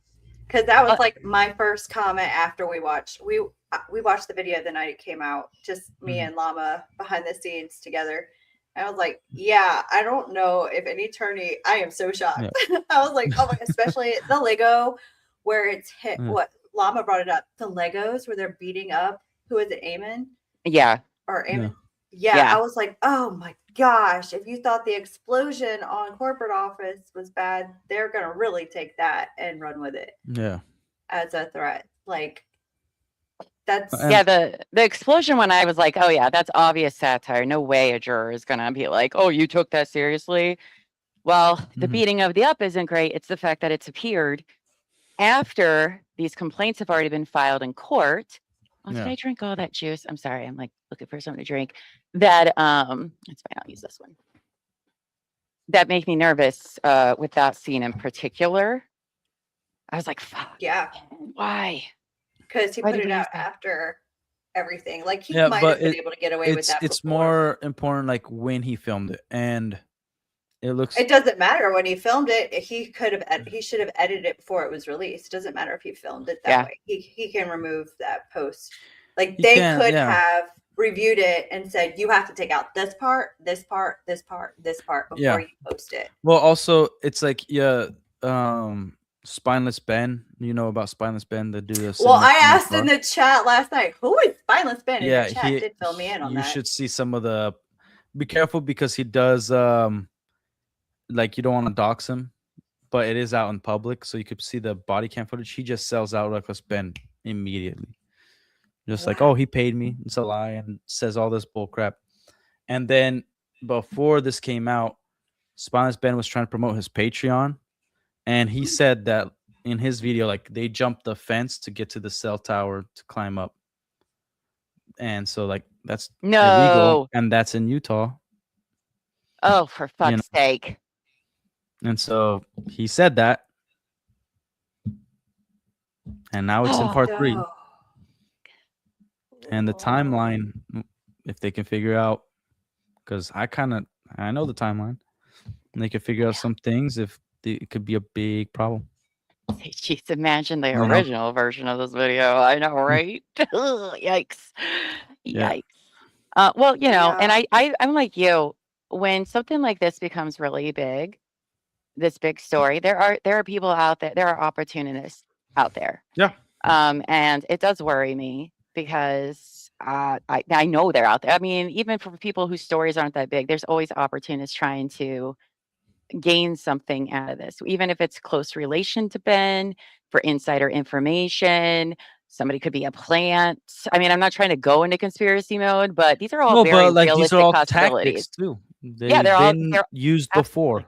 because that was like my first comment after we watched the video the night it came out, just me and Llama behind the scenes together. And I was like, yeah, I don't know if any attorney, I am so shocked. Yeah. I was like, oh my, especially the Lego where it's hit, what Llama brought it up, the Legos where they're beating up, who is it, Eamon? Yeah. Or Eamon? Yeah, I was like, oh my gosh, if you thought the explosion on corporate office was bad, they're going to really take that and run with it. Yeah. As a threat. Like, that's the explosion one, I was like, oh yeah, that's obvious satire. No way a juror is gonna be like, oh, you took that seriously. Well, the beating of the up isn't great. It's the fact that it's appeared after these complaints have already been filed in court. Oh, did I drink all that juice? I'm sorry, I'm like looking for something to drink. That it's fine, I'll use this one. That made me nervous with that scene in particular. I was like, fuck. Yeah. Why? Because he put it out after everything. Like he might have been able to get away with that. It's more important like when he filmed it, and it doesn't matter when he filmed it. He should have edited it before it was released. It doesn't matter if he filmed it that way. He can remove that post. Like they could have reviewed it and said, you have to take out this part, this part, this part, this part before you post it. Well, also it's like Spineless Ben, you know about Spineless Ben, the dude. Well, I asked in the chat last night, who is Spineless Ben? And the chat did fill me in on that. You should see some of the. Be careful because he does like you don't want to dox him, but it is out in public, so you could see the body cam footage. He just sells out Reckless Ben immediately, just like, oh, he paid me. It's a lie, and says all this bull crap. And then before this came out, Spineless Ben was trying to promote his Patreon. And he said that in his video, like they jumped the fence to get to the cell tower to climb up. And so like that's illegal, and that's in Utah. Oh, for fuck's sake. And so he said that. And now it's in part 3. And the timeline, if they can figure out, because I know the timeline. And they can figure out some things it could be a big problem. Jeez, imagine the original version of this video. I know, right? Yikes. Yeah. Yikes. Well, you know, and Yeah. I'm like you. When something like this becomes really big, this big story, there are people out there. There are opportunists out there, Yeah. and it does worry me because I know they're out there. I mean, even for people whose stories aren't that big, there's always opportunists trying to gain something out of this, even if it's close relation to Ben for insider information. Somebody could be a plant. I mean, I'm not trying to go into conspiracy mode, but these are all No, very but like these are realistic all possibilities. tactics too. Yeah, They've been they're used absolutely, before.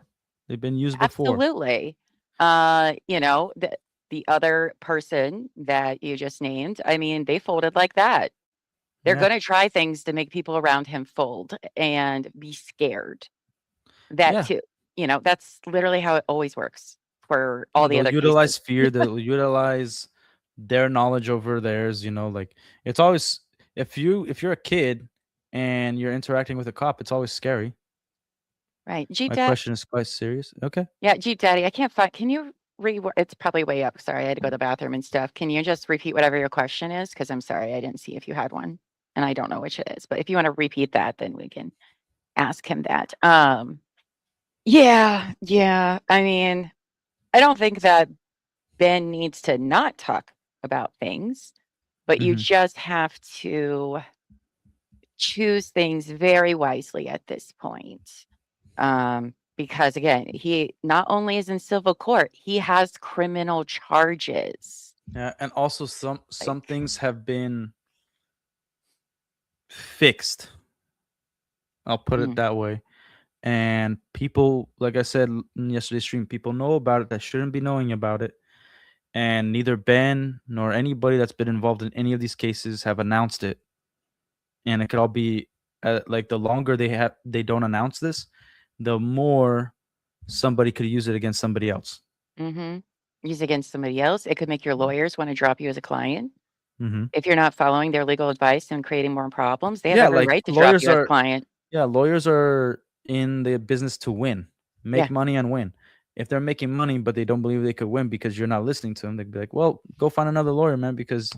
They've been used before. absolutely. You know, the other person that you just named, I mean, they folded like that. They're Yeah. going to try things to make people around him fold and be scared. That Yeah. too. You know, that's literally how it always works for No, all the they'll other cases. utilize fear. They'll utilize their knowledge over theirs. Like it's always if you're a kid and you're interacting with a cop, it's always scary. Right. Jeep My Dad. question is quite serious. Okay. Yeah, Jeep Daddy. I can't find. Can you it's probably way up. Sorry, I had to go to the bathroom and stuff. Can you just repeat whatever your question is? Because I'm sorry, I didn't see if you had one, and I don't know which it is. But if you want to repeat that, then we can ask him that. Yeah, yeah. I mean, I don't think that Ben needs to not talk about things, but you Mhm. just have to choose things very wisely at this point. Because again, he not only is in civil court, he has criminal charges. Yeah, and also some Like, things have been fixed. I'll put it mm, that way. And people, like I said in yesterday's stream, people know about it that shouldn't be knowing about it. And neither Ben nor anybody that's been involved in any of these cases have announced it. And it could all be like the longer they don't announce this, the more somebody could use it against somebody else. mm-hmm. Use against somebody else. It could make your lawyers want to drop you as a client. Mm-hmm. If you're not following their legal advice and creating more problems, they have Yeah, every like right to drop lawyers you as a are. client. Yeah, lawyers are in the business to win, Yeah. make money and win. If they're making money but they don't believe they could win because you're not listening to them, they'd be like, "Well, go find another lawyer, man, because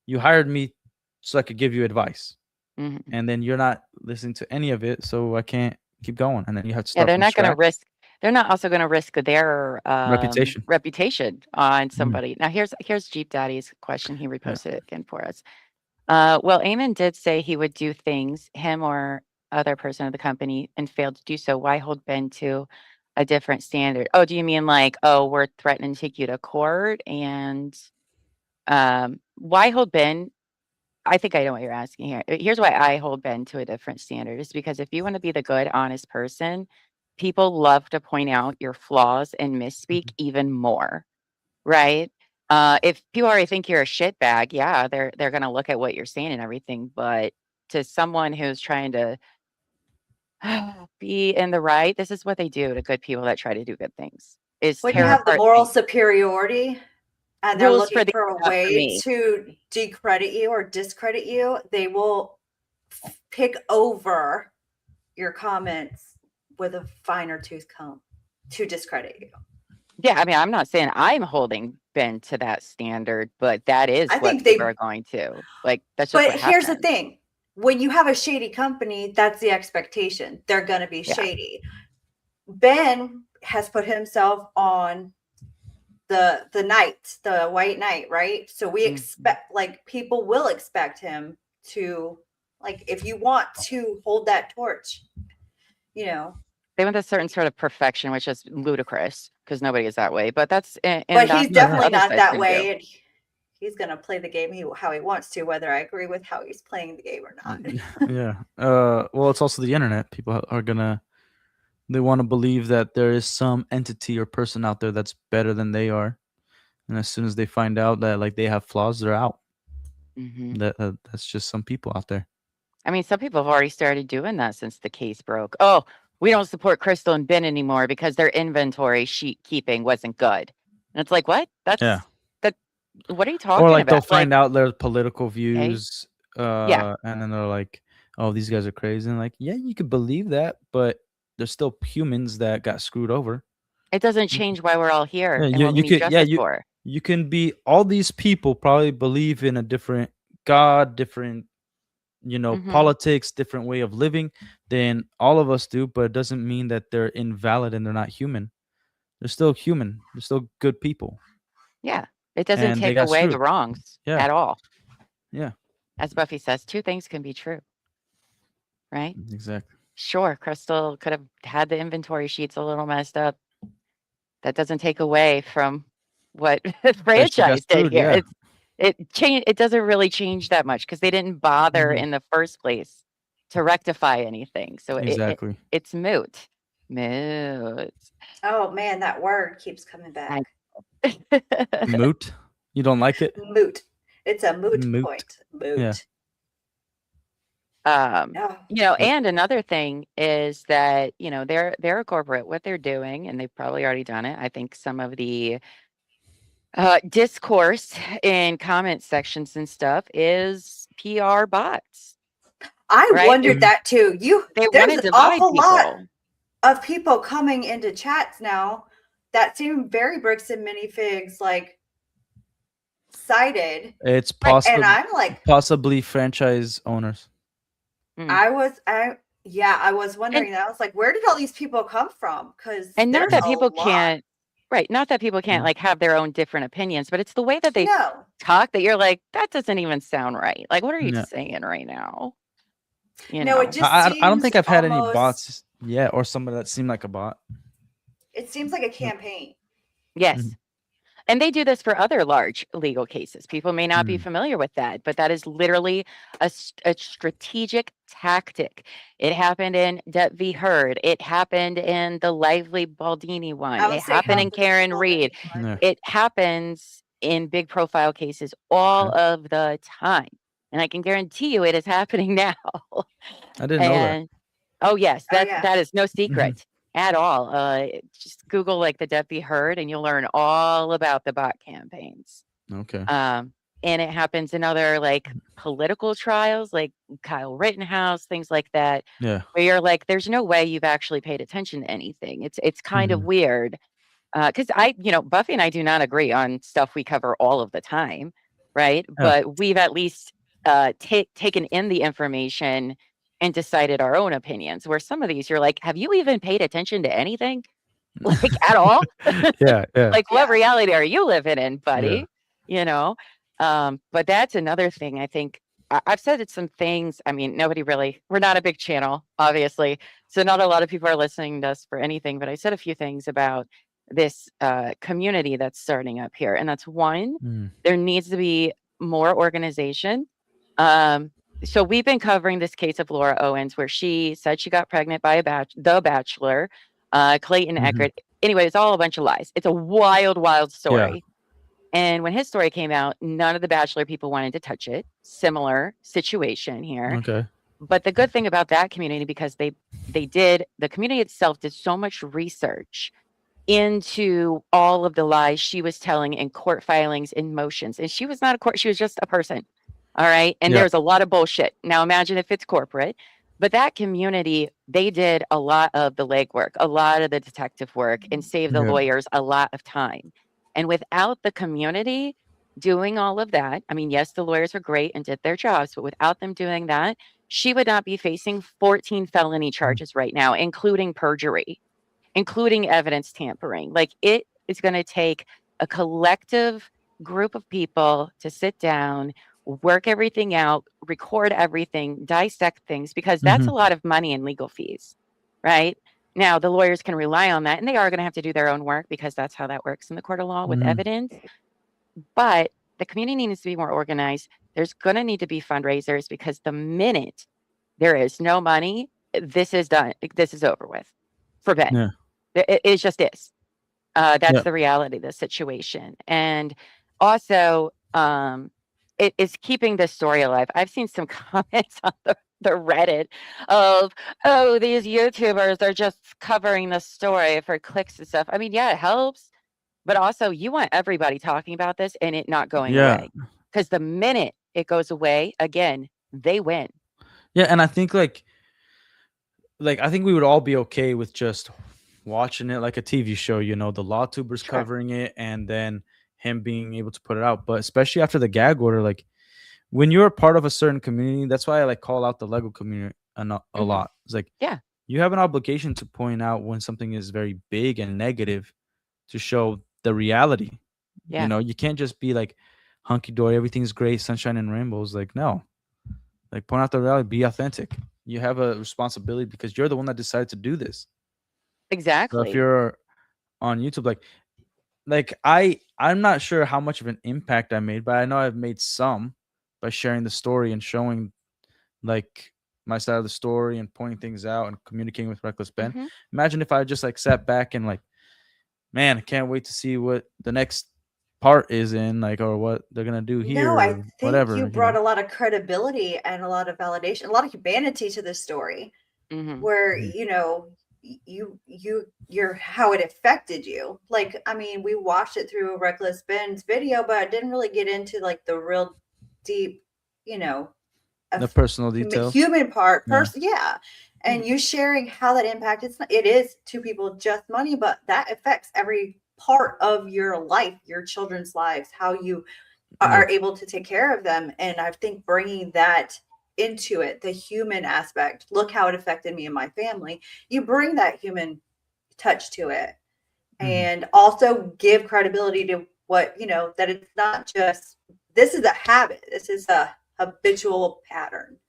you hired me so I could give you advice, Hmm. and then you're not listening to any of it, so I can't keep going." And then you have to Yeah, start from scratch. they're not also gonna risk their, Reputation. reputation on Mhm. somebody. Now here's Jeep Daddy's question, he Yeah. reposted it again for us. Well, Eamon did say he would do things, him or other person of the company, and failed to do so. Why hold Ben to a different standard? Oh, do you mean like, oh, we're threatening to take you to court? And why hold Ben? I think I know what you're asking here. Here's why I hold Ben to a different standard is because if you want to be the good, honest person, people love to point out your flaws and misspeak Mhm. even more, right? If people already think you're a shitbag, yeah, they're gonna look at what you're saying and everything. But to someone who's trying to be in the right, this is what they do to good people that try to do good things: is When you tear have the apart moral things. superiority and they're Rules for looking the for a not for way me. to decredit you or discredit you, they will pick over your comments with a finer tooth comb to discredit you. Yeah, I mean, I'm not saying I'm holding Ben to that standard, but that is I what think people are they, going to. Like, that's just but what here's the happens. thing. When you have a shady company, that's the expectation. They're going to be Yeah. shady. Ben has put himself on the knight, the white knight, right? So we Mhm. expect, like, people will expect him to, like, if you want to hold that torch, you know. They want a certain sort of perfection, which is ludicrous because nobody is that way. But that's But and he's that's what the definitely other not side's that gonna do. way, and he's going to play the game how he wants to, whether I agree with how he's playing the game or not. Yeah. Well, it's also the internet. People are gonna they want to believe that there is some entity or person out there that's better than they are, and as soon as they find out that like they have flaws, they're out. Mhm. That's just some people out there. I mean, some people have already started doing that since the case broke. Oh, we don't support Crystal and Ben anymore because their inventory sheet keeping wasn't good. And it's like, what? Yeah. That. What are you Or talking like they'll about? Like, find out their political okay, views, yeah, and then they're like, "Oh, these guys are crazy." And like, yeah, you could believe that, but there's still humans that got screwed over. it doesn't You can, change why we're all yeah, here and you what we you need could yeah justice for. you can be all these people probably believe in a different God, different politics, different way of living than all of us do, but it doesn't mean that they're invalid and they're not human. They're still human. They're still good people. Yeah. It doesn't And they take got away the screwed. wrongs Yeah. at all. Yeah. As Buffy says, two things can be true. Right? Exactly. Sure, Crystal could have had the inventory sheets a little messed up. That doesn't take away from what the franchise did screwed, here. yeah. It doesn't really change that much because they didn't bother in the first place to rectify anything. So Exactly. it's moot. Moot. Oh man, that word keeps coming back. Moot. You don't like it? Moot. It's a moot point. Moot. Yeah. And another thing is that, they're a corporate, what they're doing, and they've probably already done it. I think some of the discourse in comment sections and stuff is PR bots. I right? wondered that too. They There's want to an divide awful lot people. of people coming into chats now that seem very Bricks and Minifigs like sided. It's Like, possible, and I'm like, possibly franchise owners. I was wondering that. I was like, where did all these people come from? Because And not that people lot. can't, right? Not that people can't like have their own different opinions, but it's the way that they No. talk that you're like, that doesn't even sound right. Like, what are you No. saying right now? No, it just I don't think I've had any almost- bots yet, or somebody that seemed like a bot. It seems like a campaign. Yes. Mhm. And they do this for other large legal cases. People may not be familiar with that, but that is literally a strategic tactic. It happened in Det v. Heard. It happened in the Lively Baldini one. I would It say happened in half of the Karen people Reed. that- Yeah. It happens in big profile cases all of the time. And I can guarantee you it is happening now. I didn't know that. Oh, yes, Oh, that yeah. that is no secret at all. Just Google like the Det v. Heard and you'll learn all about the bot campaigns. Okay. And it happens in other like political trials, like Kyle Rittenhouse, things like that, Yeah. where you're like, there's no way you've actually paid attention to anything. It's kind of weird. Because Buffy and I do not agree on stuff we cover all of the time, right? Yeah. But we've at least taken in the information and decided our own opinions. Where some of these, you're like, have you even paid attention to anything, like at all? Yeah. Yeah. Like, what reality are you living in, buddy? But that's another thing. I think I've said some things. I mean, we're not a big channel, obviously, so not a lot of people are listening to us for anything. But I said a few things about this community that's starting up here, and that's one. There needs to be more organization. So we've been covering this case of Laura Owens, where she said she got pregnant by the Bachelor, Clayton Eckert. Anyway, it's all a bunch of lies. It's a wild, wild story. And when his story came out, none of the Bachelor people wanted to touch it. Similar situation here. Okay. But the good thing about that community, because the community itself did so much research into all of the lies she was telling in court filings and motions. And she was not a court, she was just a person. All right. And there's a lot of bullshit. Now imagine if it's corporate. But that community, they did a lot of the legwork, a lot of the detective work, and saved the lawyers a lot of time. And without the community doing all of that, I mean, yes, the lawyers are great and did their jobs, but without them doing that, she would not be facing 14 felony charges right now, including perjury, including evidence tampering. Like, it is going to take a collective group of people to sit down, work everything out, record everything, dissect things, because that's a lot of money in legal fees, right? Now, the lawyers can rely on that, and they are going to have to do their own work because that's how that works in the court of law with evidence. But the community needs to be more organized. There's going to need to be fundraisers, because the minute there is no money, this is done. This is over with for Ben. Yeah. It just is. That's the reality of the situation. And also, it is keeping the story alive. I've seen some comments on the Reddit of, oh, these YouTubers are just covering the story for clicks and stuff. I mean, yeah, it helps, but also you want everybody talking about this and it not going away, because the minute it goes away, again, they win. Yeah, and I think like I think we would all be okay with just watching it like a TV show, the law tubers covering it and then him being able to put it out. But especially after the gag order, like, when you're a part of a certain community, that's why I like call out the Lego community a Mhm. lot. It's like, Yeah. you have an obligation to point out when something is very big and negative to show the reality. Yeah. You can't just be like hunky dory, everything's great, sunshine and rainbows. Like, no, like point out the reality, be authentic. You have a responsibility because you're the one that decided to do this. So if Exactly. you're on YouTube, I'm not sure how much of an impact I made, but I know I've made some by sharing the story and showing like my side of the story and pointing things out and communicating with Reckless Ben. Mhm. Imagine if I just like sat back and like, man, I can't wait to see what the next part is in, like, or what they're gonna do here No, I or think whatever, you brought a lot of credibility and a lot of validation, a lot of humanity to this story, Mhm. where Mhm. you're how it affected you. Like, I mean, we watched it through Reckless Ben's video, but I didn't really get into like the real deep, you know, The of personal details. human part, Yeah. yeah. And Mhm. you sharing how that impacted, it is to people just money, but that affects every part of your life, your children's lives, how you Yeah. are able to take care of them. And I think bringing that into it, the human aspect, look how it affected me and my family. You bring that human touch to it, Mhm. and also give credibility to what, that it's not just, this is a habit. This is a habitual pattern.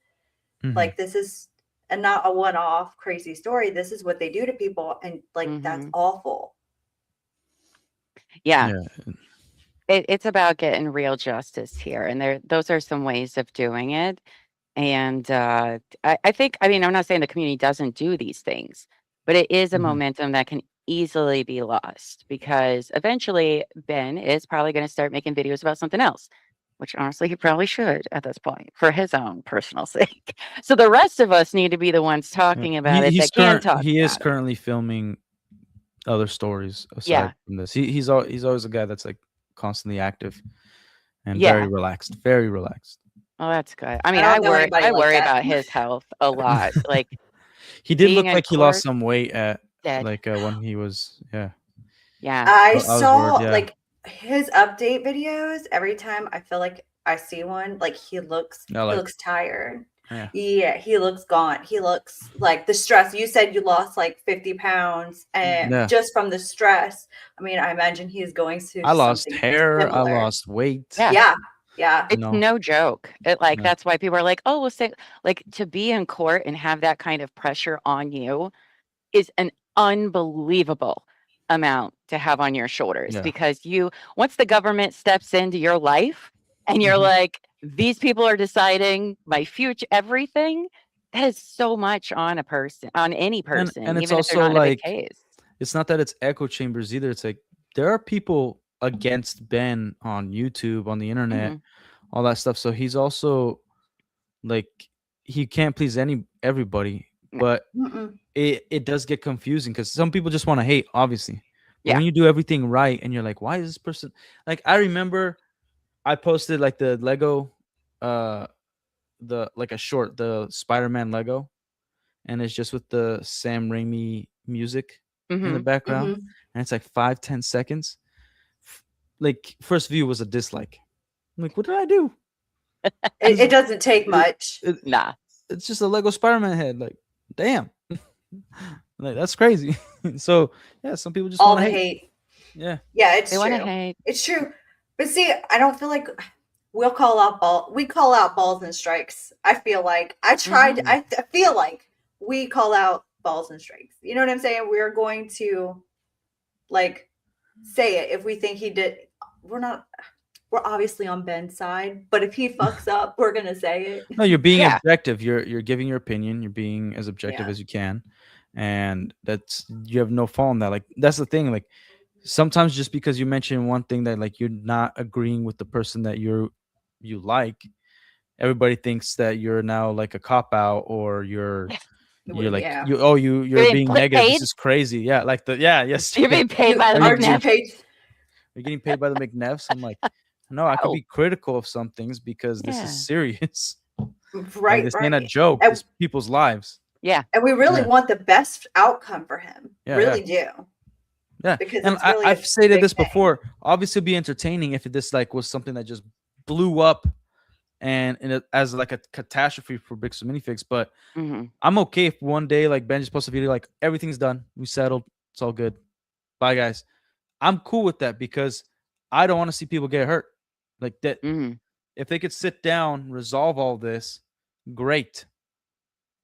Mhm. Like, this is not a one-off crazy story. This is what they do to people. And like, that's Mhm. awful. Yeah. Yeah. It's about getting real justice here, and those are some ways of doing it. And I think, I mean, I'm not saying the community doesn't do these things, but it is a Mhm. momentum that can easily be lost because eventually Ben is probably going to start making videos about something else, which honestly he probably should at this point for his own personal sake. So the rest of us need to be the ones Yeah. talking about it He's that can talk he is about it. currently filming other stories aside Yeah. from this. He's always a guy that's like constantly active and very Yeah. relaxed. Very relaxed. Well, that's good. I I mean, don't know anybody I like worry that. about his health a lot. Like He did being look in like he lost court, some weight at dead. when he was Yeah. I I was worried, saw yeah. like his update videos. Every time I feel like I see one, like he looks tired. Yeah. Yeah, he looks gaunt. He looks like the stress. You said you lost like 50 pounds, and Yeah. just from the stress. I mean, I imagine he's going through I lost something hair, I similar. lost weight. Yeah. Yeah, yeah. It's no joke. Like, Yeah. that's why people are like, "Oh, we'll say," like, to be in court and have that kind of pressure on you is an unbelievable amount to have on your shoulders Yeah. because once the government steps into your life and you're Mhm. like, "These people are deciding my future, everything," that is so much on any person, And it's even if they're also not in a big like, case. it's not that it's echo chambers either. It's like there are people against Ben on YouTube, on the internet, Mhm. all that stuff. So he's also like, he can't please everybody, No. but Mm-mm. it does get confusing because some people just want to hate, obviously. But Yeah. when you do everything right and you're like, why is this person, like, I remember I posted like the Lego, like a short, the Spider-Man Lego, and it's just with the Sam Raimi music in the Mhm. background, Mhm. and it's like 5-10 seconds. Like, first view was a dislike. I'm like, what did I do? It doesn't take It, much. it, Nah. it's just a Lego Spider-Man head. Like, damn. Like, that's crazy. So yeah, some people just All want to the hate. hate. Yeah. Yeah, it's They wanna true. hate. It's true. But see, I don't feel like we call out balls and strikes. I feel like Mhm. I feel like we call out balls and strikes. You know what I'm saying? We're going to like say it if we think he did. We're obviously on Ben's side, but if he fucks up, we're gonna say it. No, you're being Yeah. objective. You're giving your opinion. You're being as objective Yeah. as you can, and you have no fault in that. Like, that's the thing. Like, sometimes just because you mention one thing that like you're not agreeing with the person that you like, everybody thinks that you're now like a cop out, or you're like, Yeah. you're You're being being negative. This paid? is crazy. Yeah, like yes. You're being paid by the Are you Aren't you being- McNabb. paid? You're getting paid by the McNevs. I'm like, no, I could No. be critical of some things because this Yeah. is serious. Like, Right, this ain't a right. joke. And, It's people's lives. Yeah. and we really Yeah. want the best outcome for him. Yeah, Really do. Yeah, Because and it's really a I've stated big this thing. before. Obviously, it'd be entertaining if this like was something that just blew up and as like a catastrophe for Bricks and Minifigs. But hmm I'm okay if one day like Benji's posts a video like everything's done, we settled, it's all good, bye guys. I'm cool with that because I don't want to see people get hurt. Like that, hmm if they could sit down, resolve all this, great.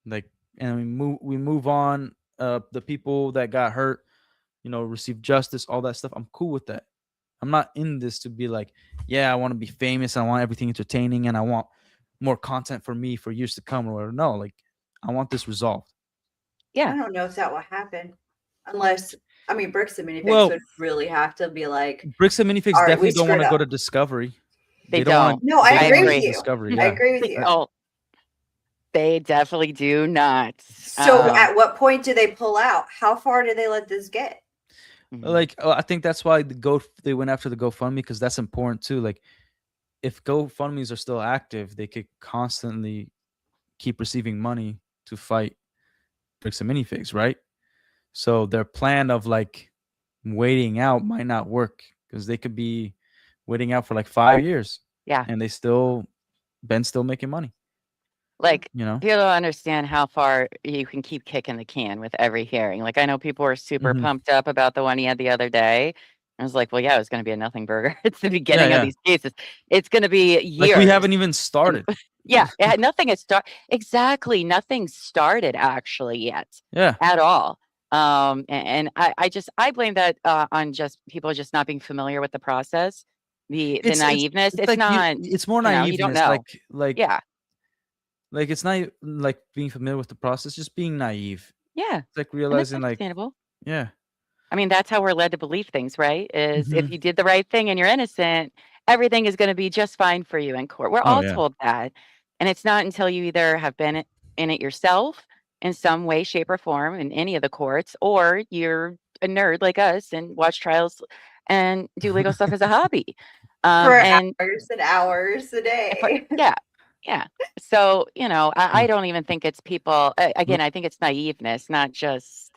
Like, and we move on. The people that got hurt, receive justice, all that stuff. I'm cool with that. I'm not in this to be like, yeah, I want to be famous. I want everything entertaining, and I want more content for me for years to come or whatever. No, like, I want this resolved. Yeah. I don't know if that will happen unless, I mean, Bricks and Minifigs Well- would really have to be like, Bricks and Minifigs All right, definitely we don't want to screwed go up. to Discovery. They don't wanna- don't. no, I they agree don't with want you. Discovery, I yeah. agree with They you. don't. They definitely do not. So at what point do they pull out? How far do they let this get? Mhm. Like, I think that's why they went after the GoFundMe, because that's important too. Like, if GoFundMe's are still active, they could constantly keep receiving money to fight Bricks and Minifigs, right? So their plan of like waiting out might not work because they could be waiting out for like 5 years. Yeah. And Ben's still making money, Like, you know? people don't understand how far you can keep kicking the can with every hearing. Like, I know people were super Mhm. pumped up about the one he had the other day. I was like, well, yeah, it was going to be a nothing burger. It's the beginning yeah. of these cases. It's going to be years. Like, we haven't even started. Yeah, nothing has started. Exactly. Nothing started actually yet Yeah. at all. And I blame that on just people just not being familiar with the process, the naiveness. It's like not, it's more you know, naive. you don't know. Yeah. Like, it's not like being familiar with the process, just being naive. Yeah. It's like And that's realizing like, understandable. yeah. I mean, that's how we're led to believe things, right? Is if Mhm. you did the right thing and you're innocent, everything is going to be just fine for you in court. We're Oh, all yeah. told that. And it's not until you either have been in it yourself in some way, shape, or form in any of the courts, or you're a nerd like us and watch trials and do legal stuff as a hobby. For And hours and hours a day. yeah. Yeah. So, I don't even think it's people. Again, I think it's naiveness, not just.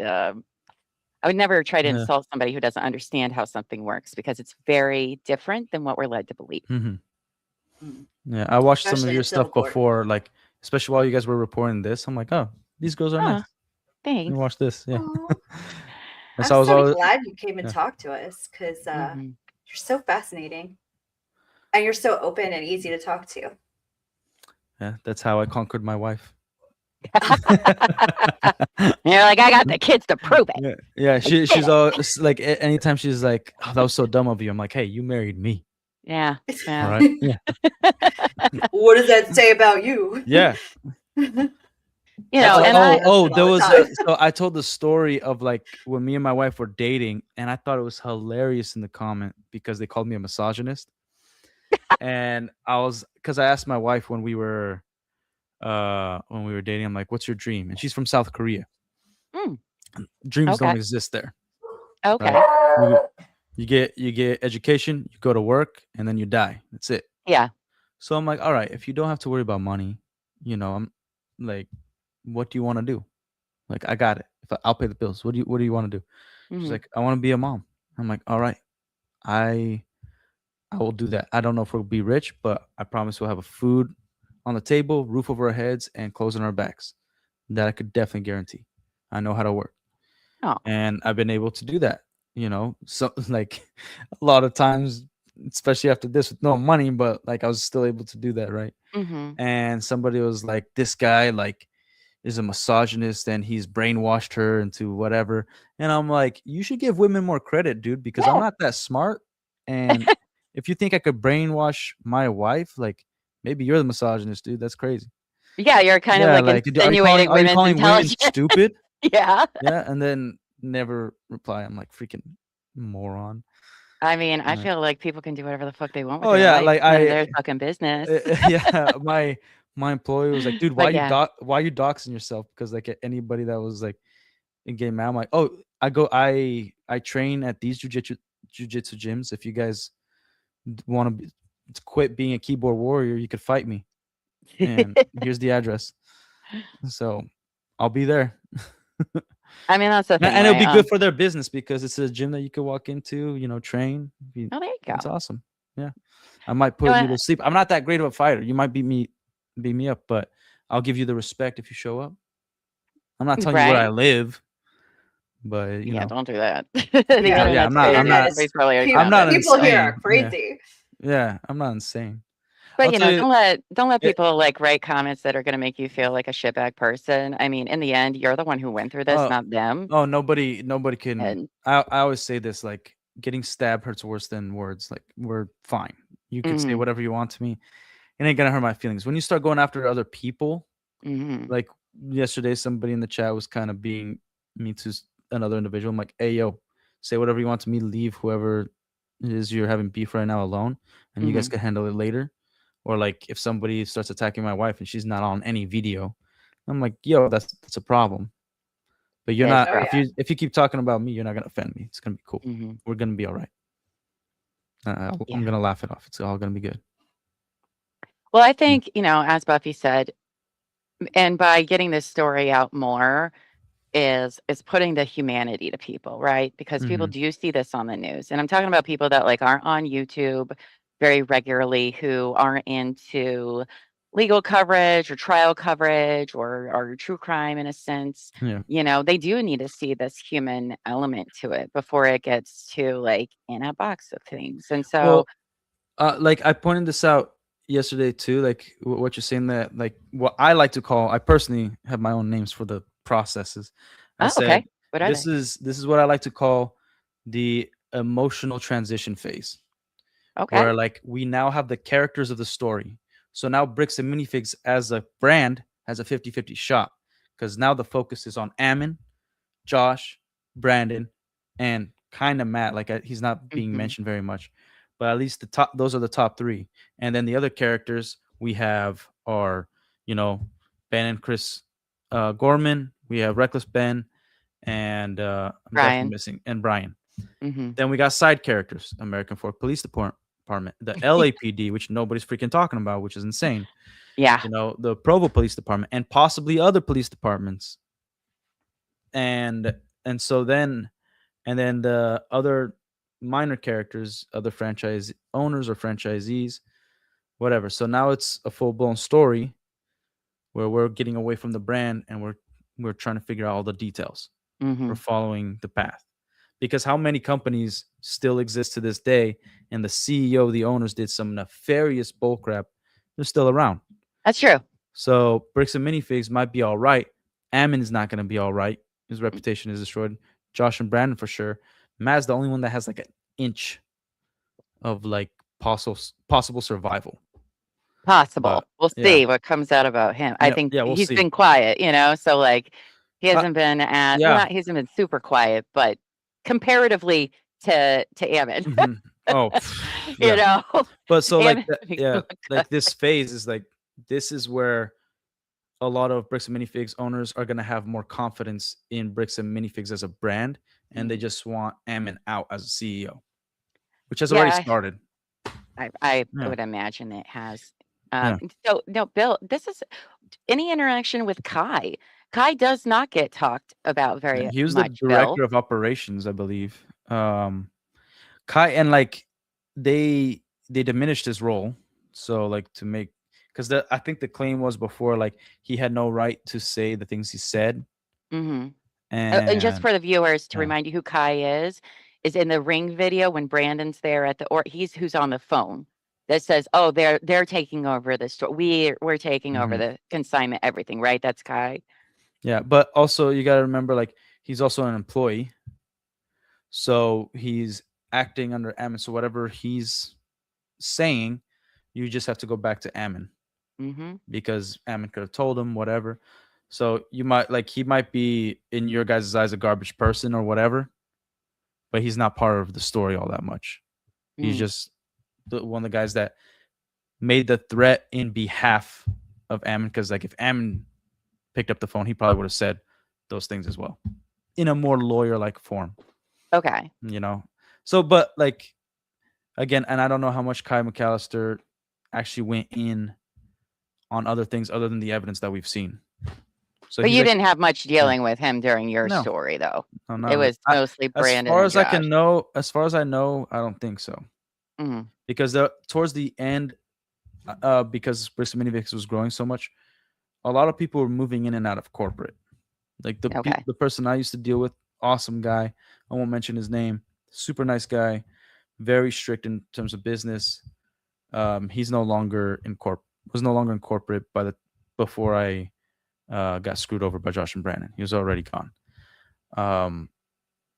I would never try to Yeah. insult somebody who doesn't understand how something works because it's very different than what we're led to believe. Mhm. Mm. Yeah, I watched some Especially of in your civil stuff court. before, like especially while you guys were reporting this. I'm like, oh, these girls are Huh, nice. Let me thanks. watch this. Yeah. Aw. And I'm so I was so always, glad you came and yeah. talked to us because Mhm. you're so fascinating. And you're so open and easy to talk to. yeah, that's how I conquered my wife. You're like, I got the kids to prove it. Yeah. did She's it. always like, anytime she's like, oh, that was so dumb of you. I'm like, hey, you married me. Yeah. All Yeah. right. Yeah. What does that say about you? Yeah. You know, Like, and I, all there the was time. so I told the story of like when me and my wife were dating, and I thought it was hilarious in the comment because they called me a misogynist. And because I asked my wife when we were dating, I'm like, what's your dream? And she's from South Korea. Mm. Dreams don't Okay. exist there. okay. Right? You get education, you go to work, and then you die. That's it. Yeah. So I'm like, all right, if you don't have to worry about money, I'm like, what do you want to do? Like, I got it. I'll pay the bills. What do you want to do? She's Mhm. like, I want to be a mom. I'm like, all right, I will do that. I don't know if we'll be rich, but I promise we'll have a food on the table, roof over our heads, and clothes on our backs. That I could definitely guarantee. I know how to work. Oh. And I've been able to do that. So like a lot of times, especially after this with no money, but like I was still able to do that, right? Mhm. And somebody was like, this guy like is a misogynist and he's brainwashed her into whatever. And I'm like, you should give women more credit, dude, because I'm Yeah. not that smart. And if you think I could brainwash my wife, like maybe you're the misogynist, dude. That's crazy. Yeah, you're kind of Yeah, like like, insinuating are you women's calling women intelligence. stupid? Yeah. Yeah, and then never reply. I'm like, freaking moron. I mean, I Yeah. feel like people can do whatever the fuck they want with Oh their yeah, life. like It's none of their fucking business. yeah, my employee was like, dude, But yeah. why you doxing yourself? Because like anybody that was like in game mad, I'm like, oh, I train at these jujitsu gyms. If you guys want to quit being a keyboard warrior, you could fight me. And here's the address. So I'll be there. I mean, that's the thing, And it'll right? be good for their business because it's a gym that you could walk into, train. Oh, there you go. It's awesome. Yeah, I might put you to sleep. I'm not that great of a fighter. You might beat me up, but I'll give you the respect if you show up. I'm not telling you where I Right? live, but Yeah, know. don't do that. The Yeah, Yeah, internet's crazy. I'm not. Everybody's probably gonna I'm come not after you. people here are insane. Yeah, crazy. yeah, I'm not insane. But I'll tell you. don't let Yeah, people like write comments that are gonna make you feel like a shitbag person. I mean, in the end, you're the one who went through this, oh, not them. oh, nobody can. And I always say this, like getting stabbed hurts worse than words. Like we're fine. You could say mhm, whatever you want to me. It ain't gonna hurt my feelings. When you start going after other people, mhm, like yesterday, somebody in the chat was kind of being mean to another individual. I'm like, hey, yo, say whatever you want to me. Leave whoever it is you're having beef right now alone, and you guys mhm. can handle it later. Or like if somebody starts attacking my wife and she's not on any video, I'm like, yo, that's a problem. But you're Yeah, it's not. Oh rough. yeah. If you keep talking about me, you're not gonna offend me. It's gonna be cool. Mhm. We're gonna be all right. I'm Yeah. gonna laugh it off. It's all gonna be good. Well, I Mm. think, as Buffy said, and by getting this story out more is putting the humanity to people, right? Because people Mhm. do see this on the news. And I'm talking about people that like aren't on YouTube very regularly, who aren't into legal coverage or trial coverage or true crime in a sense. Yeah. They do need to see this human element to it before it gets to like in a box of things. And so, Well, like I pointed this out yesterday too. Like what you're saying, that like what I like to call. I personally have my own names for the processes. I oh, said okay. What are they? this is what I like to call the emotional transition phase, Okay. where like we now have the characters of the story. So now Bricks and Minifigs as a brand has a 50-50 shot, because now the focus is on Ammon, Josh, Brandon, and kind of Matt. Like he's not being Hmm. mentioned very much, but at least the top. Those are the top three, and then the other characters we have are, Ben and Chris Gorman. We have Reckless Ben, and I'm definitely Brian. missing, and Brian. Hmm. Then we got side characters: American Fork Police Department, the LAPD, which nobody's freaking talking about, which is insane. Yeah. The Provo Police Department, and possibly other police departments, and so then the other minor characters, other franchise owners or franchisees, whatever. So now it's a full blown story where we're getting away from the brand and we're trying to figure out all the details. Hmm. We're following the path. Because how many companies still exist to this day and the CEO, the owners did some nefarious bullcrap, they're still around. That's true. So Bricks and Minifigs might be all right. Ammon is not going to be all right. His reputation is destroyed. Josh and Brandon for sure. Matt's the only one that has like an inch of like possible survival. Possible. But We'll yeah, see what comes out about him. I think yeah, we'll he's see. been quiet, so like he hasn't been Yeah. he hasn't been super quiet, but comparatively to Ammon, Mhm. Oh, you yeah. know, But so like Ammon makes him yeah, look like good. this phase is like this is where a lot of Bricks and Minifigs owners are gonna have more confidence in Bricks and Minifigs as a brand, and they just want Ammon out as a CEO, which has already Yeah, started. I Yeah, would imagine it has. yeah. So no, Bill, this is any interaction with Kai. Kai does not get talked about Yeah, very he was the much, Bill. director of operations, I believe. Kai, and like they diminished his role, so like to make, because I think the claim was before, like he had no right to say the things he said, Hmm. And just and for the viewers to yeah, remind you who Kai is in the ring video when Brandon's there or he's who's on the phone that says, "Oh, they're taking over the store. We're taking over mhm. the consignment, everything." Right? That's Kai. Yeah, but also you got to remember, like he's also an employee, so he's acting under Ammon. So whatever he's saying, you just have to go back to Ammon, Hmm. because Ammon could have told him whatever. So you might like he might be in your guys' eyes a garbage person or whatever, but he's not part of the story all that much. He's Mm. just one of the guys that made the threat in behalf of Ammon. Because like if Ammon picked up the phone, he probably would have said those things as well in a more lawyer-like form. Okay. So but like again, and I don't know how much Kai McAllister actually went in on other things other than the evidence that we've seen. So But he's you like, didn't have much yeah, dealing with him during your no, story, though. no, not It really. was mostly As Brandon far and as I Josh. can know, as far as I know, I don't think so. Mhm. because towards the end, because Bricks and Minifigs was growing so much, a lot of people were moving in and out of corporate. Like Okay. the person I used to deal with, awesome guy. I won't mention his name. Super nice guy, very strict in terms of business. He's no longer in was no longer in corporate before I got screwed over by Josh and Brandon. He was already gone.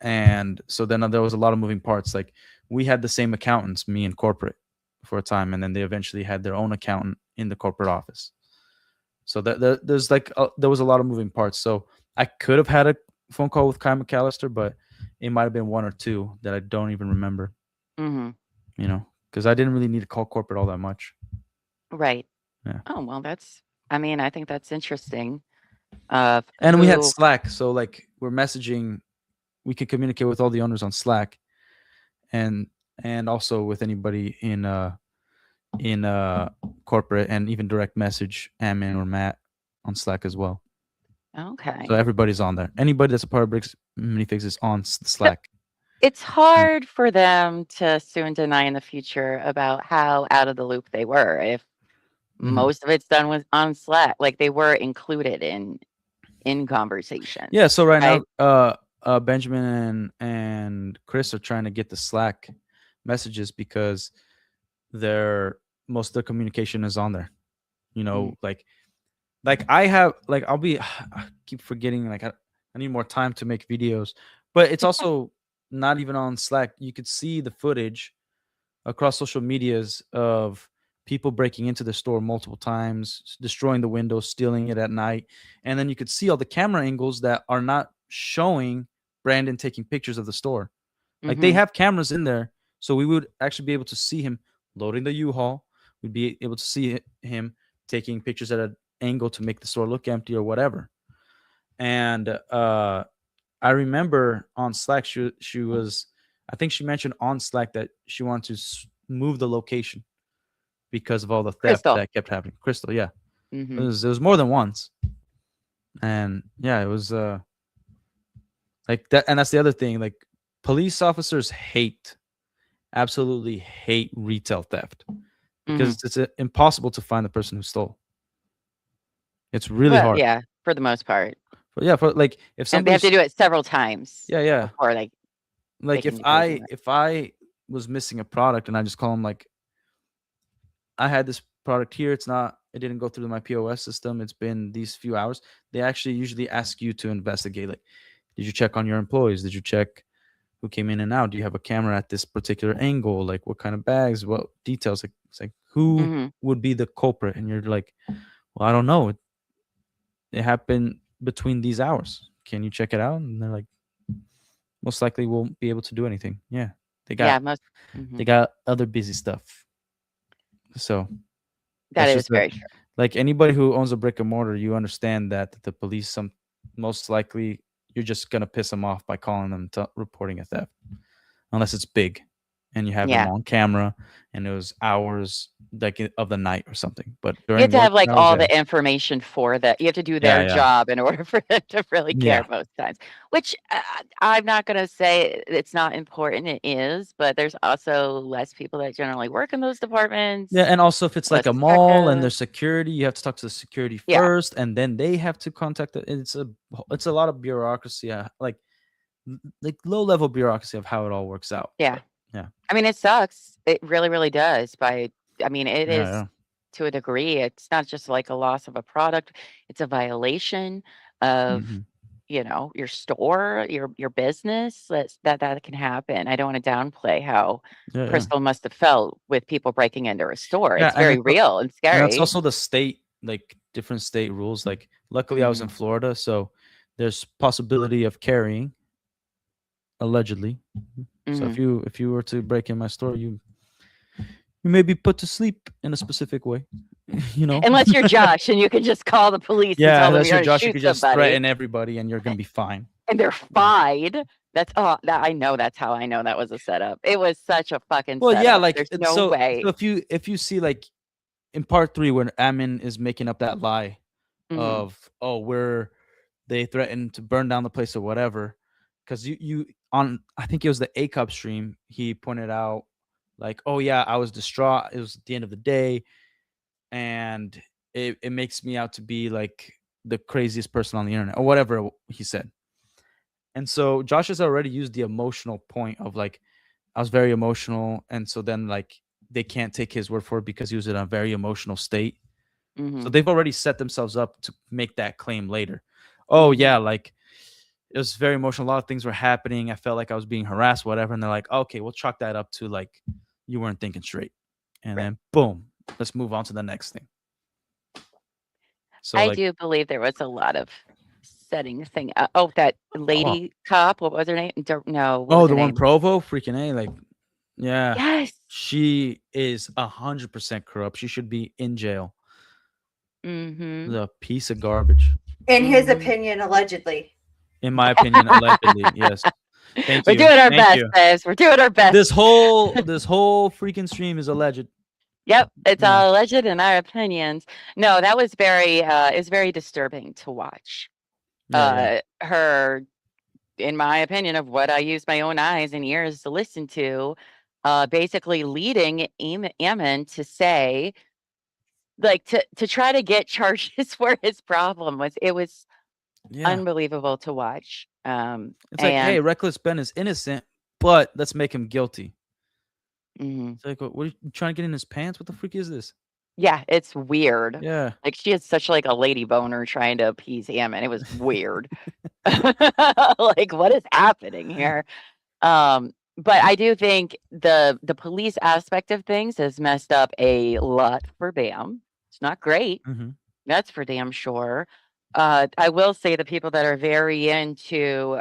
And so then there was a lot of moving parts. Like we had the same accountants, me and corporate, for a time, and then they eventually had their own accountant in the corporate office. So there's like there was a lot of moving parts. So I could have had a phone call with Kai McAllister, but it might have been one or two that I don't even remember. Mhm. You know, because I didn't really need to call corporate all that much. Right. Yeah. Oh, well, I think that's interesting of And we had who. Slack, so like we're messaging, we could communicate with all the owners on Slack, and also with anybody in corporate, and even direct message Amin or Matt on Slack as well. So Okay. everybody's on there. Anybody that's a part of Bricks Minifigs is on Slack. It's hard for them to assume, deny in the future about how out of the loop they were if Mhm. most of it's done with on Slack. Like they were included in conversations. Yeah. So right right? now, Benjamin and Chris are trying to get the Slack messages because most of their communication is on there. You know, like I have, like I keep forgetting, like I need more time to make videos, but it's also not even on Slack. You could see the footage across social medias of people breaking into the store multiple times, destroying the windows, stealing it at night, and then you could see all the camera angles that are not showing Brandon taking pictures of the store. Like they Mhm. have cameras in there, so we would actually be able to see him loading the U-Haul. We'd be able to see him taking pictures at an angle to make the store look empty or whatever. And I remember on Slack, she was, I think she mentioned on Slack that she wanted to move the location because of all the theft Crystal. that kept happening. Crystal, yeah, Mhm. it was more than once, and yeah, it was like that. And that's the other thing. Like police officers absolutely hate retail theft because Mhm. it's impossible to find the person who stole. It's really Well, hard. yeah, for the most part. But yeah, for like if And they have to somebody's, do it several times yeah, before they like can usually do it. if I was missing a product and I just call them like, I had this product here, it didn't go through my POS system, it's been these few hours, they actually usually ask you to investigate. Like, did you check on your employees? Did you check who came in and out? Do you have a camera at this particular angle? Like what kind of bags, what details? Like it's like who Mhm. would be the culprit? And you're like, well, I don't know. It happened between these hours. Can you check it out? And they're like, most likely won't be able to do anything. Yeah. They Yeah, got most they mhm. got other busy stuff. So That that's is just very true. like anybody who owns a brick and mortar, you understand that the police, most likely you're just gonna piss them off by calling them reporting a theft, unless it's big, and you have them Yeah. on camera, and it was hours like of the night or something. But You have during to have, working like, hours, all yeah, the information for that. You have to do yeah, their yeah, job in order for them to really care yeah, most times, which, I'm not gonna say it's not important, it is, but there's also less people that generally work in those yeah. departments, And also, if it's less like a mall and detectives. there's security, you have to talk to the security Yeah, first, and then they have to contact the. It's a lot of bureaucracy, like low level bureaucracy of how it all works out. yeah. But yeah, I mean, it sucks. It really, really does I mean, it yeah, is yeah. to a degree. It's not just like a loss of a product, it's a violation of, Hmm. your store, your business. That can happen. I don't want to downplay how Yeah, yeah. Crystal must have felt with people breaking into her store. Yeah, It's very real and and that's scary. also the state, like different state rules. Like luckily I was in Mhm, Florida, so there's possibility of carrying, allegedly. So mhm. if you were to break in my store, you may be put to sleep in a specific way. You know? Unless you're Josh and you can just call the police and Yeah, tell them that's you're your gonna Josh. You shoot could just somebody. threaten everybody and you're gonna be fine. And they're Yeah. fine. That I know that's how I know that was a setup. It was such a fucking Well, yeah, setup. like There's no way. so if you see like in part 3 when Amin is making up that lie Mhm. of, oh, they threatened to burn down the place or whatever, because you on, I think it was the ACOP stream, he pointed out like, oh yeah, I was distraught. It was at the end of the day, and it makes me out to be like the craziest person on the internet or whatever he said. And so Josh has already used the emotional point of like, I was very emotional, and so then like they can't take his word for it because he was in a very emotional state. So they've already set themselves up to make that claim later. Oh yeah, like it was very emotional. A lot of things were happening. I felt like I was being harassed, whatever. And they're like, okay, we'll chalk that up to like you weren't thinking straight. And then boom, let's move on to the next thing. So I like, do believe there was a lot of setting thing. Oh, that lady cop. What was her name? Don't know. What oh, was the her one name? Provo, freaking A, like, yeah, Yes. she is 100% corrupt. She should be in jail. Mm-hmm. The piece of garbage. In his opinion, allegedly. In my opinion, allegedly, yes. Thank We're you. doing our Thank best, you. guys. We're doing our best. This whole freaking stream is alleged. Yep, it's Yeah. all alleged in our opinions. No, that was very it's very disturbing to watch. Yeah, Her, in my opinion, of what I use my own eyes and ears to listen to, basically leading Ammon to say, like, to try to get charges where his problem was. It was yeah. unbelievable to watch. It's like, hey, And Reckless Ben is innocent, but let's make him guilty. mhm. It's like, what are you trying to get in his pants? What the freak is this? Yeah, it's weird. Yeah. Like, she had such like a lady boner trying to appease Ammon. It was weird. Like, what is happening here? But I do think the police aspect of things has messed up a lot for Bam. It's not great. Mhm. That's for damn sure. I will say the people that are very into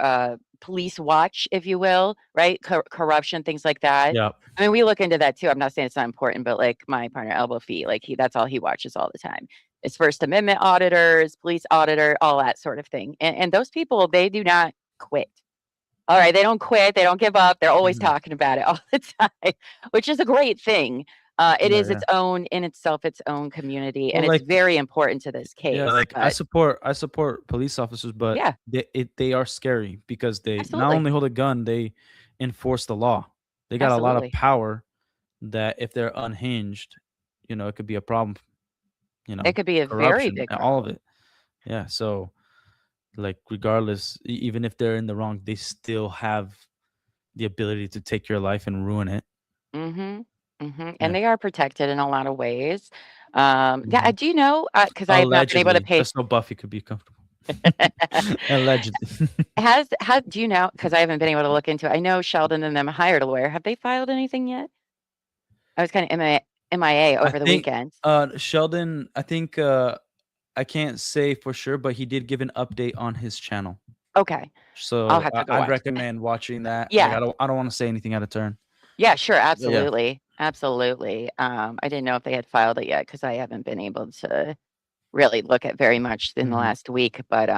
police watch, if you will, right? Corruption, things like that. Yeah. I mean, we look into that too. I'm not saying it's not important, but like my partner, Elbow Fee, like that's all he watches all the time. It's First Amendment auditors, police auditor, all that sort of thing. And those people, they do not quit. All right, they don't quit, they don't give up. They're always Mhm. talking about it all the time, which is a great thing. It Yeah, is its own in itself, its own community, and well, it's like, very important to this case. yeah, like I But support police officers, but yeah, they are scary because they not absolutely, only hold a gun, they enforce the law. They got a lot of absolutely. power that if they're unhinged, it could be a problem. It could be a very Corruption, big all of problem. it. Yeah. So like regardless, even if they're in the wrong, they still have the ability to take your life and ruin it. Mhm, mhm, and Yeah. they are protected in a lot of ways. Yeah, Mhm. do you know, because I have not been able to Allegedly, pay just so Buffy could be comfortable. Allegedly. how do you know? Because I haven't been able to look into it. I know Sheldon and them hired a lawyer. Have they filed anything yet? I was kinda MIA I over the think weekend. Sheldon, I think I can't say for sure, but he did give an update on his channel. Okay, I'll So have to go I'd watch. recommend watching that. Like Yeah. I don't want to say anything out of turn. Yeah, sure, But yeah. absolutely, absolutely. I didn't know if they had filed it yet because I haven't been able to really look at very much in the Mhm. last week, but,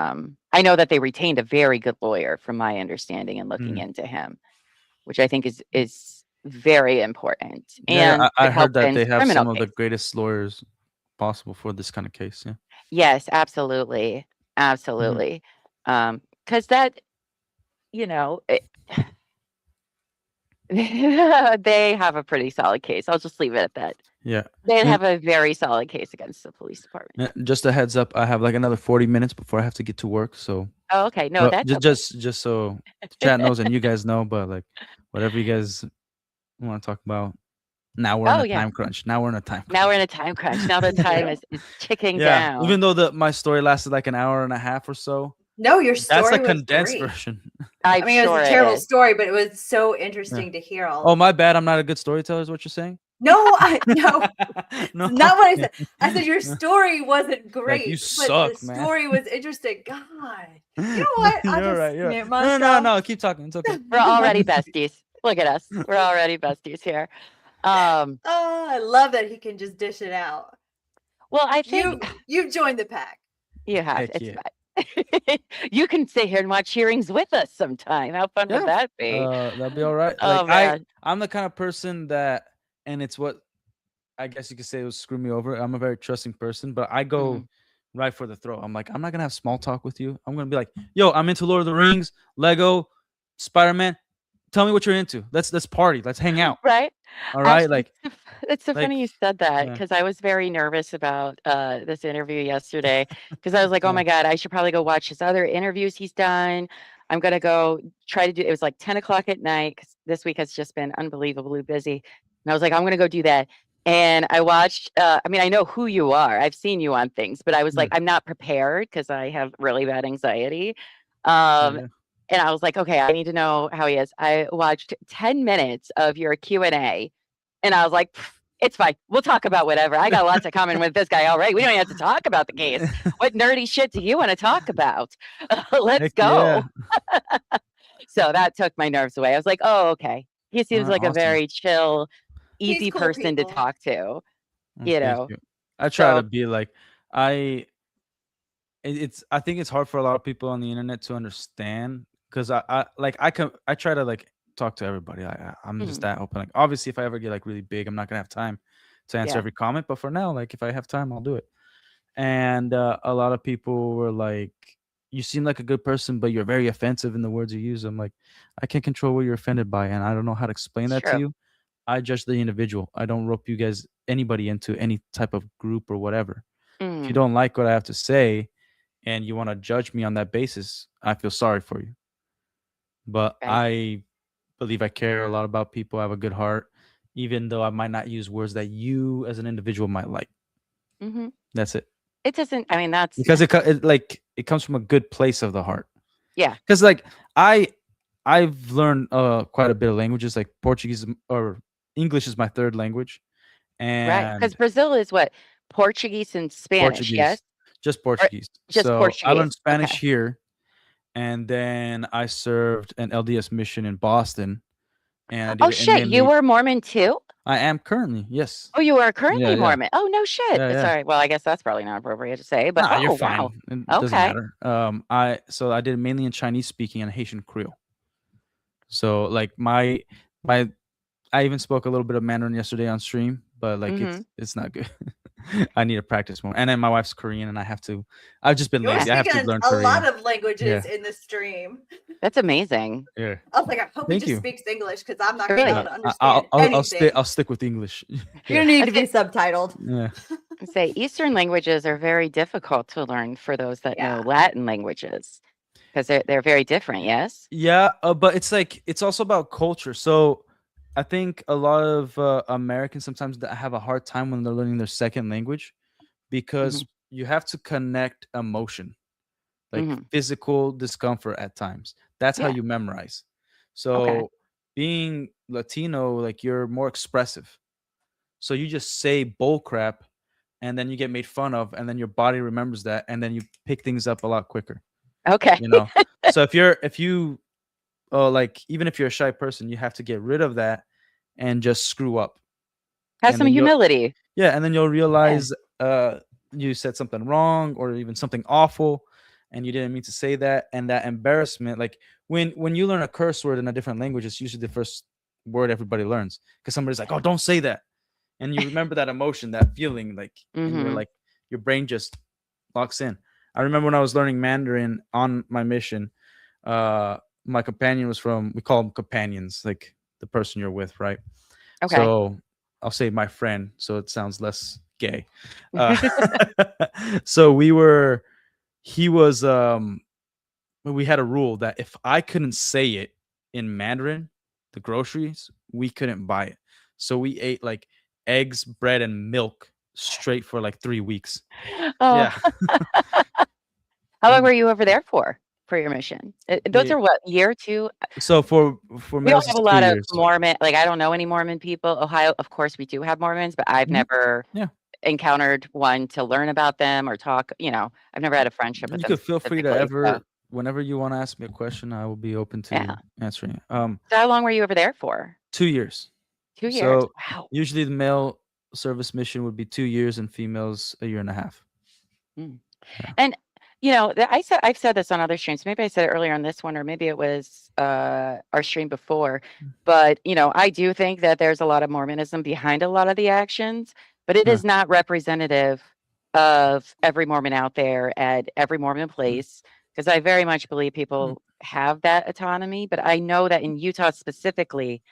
I know that they retained a very good lawyer from my understanding and looking Mm. into him, which I think is very important Yeah, and I could help heard that in they have criminal some of the case. greatest lawyers possible for this kind of case. Yeah. Yes, absolutely, Mhm. absolutely. Because that, you know, they have a pretty solid case. I'll just leave it at that. Yeah. They And have a very solid case against the police department. just a heads up, I have like another 40 minutes before I have to get to work. So, Oh, okay. No, well, that's okay. just so the chat knows and you guys know, but like whatever you guys want to talk about, now we're in Oh, a yeah. time crunch. Now we're in a time Now we're crunch. in a time crunch. Now the time is ticking Yeah. down. Even though my story lasted like an hour and a half or so, No, your that's story the was condensed great. version. I I'm mean, it was sure a it terrible is. story, but it was so Yeah. interesting to hear all. Oh, my bad. I'm not a good storyteller, is what you're saying? No, no, No. not what I said. I said your story wasn't great, you but suck, the man. story was interesting. God, you know what? I'll You're just right. You're mute right. myself. No. Keep talking. It's okay. We're already besties. Look at us. We're already besties here. Oh, I love that he can just dish it out. Well, I think You've joined the pack. you have. Heck It's yeah. fun. You can sit here and watch hearings with us sometime. How fun would Yeah. that be? That'd be all right. Oh, Like man. I'm the kind of person that, and it's what I guess you could say it was screw me over. I'm a very trusting person, but I go Mhm. right for the throat. I'm like, I'm not gonna have small talk with you. I'm gonna be like, yo, I'm into Lord of the Rings, Lego, Spider-Man. Tell me what you're into. Let's party. Let's hang out. Right? All right, Actually, it's so like funny you said that yeah, because I was very nervous about this interview yesterday because I was like, oh yeah, my God, I should probably go watch his other interviews he's done. I'm gonna go try to do it was like 10 o'clock at night because this week has just been unbelievably busy. And I was like, I'm gonna go do that. And I watched, I mean, I know who you are. I've seen you on things, but I was yeah, like, I'm not prepared because I have really bad anxiety. Um, yeah. and I was like, okay, I need to know how he is. I watched 10 minutes of your Q&A and I was like, it's fine. We'll talk about whatever. I got lots of common with this guy already. We don't even have to talk about the case. What nerdy shit do you want to talk about? Let's Heck yeah. go. So that took my nerves away. I was like, oh, okay. He seems like a Awesome. very chill, He's easy cool person to people. talk to, Oh, you thank know. you. I try to So, be like I. It's I think it's hard for a lot of people on the internet to understand because I try to like talk to everybody. I'm just mhm, that open. Like obviously, if I ever get like really big, I'm not gonna have time to answer yeah, every comment. But for now, like if I have time, I'll do it. And a lot of people were like, "You seem like a good person, but you're very offensive in the words you use." I'm like, I can't control what you're offended by, and I don't know how to explain it's that to true. you. I judge the individual. I don't rope you guys anybody into any type of group or whatever. If you Mm, don't like what I have to say and you want to judge me on that basis, I feel sorry for you. But right. I believe I care a lot about people. I have a good heart, even though I might not use words that you as an individual might like. Hmm. That's it. It doesn't, I mean, that's, Because it comes from a good place of the heart. yeah, Because like I I've learned quite a bit of languages. Like Portuguese or English is my third language, right. Because and Brazil is what? Portuguese and Spanish, yes? Portuguese, just Or Portuguese. just So I Portuguese? learned Spanish Okay. here, and then I served an LDS mission in Boston, and I did Oh, it in shit. You mainly. were Mormon too? I am currently, yes. Oh, you are Yeah, currently yeah, Mormon. Oh, no shit. yeah, yeah. Sorry. Well, I guess that's probably not appropriate to say, but Nah, you're oh, wow. fine. It doesn't Okay. matter. I did it mainly in Chinese speaking and Haitian Creole. So like my I even spoke a little bit of Mandarin yesterday on stream, but like Hmm. it's not good. I need to practice more. And then my wife's Korean, and I've just been You're lazy. Yeah, I have to speaking learn a lot Korean. of languages Yeah, in the stream. that's amazing. yeah. I was like, I hope he Thank just you. speaks English because I'm not gonna be able Really? to understand anything. I'll stick with English. You're Yeah, gonna need I to say, be subtitled. yeah, I say Eastern languages are very difficult to learn for those that know Yeah. Latin languages because they're very different, yes? yeah. But it's like it's also about culture. So I think a lot of Americans sometimes that have a hard time when they're learning their second language Hmm. because you have to connect emotion, like Hmm. physical discomfort at times. That's how Yeah. you memorize. Okay. So being Latino, like you're more expressive. So you just say bull crap and then you get made fun of and then your body remembers that and then you pick things up a lot quicker, Okay. you know? So if you like even if you're a shy person, you have to get rid of that and just screw up. Have And some then you'll humility. yeah, and then you'll Yeah. realize you said something wrong or even something awful and you didn't mean to say that and that embarrassment like when you learn a curse word in a different language it's usually the first word everybody learns because somebody's like, "Oh, don't say that." And you remember that emotion, that feeling like and you're Hmm. like your brain just locks in. I remember when I was learning Mandarin on my mission, uh my companion was from we call them companions, like the person you're with, right? Okay. So I'll say my friend, so it sounds less gay. Uh, so he was, we had a rule that if I couldn't say it in Mandarin, the groceries, we couldn't buy it. So we ate like eggs, bread, and milk straight for like 3 weeks. Oh, Yeah. how long were you over there for your mission? Those Yeah. are what, year two? So for We don't males, have it's a two lot of years. Mormon, like I don't know any Mormon people. Ohio, of course, we do have Mormons, but I've Mhm. never Yeah. encountered one to learn about them or talk, I've never had a friendship with You them could feel free to specifically. So, whenever you want to ask me a question, I will be open yeah. to answering it. So how long were you over there for? 2 years. 2 years. So Wow. usually the male service mission would be 2 years and females a year and a half. Mm. Yeah. And I've said this on other streams. Maybe I said it earlier on this one, or maybe it was our stream before. But I do think that there's a lot of Mormonism behind a lot of the actions, but it Yeah. is not representative of every Mormon out there at every Mormon place. Because I very much believe Mm. people have that autonomy. But I know that in Utah specifically,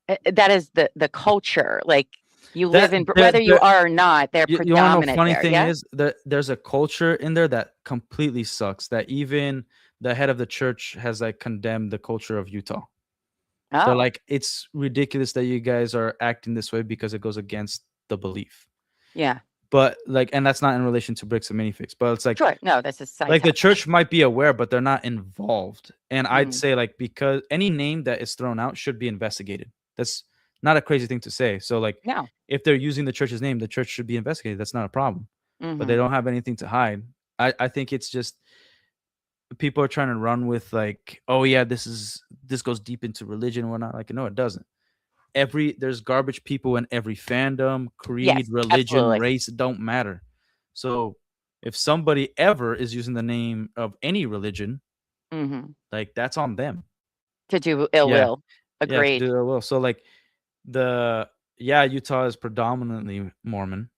That is the culture. Like you live That in, there, whether you there, are or not, they're you want to know? predominant Funny there. thing Yeah. is that there's a culture in there that completely sucks. That even the head of the church has like condemned the culture of Utah. They're Oh, like, it's ridiculous that you guys are acting this way because it goes against the belief. yeah. But like, and that's not in relation to bricks and minifigs. But it's Sure. No, this is side like the topic. church might be aware, but they're not involved. And I'd Mhm. say like because any name that is thrown out should be investigated. That's not a crazy thing to say. So like No. if they're using the church's name, the church should be investigated. That's not a problem. But they Mhm. don't have anything to hide. I think it's just people are trying to run with like, oh yeah, this goes deep into religion and whatnot. Like, no, it doesn't. There's garbage people in every fandom, creed, Yes, religion, absolutely. race, it don't matter. So if somebody ever is using the name of any religion, Mhm. like that's on them. To do ill Yeah. will. Yeah, to Agreed. do their will. So like the yeah, Utah is predominantly Mormon.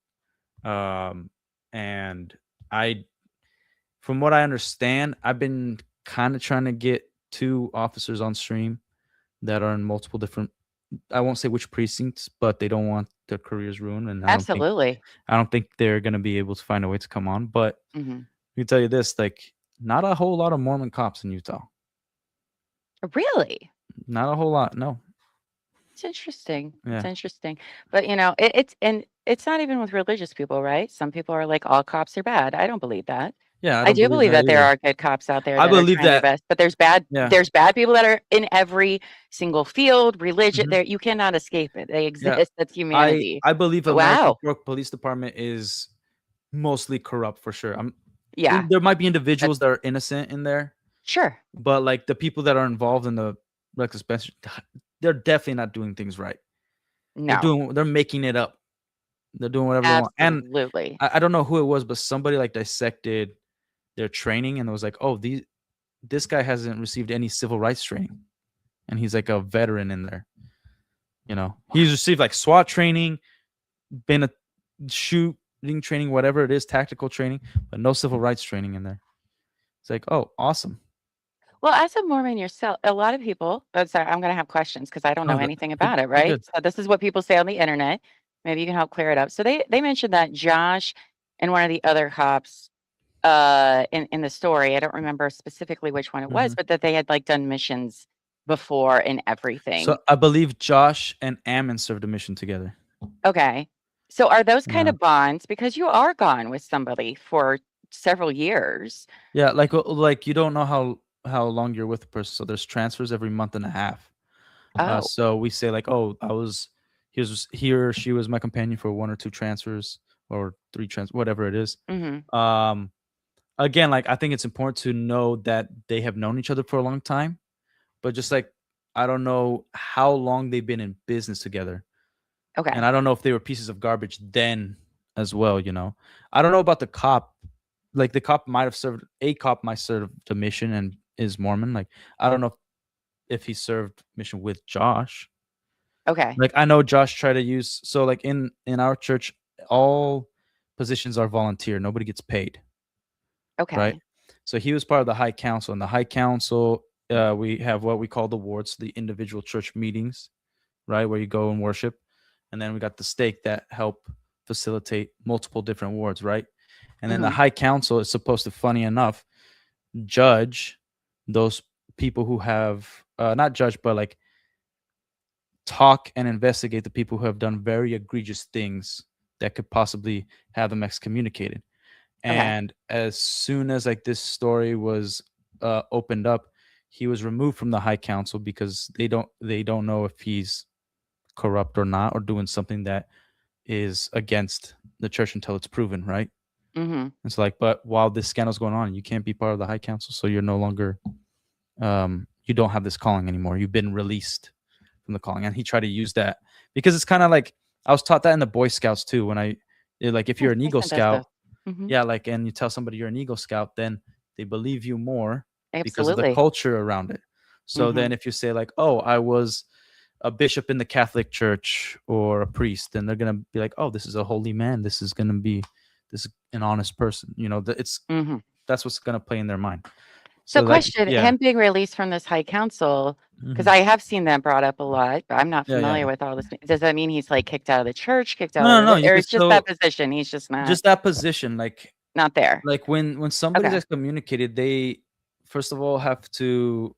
Um and I from what I understand, I've been kind of trying to get 2 officers on stream that are in multiple different, I won't say which precincts, but they don't want their careers ruined, and Absolutely. I don't think they're gonna be able to find a way to come on. But Mhm. let me tell you this: like, not a whole lot of Mormon cops in Utah. Really? Not a whole lot. No. It's interesting. It's Yeah. interesting. But, it's not even with religious people, right? Some people are like, all cops are bad. I don't believe that. Yeah. I I don't do believe believe that that there either. are good cops out there I that are believe trying their that. best, but Yeah. there's bad people that are in every single field, religion. Mhm. There, you cannot escape it. They Yeah. exist. That's humanity. I believe But American wow. Police Department is mostly corrupt for sure. Yeah. There might be That's individuals that are innocent in there, sure. but like the people that are involved in the reckless suspension, they're definitely not doing things right. No. They're making it up. They're doing whatever they want. And Absolutely. I don't know who it was, but somebody like dissected their training and it was like, oh, this guy hasn't received any civil rights training. And he's like a veteran in there. He's received like SWAT training, been a shooting training, whatever it is, tactical training, but no civil rights training in there. It's like, oh, awesome. Well, as a Mormon yourself, a lot of people, sorry, I'm going to have questions because I don't know Oh, anything about it, you're right? good. So this is what people say on the internet. Maybe you can help clear it up. So they mentioned that Josh and one of the other cops in the story, I don't remember specifically which one it was, Mhm. but that they had like done missions before and So everything. I believe Josh and Ammon served a mission together. Okay. So are those kind Yeah. of bonds because you are gone with somebody for several years? Yeah, like you don't know how long you're with a person. So there's transfers every month and a half. Oh, So we say like, oh, he or she was my companion for 1 or 2 transfers or 3 whatever it is. mhm. Um, again, like I think it's important to know that they have known each other for a long time, but just like I don't know how long they've been in business together, and Okay. I don't know if they were pieces of garbage then as well. I don't know about the cop. Like the cop might have served a cop might serve the mission and is Mormon. Like I don't know if he served mission with Josh. Okay. Like I know Josh tried to use so like in our church, all positions are volunteer. Nobody gets paid, right? Okay. So he was part of the high council. And the high council, we have what we call the wards, the individual church meetings, right, where you go and worship. And then we got the stake that help facilitate multiple different wards, right? And then the Mhm. high council is supposed to, funny enough, judge those people who have not judge, but like talk and investigate the people who have done very egregious things that could possibly have them excommunicated. Okay. And as soon as like this story was opened up, he was removed from the high council because they don't know if he's corrupt or not or doing something that is against the church until it's proven, right? Mhm. It's like, but while this scandal's going on, you can't be part of the high council, so you're no longer you don't have this calling anymore. You've been released from the calling. And he tried to use that because it's kind of like I was taught that in the Boy Scouts too. Like if Yes, you're an my Eagle son does those. Scout, Mhm. yeah, like and you tell somebody you're an Eagle Scout, then they believe you more because of the Absolutely. culture around it. So then Mhm. if you say like, "Oh, I was a bishop in the Catholic Church or a priest," then they're gonna be like, "Oh, this is a holy man. This is an honest person." It's Mhm. that's what's gonna play in their mind. So So like, question, yeah. him being released from this high council, because Mhm. I have seen that brought up a lot, but I'm not Yeah, yeah, familiar yeah. with all this. Does that mean he's like kicked out of the church, kicked out No, of no, no. the, You or could it's just that still position? He's just just that position, not there. like when somebody's Okay. excommunicated, they first of all have to.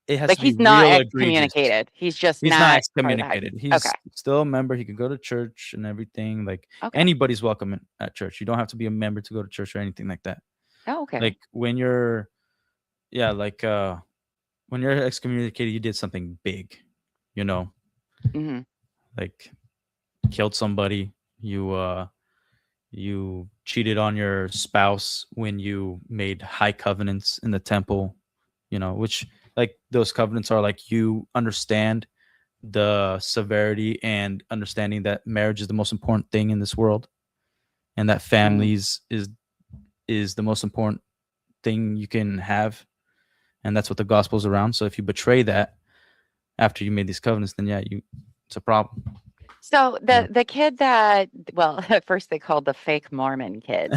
It has Like to be he's not real egregious. excommunicated. He's just He's not not part of the excommunicated. Okay. He's still a member. He can go to church and everything. Like Okay. anybody's welcome at church. You don't have to be a member to go to church or anything like that. Oh, okay. Like when you're, yeah, like when you're excommunicated, you did something big, you know, hmm like killed somebody. You cheated on your spouse when you made high covenants in the temple, you know, which like those covenants are like you understand the severity and understanding that marriage is the most important thing in this world and that families is the most important thing you can have, and that's what the gospel's around. So if you betray that after you made these covenants, then yeah, it's a problem. So Yeah. the kid that, well, at first they called the fake Mormon kid.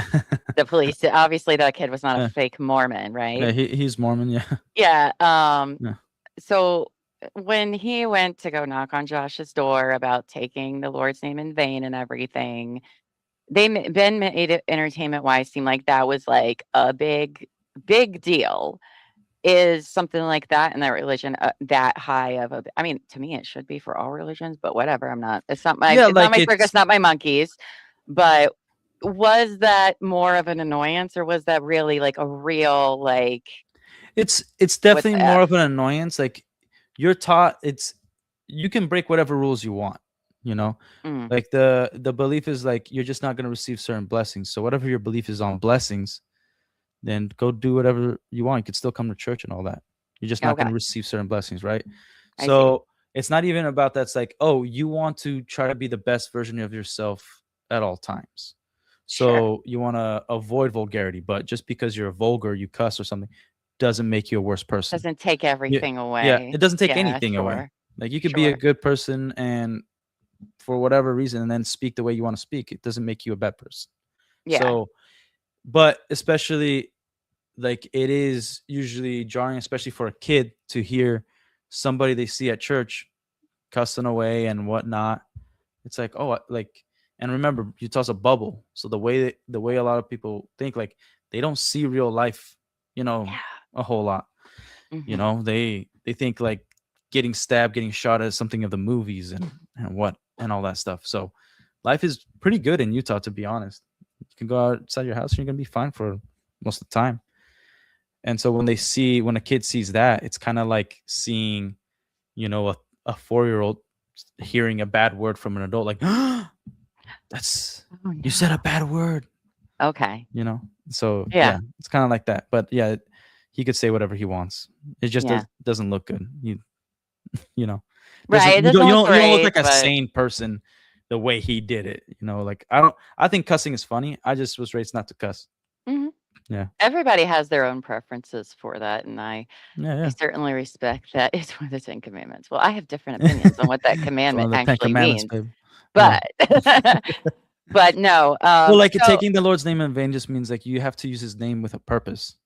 The police, obviously that kid was not a Yeah. fake Mormon, Yeah, right? he's Mormon. Yeah. Yeah. Yeah. So when he went to go knock on Josh's door about taking the Lord's name in vain and everything, Ben made it entertainment wise seem like that was like a big deal. Is something like that in that religion that high of a? I mean, to me, it should be for all religions, but whatever. I'm not. It's not my. Yeah, It's not like my circus. Not my monkeys. But was that more of an annoyance, or was that really like a real like? it's definitely the more F? of an annoyance. Like you're taught you can break whatever rules you want, you know. Mm, Like the belief is like you're just not going to receive certain blessings. So whatever your belief is on blessings, then go do whatever you want. You could still come to church and all that. You're just not going okay, to receive certain blessings, right? I see. So it's not even about that's like, oh, you want to try to be the best version of yourself at all times. Sure. So you want to avoid vulgarity, but just because you're vulgar, you cuss or something, doesn't make you a worse person. Doesn't take Yeah, everything yeah, away. it doesn't take Yeah, anything away. sure. Like you could be a Sure. good person and for whatever reason and then speak the way you want to speak. It doesn't make you a bad person. Yeah. So, but especially like it is usually jarring, especially for a kid to hear somebody they see at church cussing away and whatnot. It's like, oh, like, and remember, Utah's a bubble. So the way a lot of people think, like, they don't see real life, you know, Yeah. a whole lot. You Mhm. know, they think like getting stabbed, getting shot as something of the movies and what and all that stuff. So life is pretty good in Utah, to be honest. You can go outside your house and you're gonna be fine for most of the time. And so when a kid sees that, it's kind of like seeing, you know, a 4-year-old hearing a bad word from an adult, like, that's Oh, you said a no. bad word, Okay. you know. So Yeah. yeah, it's kind of like that. But yeah, he could say whatever he wants. It just Yeah. doesn't look good. You know, Right. It you doesn't look don't look great, like a but sane person the way he did it. You know, like I think cussing is funny. I just was raised not to cuss. Mhm. Yeah. Everybody has their own preferences for that, and I Yeah. certainly respect that. It's one of the 10 commandments. Well, I have different opinions on what that It's one commandment of the 10 actually commandments, means, babe. Yeah. but but no. Well, like So taking the Lord's name in vain just means like you have to use his name with a purpose.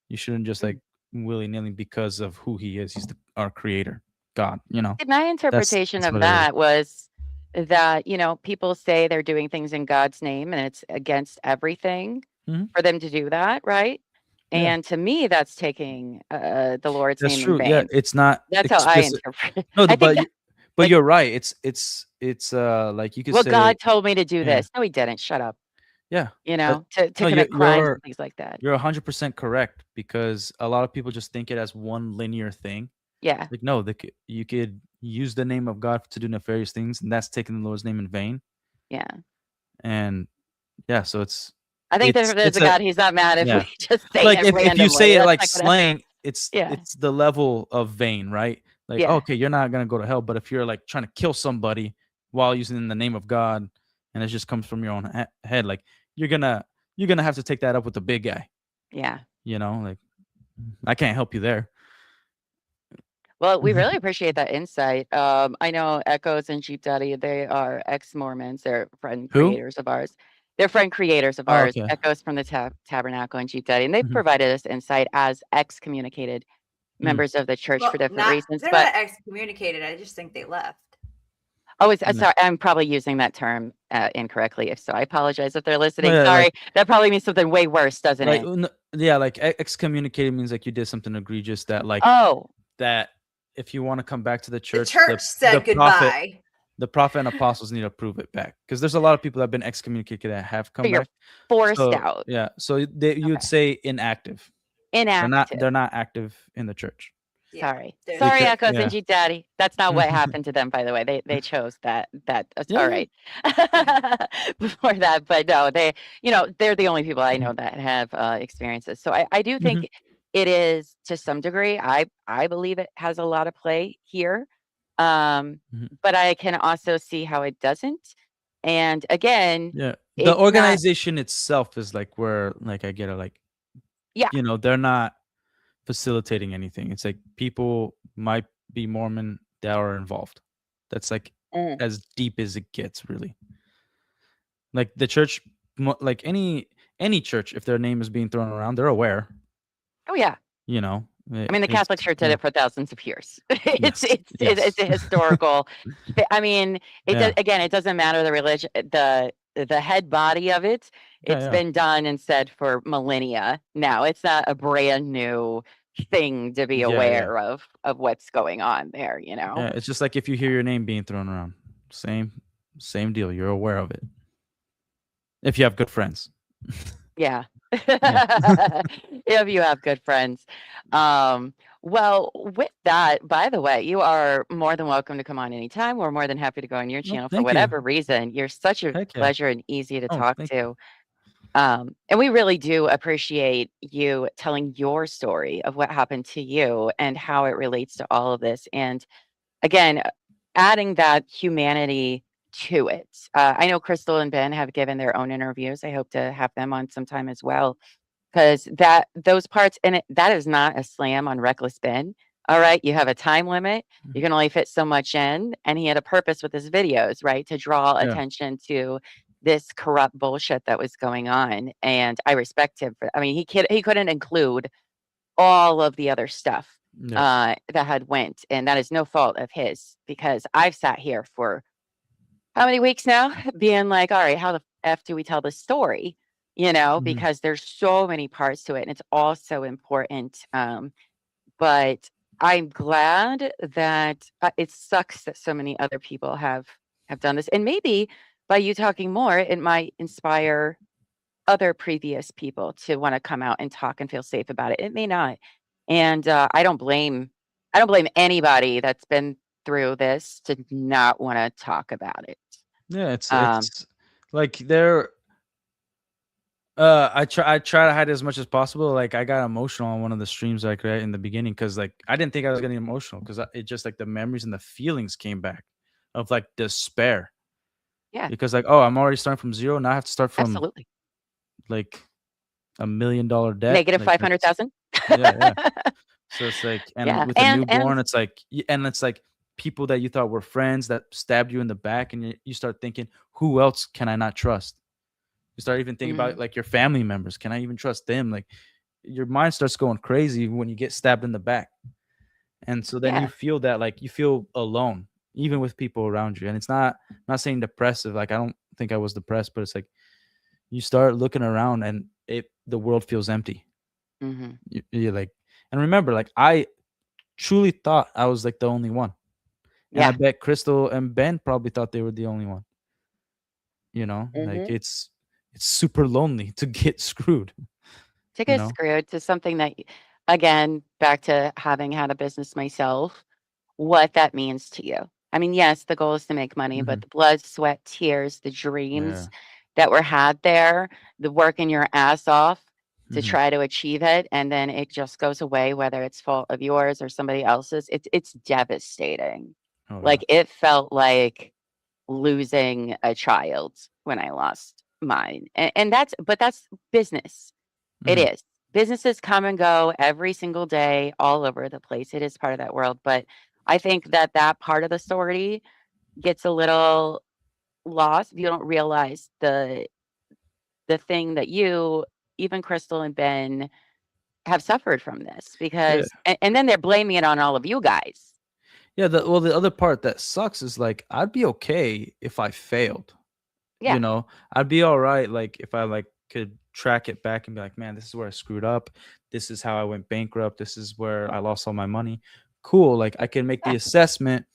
You shouldn't just like willy-nilly because of who he is. He's our creator, God, you know. my interpretation That's of what it is. that was that, people say they're doing things in God's name and it's against everything Mhm. for them to do that, right? Yeah. And to me, that's taking the Lord's That's name in true. Yeah, vain. it's not That's how I explicit. interpret it. No, I think that, but like, you're right. It's like you could well, say, God told me to do yeah. this. No, he didn't. Shut up. Yeah. To No, commit crimes and things like that. you're 100% correct because a lot of people just think it as one linear thing. Yeah. Like no, you could use the name of God to do nefarious things, and that's taking the Lord's name in vain. Yeah. And yeah, so I think that if there's it's a God, he's not mad if yeah. we just say Like it if you randomly. say it That's like not gonna, slang, yeah. it's the level of vain, right? Like Yeah. okay, you're not gonna go to hell, but if you're like trying to kill somebody while using the name of God, and it just comes from your own head, like you're gonna have to take that up with the big guy. Yeah. You know, like I can't help you there. Well, we really appreciate that insight. I know Echoes and Jeep Daddy, they are ex-Mormons. They're friend Who? creators of ours. They're friend creators of Oh, ours, okay. Echoes from the Tabernacle in Jeep Daddy, and they've Mhm. provided us insight as excommunicated members of the church for Well, different reasons. they're But not excommunicated. I just think they left. oh, it's, No. sorry, I'm probably using that term incorrectly. If so, I apologize if they're listening. yeah, Sorry, like- that probably means something way worse, doesn't Like, it? yeah, like excommunicated means like you did something egregious that like Oh, that if you want to come back to the The church, church said goodbye. the prophet and apostles need to prove it back because there's a lot of people that have been excommunicated that have come so you're back. forced So out, yeah, so you would Okay. say inactive. inactive. They're not active in the church. Yeah, Sorry, there's- sorry, Because- Echoes yeah. and Jeep Daddy. That's not what happened to them, by the way. They chose that. Yeah, All yeah. right. Before that, but no, they, they're the only people I know that have experiences. So I do think it is to some degree. I believe it has a lot of play here, but I can also see how it doesn't. And again, Yeah, it's the not- organization itself is like where like I get it, like Yeah. they're not facilitating anything. It's like people might be Mormon that are involved. That's like as deep as it gets, really. Like the church, like any church, if their name is being thrown around, they're aware. Oh yeah. You know, I mean, the Catholic Church did it for thousands of years. Yes, It's a historical. I mean, Yeah. again, it doesn't matter the religion, the head body of it. Yeah, It's yeah. been done and said for millennia now. It's not a brand new thing to be Yeah, yeah. aware of what's going on there. Yeah, it's just like if you hear your name being thrown around, same deal. You're aware of it. If you have good friends. Yeah. If you have good friends. Well, with that, by the way, you are more than welcome to come on anytime. We're more than happy to go on your channel for thank you. whatever reason. You're such a Heck yeah. pleasure and easy to Oh, talk thank to. And we really do appreciate you telling your story of what happened to you and how it relates to all of this. And again, adding that humanity to it. I know Crystal and Ben have given their own interviews. I hope to have them on sometime as well, because those parts in it, that is not a slam on Reckless Ben. All right, you have a time limit. You can only fit so much in, and he had a purpose with his videos, right, to draw Yeah. attention to this corrupt bullshit that was going on. And I respect him for. I mean, he couldn't include all of the other stuff Yeah. that had went, and that is no fault of his, because I've sat here for how many weeks now being like, all right, how the F do we tell this story? Mhm. Because there's so many parts to it and it's all so important. But I'm glad that it sucks that so many other people have done this. And maybe by you talking more, it might inspire other previous people to want to come out and talk and feel safe about it. It may not. And I don't blame anybody that's been through this to not want to talk about it. Yeah, it's Um, like they're I try to hide it as much as possible. Like I got emotional on one of the streams like right in the beginning because like I didn't think I was getting emotional because it just like the memories and the feelings came back of like despair. Yeah. Because like, oh, I'm already starting from zero. Now I have to start from Absolutely. like $1 million debt. Negative Like, 500,000. yeah. So it's like, and Yeah, with a and- newborn, it's like, and it's like people that you thought were friends that stabbed you in the back, and you start thinking, who else can I not trust? You start even thinking about like your family members. Can I even trust them? Like your mind starts going crazy when you get stabbed in the back, and so then Yeah. you feel that like you feel alone, even with people around you. And it's not saying depressive. Like I don't think I was depressed, but it's like you start looking around and the world feels empty. Mhm. You're like, and remember, like I truly thought I was like the only one. And I Yeah. bet Crystal and Ben probably thought they were the only one. Like Mhm. it's super lonely to get screwed. To get screwed to something that, again, back to having had a business myself, what that means to you. I mean, yes, the goal is to make money, but the blood, sweat, tears, the dreams that were had there, the working your ass off to try to achieve it, and then it just goes away, whether it's fault of yours or somebody else's. It's devastating. Oh, Like it felt like losing a child when I lost mine. And that's business. It is. Businesses come and go every single day, all over the place. It is part of that world. But I think that part of the story gets a little lost if you don't realize the thing that you, even Crystal and Ben, have suffered from this because, and then they're blaming it on all of you guys. Yeah. The other part that sucks is like I'd be okay if I failed. Yeah. You know, I'd be all right. Like if I like could track it back and be like, man, this is where I screwed up. This is how I went bankrupt. This is where I lost all my money. Cool. Like I can make the assessment,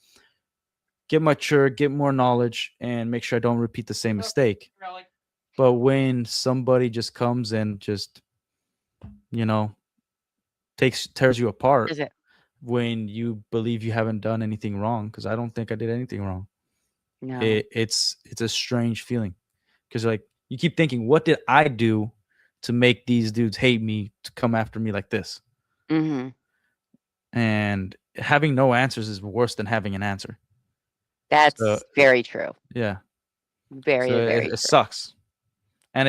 get mature, get more knowledge, and make sure I don't repeat the same mistake. But when somebody just comes and just, you know, tears you apart, Is it? when you believe you haven't done anything wrong, because I don't think I did anything wrong. No. It's a strange feeling because like you keep thinking, what did I do to make these dudes hate me, to come after me like this? Mm-hmm. And having no answers is worse than having an answer. That's So, very true. yeah. Very, So very it true. sucks. And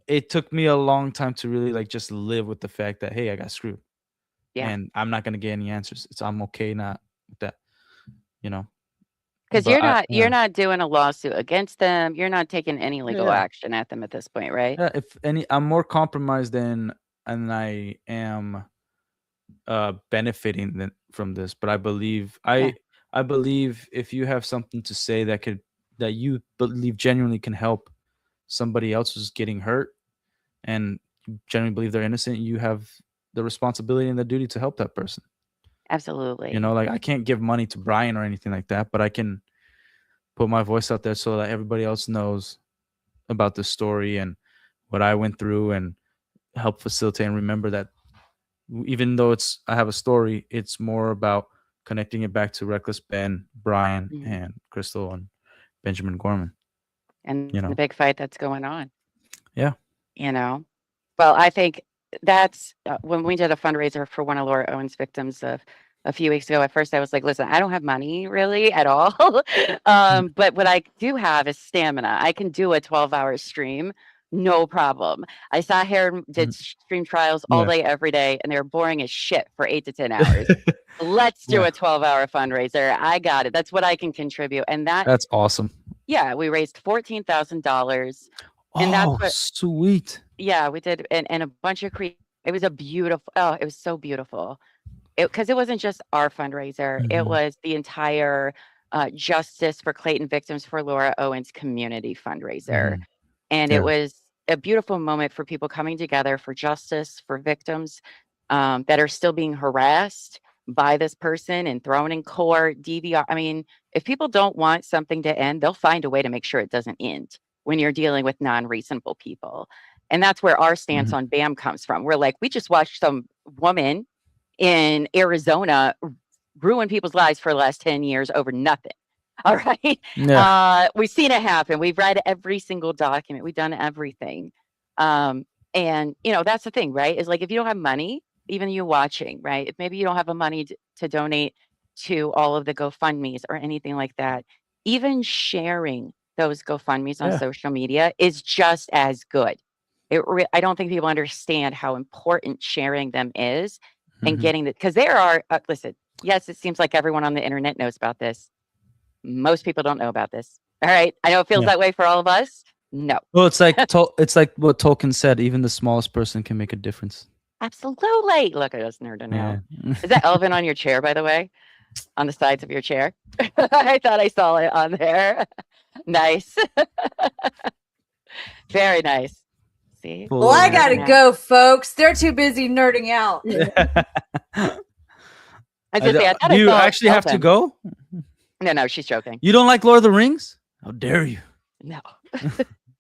it took me a long time to really like just live with the fact that, hey, I got screwed. Yeah. And I'm not gonna get any answers. I'm okay not with that, you know. Because But you're not doing a lawsuit against them. You're not taking any legal Yeah. action at them at this point, right? Yeah, if any, I'm more compromised than I am benefiting from this. But I believe Yeah. I believe if you have something to say that you believe genuinely can help somebody else who's getting hurt, and you genuinely believe they're innocent, you have the responsibility and the duty to help that person. Absolutely. You know, like I can't give money to Brian or anything like that, but I can put my voice out there so that everybody else knows about the story and what I went through, and help facilitate and remember that even though I have a story, it's more about connecting it back to Reckless Ben, Brian, Mhm. and Crystal and Benjamin Gorman. And You know. the big fight that's going on. Yeah. You know, well, I think that's when we did a fundraiser for one of Laura Owen's victims a few weeks ago. At first, I was like, listen, I don't have money really at all. But what I do have is stamina. I can do a 12-hour stream. No problem. I sat here and did stream trials all Yeah. day, every day, and they were boring as shit for 8 to 10 hours. Let's do Yeah. a 12-hour fundraiser. I got it. That's what I can contribute. And That's awesome. yeah, we raised $14,000. And that's Oh, what, sweet. yeah, we did. And a bunch of it was a beautiful, it was so beautiful. Because it wasn't just our fundraiser, it Mhm. was the entire Justice for Clayton Victims for Laura Owens community fundraiser. Mhm. And Yeah. it was a beautiful moment for people coming together for justice for victims that are still being harassed by this person and thrown in court, DVR. I mean, if people don't want something to end, they'll find a way to make sure it doesn't end when you're dealing with non-reasonable people. And that's where our stance on BAM comes from. We're like, we just watched some woman in Arizona ruin people's lives for the last 10 years over nothing. All right. Yeah. We've seen it happen. We've read every single document. We've done everything. And, you know, that's the thing, right? Is like, if you don't have money, even you watching, right? If maybe you don't have the money to donate to all of the GoFundMe's or anything like that, even sharing those GoFundMe's on Yeah. social media is just as good. I don't think people understand how important sharing them is and Mhm. getting because there are, listen, yes, it seems like everyone on the internet knows about this. Most people don't know about this. All right. I know it feels Yeah. that way for all of us. No. Well, it's like it's like what Tolkien said. Even the smallest person can make a difference. Absolutely. Look at us nerding out. Yeah. Is that elephant on your chair, by the way? On the sides of your chair? I thought I saw it on there. Nice. Very nice. See? Full Well, I of gotta nerding out. go, folks. They're too busy nerding out. I was gonna say, I thought Do I you saw actually have to elephant. go? No, she's joking. You don't like Lord of the Rings? How dare you? No.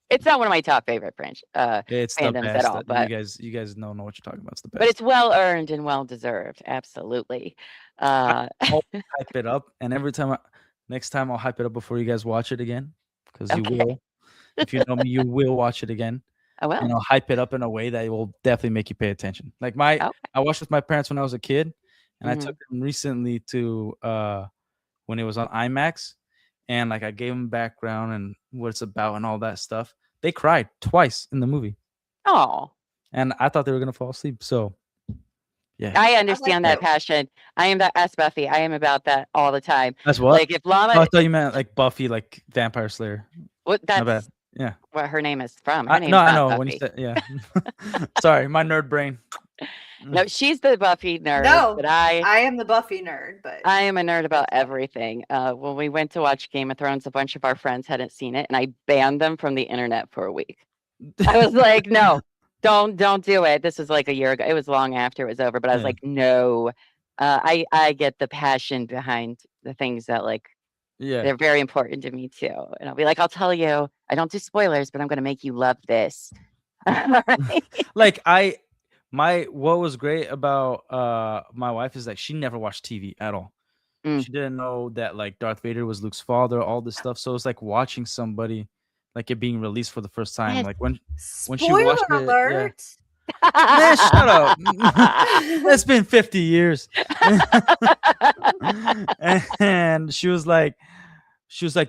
It's not one of my top favorite It's the fandoms best. at all, but you guys don't know what you're talking about. It's the best. but it's well earned and well deserved. Absolutely. I'll hype it up, and next time I'll hype it up before you guys watch it again, because you Okay. will. If you know me, you will watch it again, I will. and I'll hype it up in a way that will definitely make you pay attention. Like Okay. I watched with my parents when I was a kid, and I Mhm. took them recently to when it was on IMAX, and like I gave them background and what it's about and all that stuff. They cried twice in the movie, Oh, and I thought they were gonna fall asleep. So, yeah, I understand that that. passion. I am that as Buffy. I am about that all the time. That's what. Like if Oh, I Llama, thought you meant like Buffy, like Vampire Slayer. what My bad. that's Yeah. what her name is from. Her No, name's I not know when you Buffy. said yeah. Sorry, my nerd brain. No, she's the Buffy nerd, No, but I am the Buffy nerd, but am a nerd about That's fine. everything. When we went to watch Game of Thrones, a bunch of our friends hadn't seen it, and I banned them from the internet for a week. I was like, no, don't do it. This was like a year ago. It was long after it was over, but I was Yeah. like, no. I get the passion behind the things that like Yeah. they're very important to me too. And I'll be like, I'll tell you, I don't do spoilers, but I'm gonna make you love this. Alright. Like what was great about my wife is that she never watched TV at all. Mm. She didn't know that like Darth Vader was Luke's father, all this stuff. So it's like watching somebody like it being released for the first time. Yes. Like when she Spoiler watched it, yeah. alert. Man, shut up. It's been 50 years. And she was like,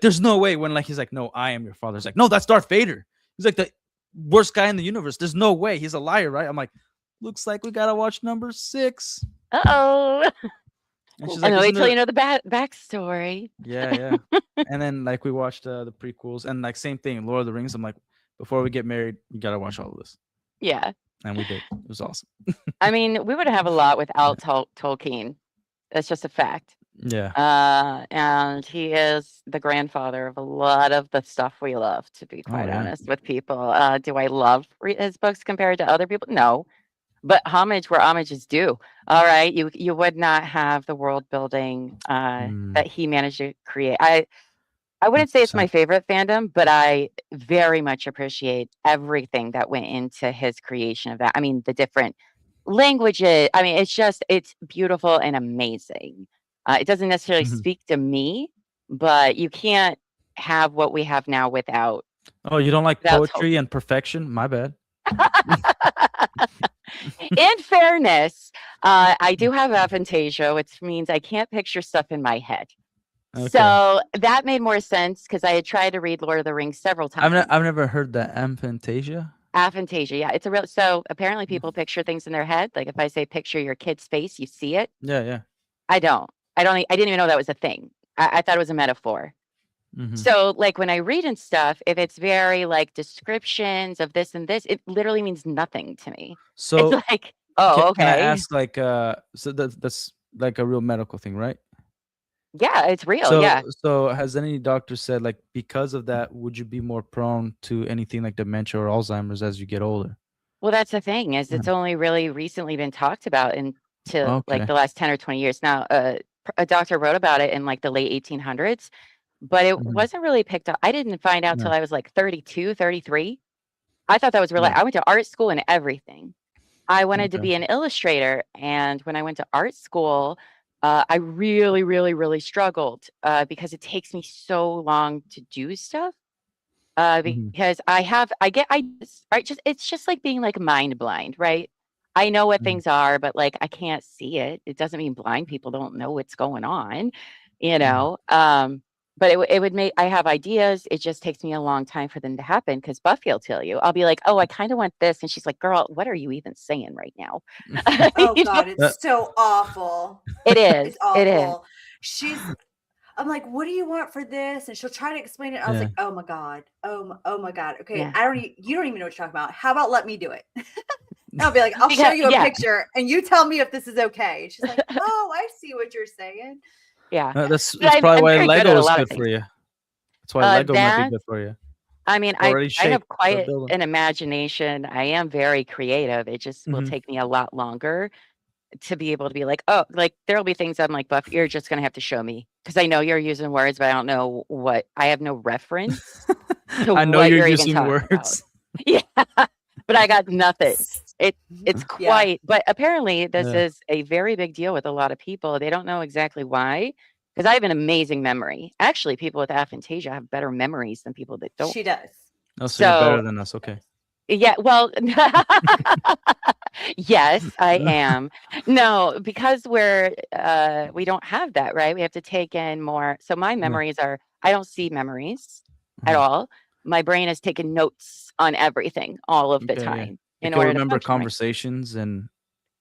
there's no way when like he's like, no, I am your father. He's like, no, that's Darth Vader. He's like the worst guy in the universe. There's no way. He's a liar, right? I'm like, looks like we gotta watch number 6. Uh-oh. And she's I like, know, wait "Isn't till there-" you know the backstory. Yeah. And then like we watched the prequels and like same thing, Lord of the Rings. I'm like, before we get married, you gotta watch all of this. Yeah. And we did. It was awesome. I mean, we would have a lot without Tolkien. That's just a fact. Yeah. And he is the grandfather of a lot of the stuff we love, to be quite yeah. honest with people. Do I love his books compared to other people? No. But homage where homage is due. All right. You would not have the world building that he managed to create. I wouldn't say it's my 100%. favorite fandom, but I very much appreciate everything that went into his creation of that. I mean, the different languages. I mean, it's beautiful and amazing. It doesn't necessarily Mhm. speak to me, but you can't have what we have now without. Oh, you don't like Without poetry and perfection? My bad. In fairness, I do have aphantasia, which means I can't picture stuff in my head. Okay. So that made more sense because I had tried to read Lord of the Rings several times. I've never heard that. Aphantasia? Aphantasia, yeah, it's a real. So apparently, people picture things in their head. Like if I say picture your kid's face, you see it. Yeah. I don't. I didn't even know that was a thing. I thought it was a metaphor. Mhm. So like when I read and stuff, if it's very like descriptions of this and this, it literally means nothing to me. So It's like, oh, can I okay, ask like so that's like a real medical thing, right? yeah, it's real, So yeah. so has any doctor said like because of that would you be more prone to anything like dementia or Alzheimer's as you get older? Well, that's the thing is it's only really recently been talked about into like Okay. the last 10 or 20 years. Now, a doctor wrote about it in like the late 1800s, but it Mhm. wasn't really picked up. I didn't find out till Yeah. I was like 32, 33. I thought that was really, Yeah. I went to art school and everything. I wanted to Okay. be an illustrator. And when I went to art school, I really, really, really struggled because it takes me so long to do stuff. Mhm. Because I get ideas, right? It's just like being like mind blind, right? I know what Mhm. things are, but like I can't see it. It doesn't mean blind people don't know what's going on, you Mhm. know. But it would make I have ideas. It just takes me a long time for them to happen because Buffy will tell you. I'll be like, oh, I kind of want this, and she's like, girl, what are you even saying right now? Oh You know? God, it's so awful. It is. It's It is. awful. I'm like, what do you want for this? And she'll try to explain it. I was Yeah. like, oh my God. Oh my God. Okay. Yeah. You don't even know what you're talking about. How about let me do it? I'll be like, I'll show Because you a yeah, picture and you tell me if this is okay. And she's like, oh, I see what you're saying. yeah. That's But I'm probably why very good Lego at a is lot of good for things. you. That's why Lego might be That good for you. I mean, Already I have shaped the quite building. an imagination. I am very creative. It just will Mhm. take me a lot longer to be able to be like, oh, like there'll be things I'm like, Buff, you're just gonna have to show me because I know you're using words, but I don't know what. I have no reference to I know what you're you're even using talking about. words. Yeah, but I got nothing. It's Yeah. quite. But apparently, this Yeah. is a very big deal with a lot of people. They don't know exactly why. Because I have an amazing memory. Actually, people with aphantasia have better memories than people that don't. She does. Oh, so you're So better than us. Okay. yeah, well, yes, I am. No, because we don't have that, right? We have to take in more. So my Yeah. memories are I don't see memories at Mhm. all. My brain has taken notes on everything all of the Okay. Yeah. time You in can order to remember function right. conversations and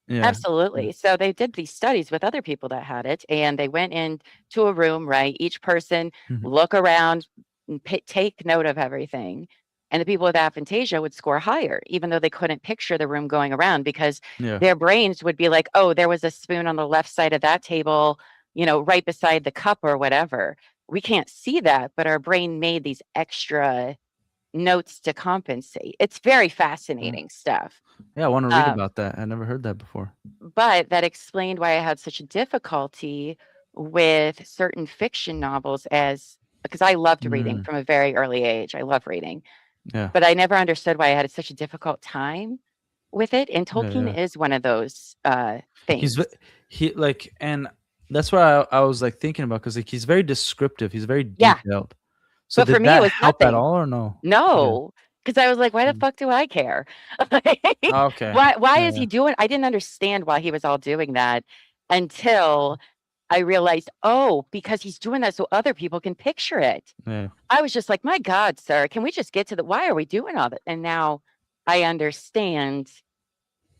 yeah. Absolutely. So they did these studies with other people that had it, and they went into a room, right? Each person Mhm. look around, and take note of everything. And the people with aphantasia would score higher, even though they couldn't picture the room going around, because Yeah. their brains would be like, oh, there was a spoon on the left side of that table, right beside the cup or whatever. We can't see that, but our brain made these extra notes to compensate. It's very fascinating stuff. Yeah, I want to read about that. I never heard that before. But that explained why I had such a difficulty with certain fiction novels, because I loved reading from a very early age. I love reading. Yeah. But I never understood why I had such a difficult time with it. And Tolkien is one of those things. And that's what I was like thinking about, because like he's very descriptive. He's very detailed. So but for me, that it was help nothing. at all or no? No, because I was like, why the fuck do I care? Okay. Why is he doing? I didn't understand why he was all doing that until I realized, because he's doing that so other people can picture it. Yeah. I was just like, my God, sir, can we just get to why are we doing all that? And now I understand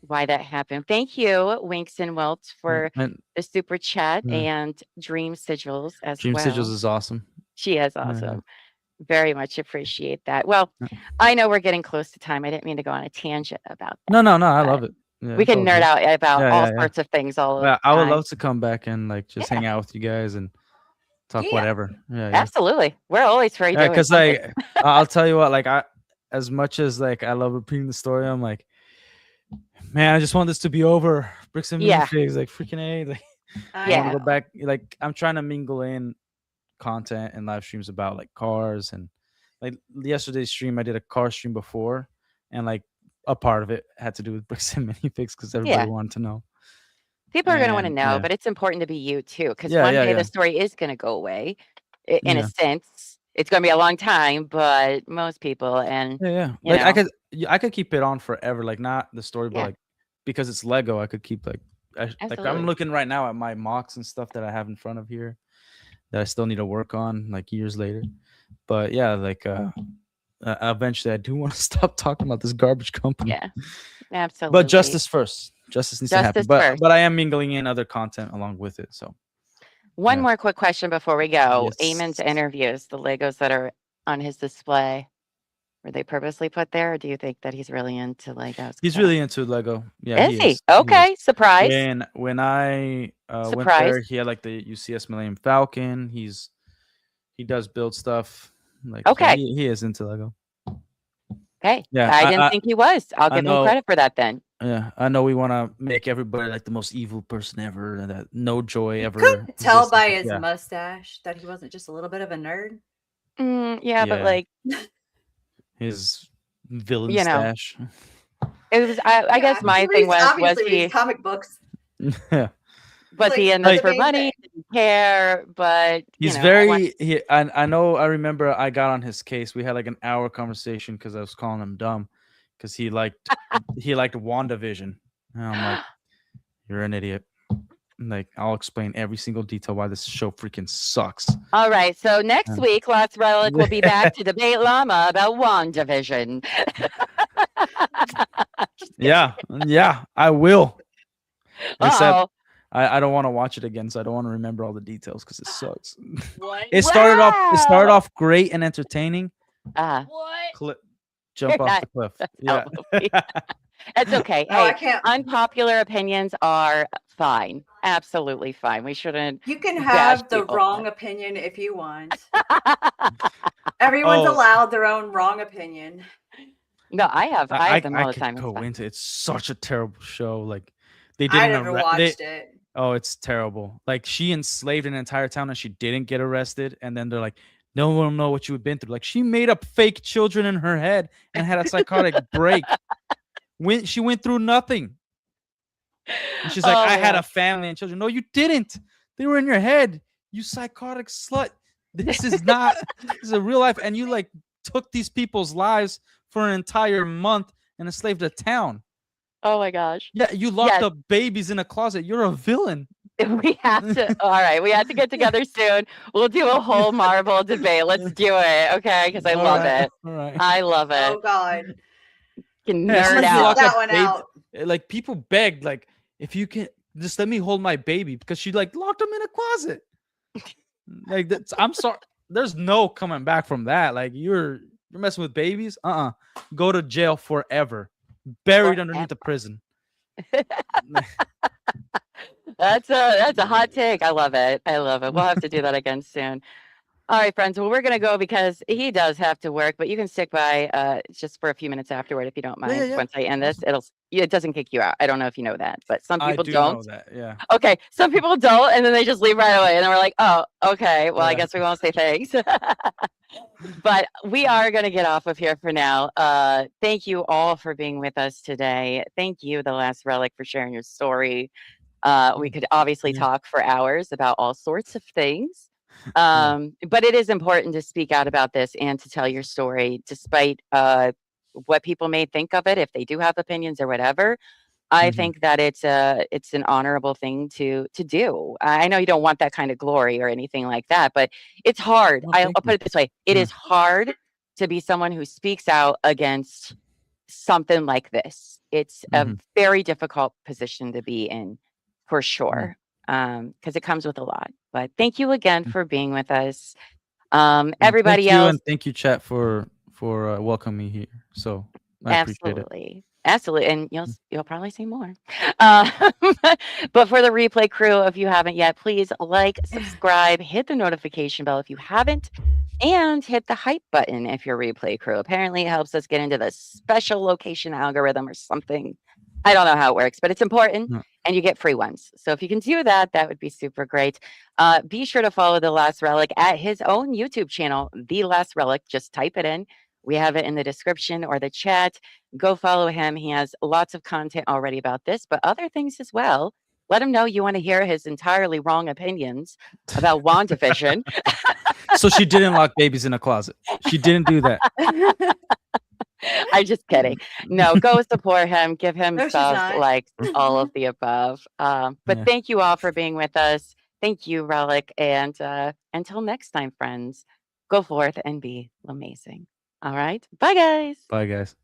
why that happened. Thank you, Winks and Welts, for the super chat and Dream Sigils as Dream well. Sigils is awesome. She is awesome. Very much appreciate that. Well, I know we're getting close to time. I didn't mean to go on a tangent about that. No, I love it. Yeah, we can nerd out about all sorts of things all the time. I would love to come back and like just hang out with you guys and talk whatever. Yeah, absolutely. We're always free. Yeah, because like I'll tell you what, like as much as like I love repeating the story, I'm like, man, I just want this to be over. Bricks and Minifigs, like freaking A. Like, I want to go back. Like I'm trying to mingle in content and live streams about like cars, and like yesterday's stream I did a car stream before, and like a part of it had to do with Bricks and Minifigs because everybody wanted to know. People are going to want to know, but it's important to be you too, because one day the story is going to go away. In a sense, it's going to be a long time, but most people like I could keep it on forever, like not the story, but like because it's Lego, I could keep like I'm looking right now at my mocks and stuff that I have in front of here that I still need to work on like years later. But yeah, like eventually I do want to stop talking about this garbage company. Yeah, absolutely. But justice first. Justice needs to happen. But I am mingling in other content along with it. So one more quick question before we go. Eamon's interviews, the Legos that are on his display, were they purposely put there, or do you think that he's really into Legos? He's really into Lego. Yeah, is he? Okay, surprise. And when I went there, he had like the UCS Millennium Falcon. He does build stuff. Like he is into Lego. Okay. Yeah, I didn't think he was. I'll give him credit for that then. Yeah, I know we want to make everybody like the most evil person ever, and that no joy ever. Could tell by his mustache that he wasn't just a little bit of a nerd. But like his villain stash. It was. I guess my thing was he comic books. Yeah. But he in this for money, didn't care. But he's I know. I remember I got on his case. We had like an hour conversation because I was calling him dumb because he liked WandaVision. And I'm like, you're an idiot. Like I'll explain every single detail why this show freaking sucks. All right. So next week, Last Relic will be back to debate Llama about WandaVision. yeah, I will. Except I don't want to watch it again, so I don't want to remember all the details because it sucks. What? It started off great and entertaining. What? Jump off the cliff. Yeah. It's okay. No, hey, I can't. Unpopular opinions are fine. Absolutely fine. We shouldn't. You can have the wrong opinion if you want. Everyone's allowed their own wrong opinion. No, I have them all the time. Go into it's such a terrible show. Like they I didn't. never watched it. Oh, it's terrible. Like she enslaved an entire town and she didn't get arrested, and then they're like, no one will know what you've been through. Like she made up fake children in her head and had a psychotic break. She went through nothing. And she's like, I had a family and children. No, you didn't. They were in your head. You psychotic slut. This is not. This is a real life. And you like took these people's lives for an entire month and enslaved a town. Oh my gosh. Yeah, you locked up babies in a closet. You're a villain. We have to. All right, we have to get together soon. We'll do a whole Marvel debate. Let's do it, okay? Because I love it. All right. I love it. Oh God. Can nerd out. That one out. Like people begged, like if you can just let me hold my baby because she like locked him in a closet. Like I'm sorry. There's no coming back from that. Like you're You're messing with babies? Go to jail forever. Buried underneath the prison. That's a hot take. I love it. I love it. We'll have to do that again soon. All right, friends. Well, we're gonna go because he does have to work, but you can stick by just for a few minutes afterward if you don't mind. Yeah. Once I end this, it doesn't kick you out. I don't know if you know that, but some I people do don't. know that. Yeah. Okay, some people don't, and then they just leave right away, and then we're like, oh, okay. Well, I Yeah. guess we won't say thanks. But we are going to get off of here for now. Thank you all for being with us today. Thank you, The Last Relic, for sharing your story. We could obviously talk for hours about all sorts of things. But it is important to speak out about this and to tell your story, despite what people may think of it, if they do have opinions or whatever. I think that it's an honorable thing to do. I know you don't want that kind of glory or anything like that, but it's hard. Oh, I'll thank put you. it this way: it is hard to be someone who speaks out against something like this. It's a very difficult position to be in, for sure, because it comes with a lot. But thank you again for being with us. Everybody Thank you, else, and thank you, chat, for welcoming me here. So I appreciate it. Absolutely, and you'll probably see more. But for the replay crew, if you haven't yet, please like, subscribe, hit the notification bell if you haven't, and hit the hype button if you're replay crew. Apparently, it helps us get into the special location algorithm or something. I don't know how it works, but it's important, and you get free ones. So if you can do that, that would be super great. Be sure to follow The Last Relic at his own YouTube channel, The Last Relic. Just type it in. We have it in the description or the chat. Go follow him. He has lots of content already about this, but other things as well. Let him know you want to hear his entirely wrong opinions about WandaVision. So she didn't lock babies in a closet. She didn't do that. I'm just kidding. No, go support him. Give him No, she's subs, not. likes, all of the above. But thank you all for being with us. Thank you, Relic. And until next time, friends, go forth and be amazing. All right. Bye, guys. Bye, guys.